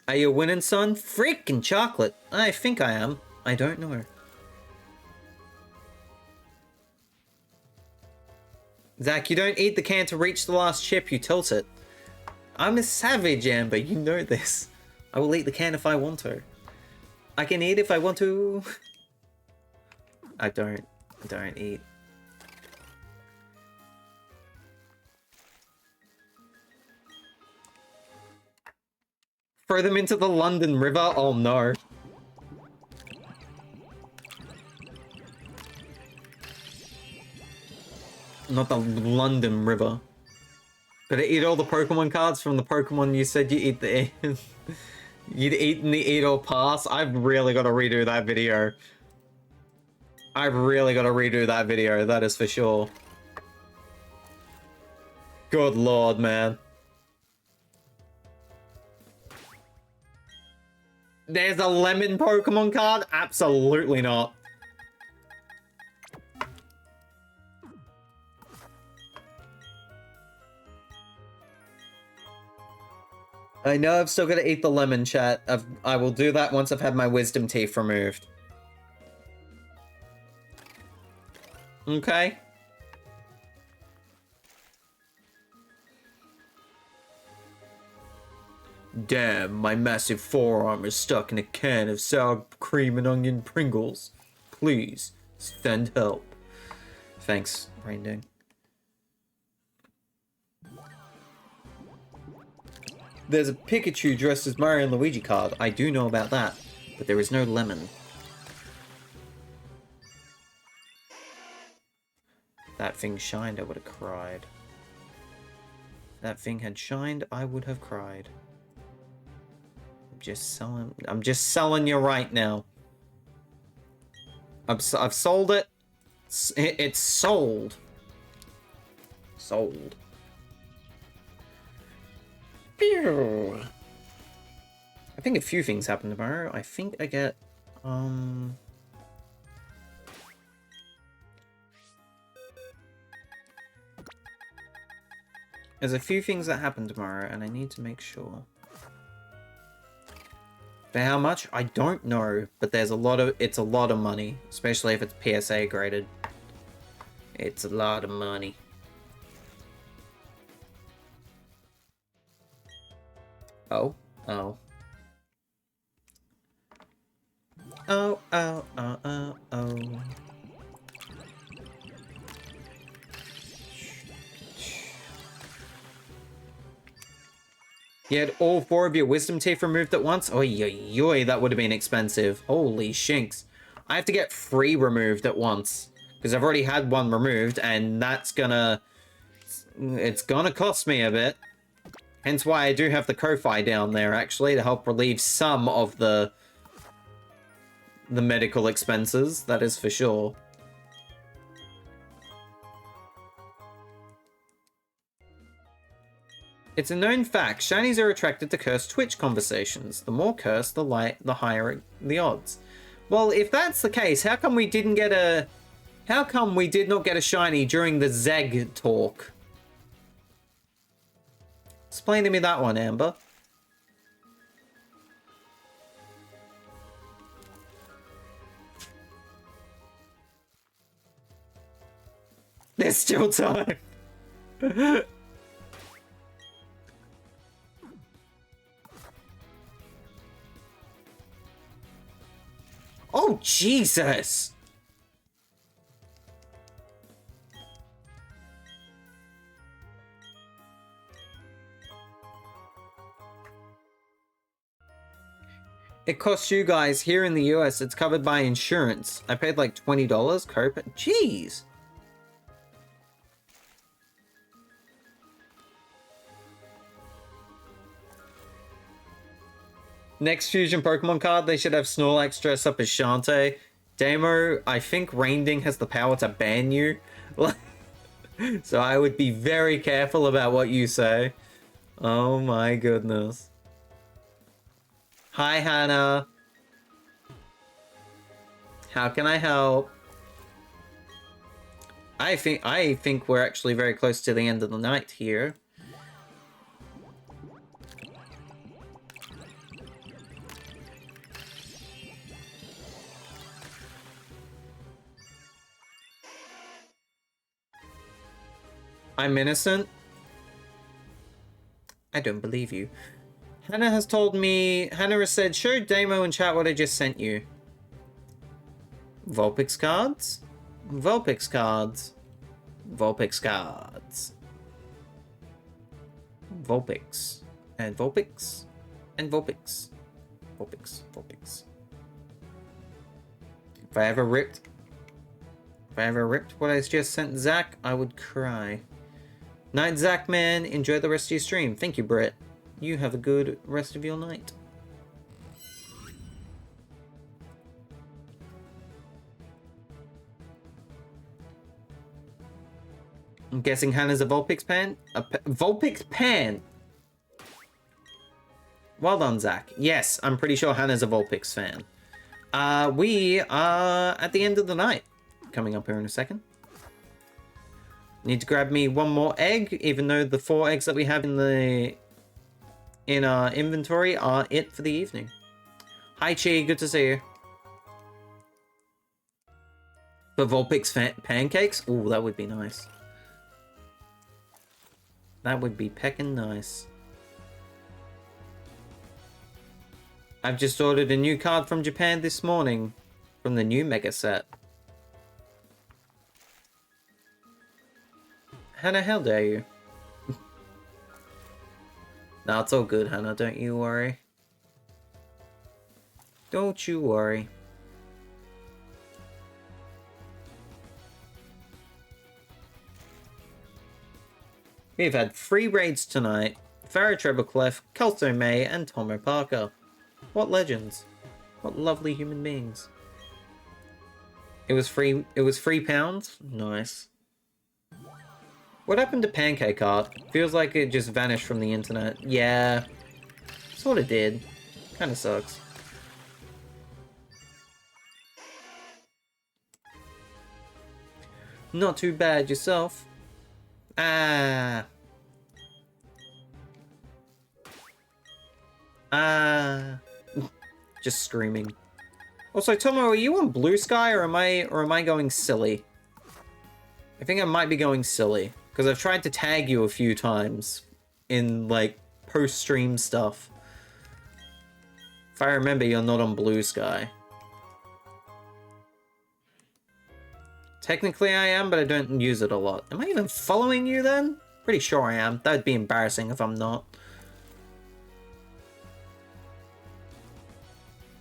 Are you winning, son? Freaking chocolate. I think I am. I don't know. Zach, you don't eat the can to reach the last chip, you tilt it. I'm a savage, Amber, you know this. I will eat the can if I want to. I can eat if I want to. I don't eat. Throw them into the London River? Oh no. Not the London River. Gotta eat all the Pokemon cards from the Pokemon you said you eat the... You'd eat in the Eat or Pass? I've really got to redo that video. I've really got to redo that video, that is for sure. Good lord, man. There's a lemon Pokemon card? Absolutely not. I know I've still got to eat the lemon, chat. I will do that once I've had my wisdom teeth removed. Okay. Damn, my massive forearm is stuck in a can of sour cream and onion Pringles. Please, send help. Thanks, Rainding. There's a Pikachu dressed as Mario and Luigi card. I do know about that, but there is no lemon. If that thing shined, I would have cried. If that thing had shined, I would have cried. I'm just selling you right now. I've sold it. It's sold. Sold. Pew. I think a few things happen tomorrow. I think I get there's a few things that happen tomorrow and I need to make sure. For how much? I don't know, but it's a lot of money, especially if it's PSA graded. It's a lot of money. Oh. Oh. Oh, oh, oh, oh, oh. You had all 4 of your wisdom teeth removed at once? Oy, oy, oy, that would have been expensive. Holy shinks. I have to get 3 removed at once. Because I've already had 1 removed, and that's gonna... It's gonna cost me a bit. Hence why I do have the Ko-Fi down there, actually, to help relieve some of the medical expenses, that is for sure. It's a known fact, shinies are attracted to cursed Twitch conversations. The more cursed, the higher the odds. Well, if that's the case, how come we didn't get a... How come we did not get a shiny during the Zeg talk? Explain to me that one, Amber. There's still time. Oh, Jesus! It costs you guys here in the US, it's covered by insurance. I paid like $20 copay. Jeez! Next fusion Pokemon card, they should have Snorlax dress up as Shantae. Damo, I think Rainding has the power to ban you. So I would be very careful about what you say. Oh my goodness. Hi, Hannah. How can I help? I think we're actually very close to the end of the night here. I'm innocent? I don't believe you. Hannah has told me... Hannah has said, show Damo in chat what I just sent you. Vulpix cards? Vulpix cards. Vulpix cards. Vulpix. And Vulpix. And Vulpix. Vulpix. Vulpix. If I ever ripped what I just sent Zach, I would cry. Night, Zach, man. Enjoy the rest of your stream. Thank you, Brett. You have a good rest of your night. I'm guessing Hannah's a Vulpix pan? Vulpix pan! Well done, Zach. Yes, I'm pretty sure Hannah's a Vulpix fan. We are at the end of the night. Coming up here in a second. Need to grab me 1 more egg, even though the 4 eggs that we have in our inventory are it for the evening. Hi, Chi. Good to see you. For Vulpix pancakes? Ooh, that would be nice. That would be peckin' nice. I've just ordered a new card from Japan this morning. From the new Mega Set. Hannah, how dare you? No, it's all good, Hannah. Don't you worry. Don't you worry. We've had 3 raids tonight. Farrah Trebleclef, Kelso May, and Tomo Parker. What legends. What lovely human beings. It was free. It was £3. Nice. What happened to Pancake Art? Feels like it just vanished from the internet. Yeah. Sort of did. Kinda sucks. Not too bad yourself. Ah. Ah. Just screaming. Also, Tomo, are you on Blue Sky or am I going silly? I think I might be going silly. Because I've tried to tag you a few times in, like, post-stream stuff. If I remember, you're not on Blue Sky. Technically I am, but I don't use it a lot. Am I even following you then? Pretty sure I am. That would be embarrassing if I'm not.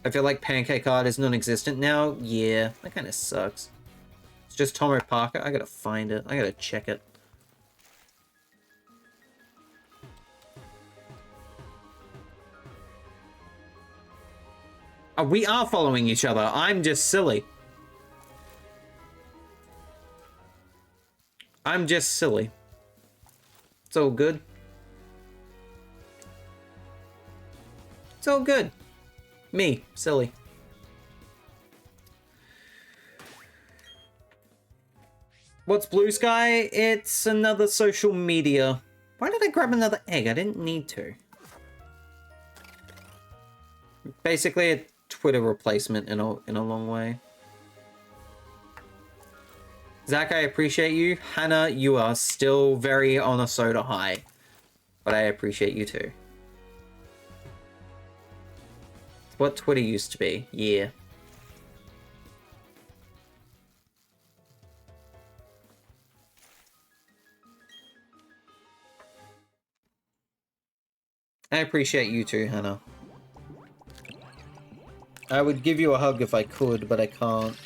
I feel like Pancake Art is non-existent now. Yeah, that kind of sucks. It's just Tomo Parker. I gotta find it. I gotta check it. Oh, we are following each other. I'm just silly. I'm just silly. It's all good. It's all good. Me, silly. What's Blue Sky? It's another social media. Why did I grab another egg? I didn't need to. Basically a Twitter replacement in a long way. Zach, I appreciate you. Hannah, you are still very on a soda high. But I appreciate you too. It's what Twitter used to be. Yeah. I appreciate you too, Hannah. I would give you a hug if I could, but I can't.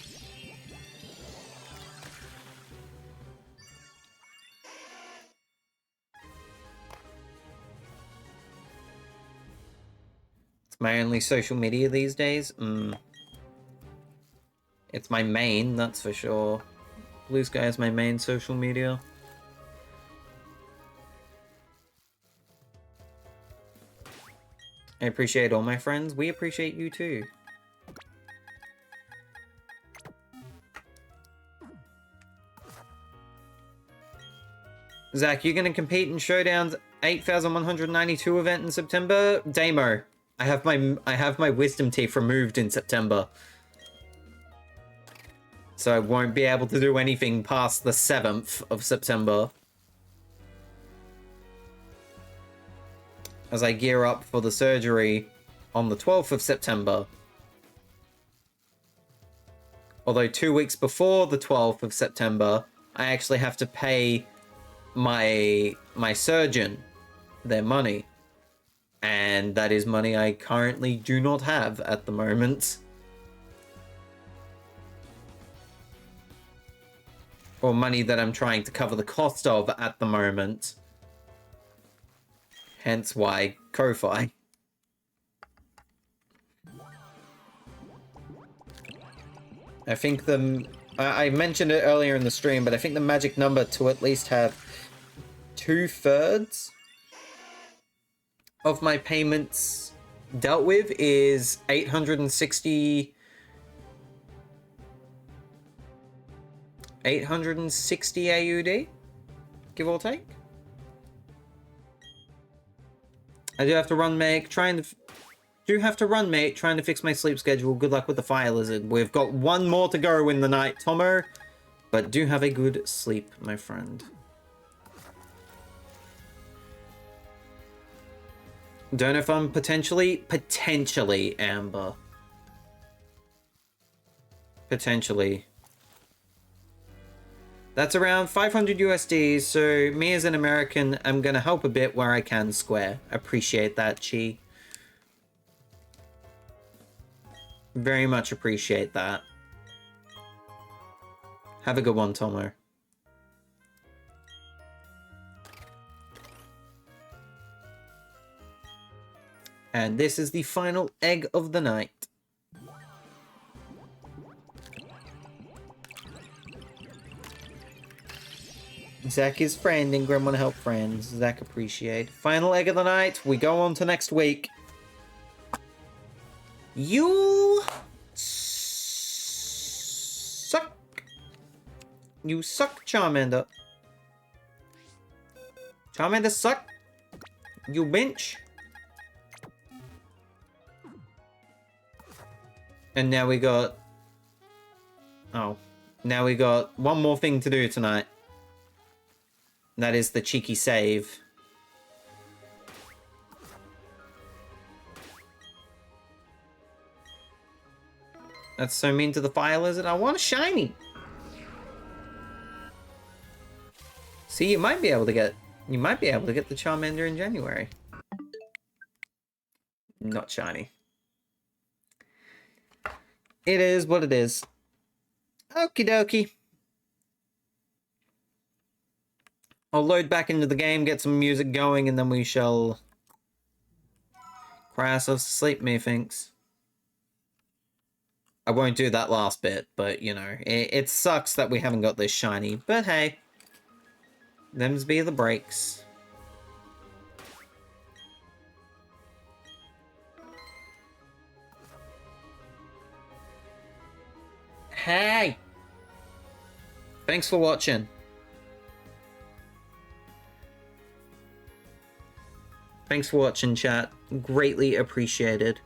It's my only social media these days. It's my main, that's for sure. Blue Sky is my main social media. I appreciate all my friends. We appreciate you too. Zach, you're gonna compete in Showdown's 8,192 event in September? Damo, I have my wisdom teeth removed in September. So I won't be able to do anything past the 7th of September. As I gear up for the surgery on the 12th of September. Although 2 weeks before the 12th of September, I actually have to pay my surgeon their money. And that is money I currently do not have at the moment. Or money that I'm trying to cover the cost of at the moment. Hence why Ko-Fi. I think I mentioned it earlier in the stream, but I think the magic number to at least have 2/3 of my payments dealt with is 860 AUD, give or take. I do have to run, mate. Trying to fix my sleep schedule. Good luck with the fire lizard. We've got one more to go in the night, Tomo. But do have a good sleep, my friend. Don't know if I'm potentially Amber. Potentially. That's around 500 USD, so me as an American, I'm gonna help a bit where I can, Square. Appreciate that, Chi. Very much appreciate that. Have a good one, Tomo. And this is the final egg of the night. Zach is friend and Grim wanna help friends. Zach appreciate. Final egg of the night. We go on to next week. You suck. You suck, Charmander. Charmander suck. You bench. And now we got... Oh. Now we got one more thing to do tonight. That is the cheeky save. That's so mean to the fire lizard. I want a shiny. See, you might be able to get the Charmander in January. Not shiny. It is what it is. Okie dokie. I'll load back into the game, get some music going, and then we shall cry ourselves to sleep, methinks. I won't do that last bit, but, you know, it sucks that we haven't got this shiny. But hey, them's be the breaks. Hey! Thanks for watching. Thanks for watching, chat. Greatly appreciated.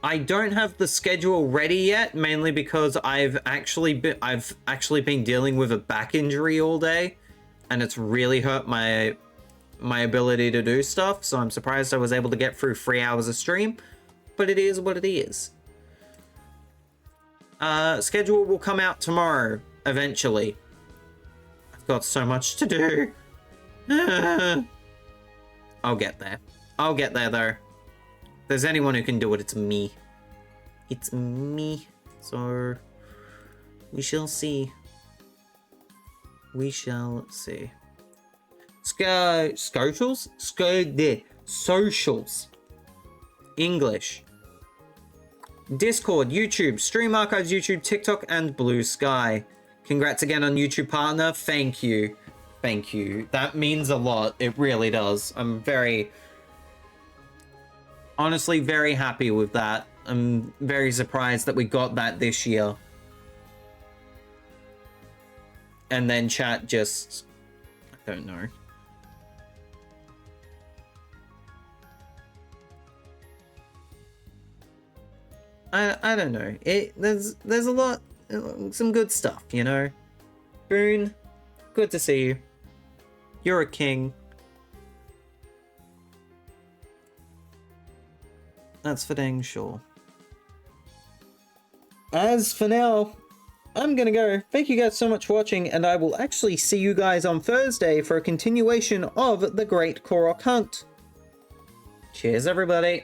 I don't have the schedule ready yet, mainly because I've actually been dealing with a back injury all day, and it's really hurt my ability to do stuff. So I'm surprised I was able to get through 3 hours of stream, but it is what it is. Schedule will come out tomorrow, eventually. I've got so much to do. I'll get there. I'll get there, though. If there's anyone who can do it, it's me. It's me. So, we shall see. We shall see. Socials? Socials. English. Discord, YouTube, Stream Archives, YouTube, TikTok, and Blue Sky. Congrats again on YouTube partner. Thank you. Thank you. That means a lot. It really does. I'm honestly very happy with that. I'm very surprised that we got that this year. And then chat just... I don't know. I don't know. There's a lot, some good stuff, you know. Boone, good to see you. You're a king. That's for dang sure. As for now, I'm gonna go. Thank you guys so much for watching, and I will actually see you guys on Thursday for a continuation of the Great Korok Hunt. Cheers, everybody.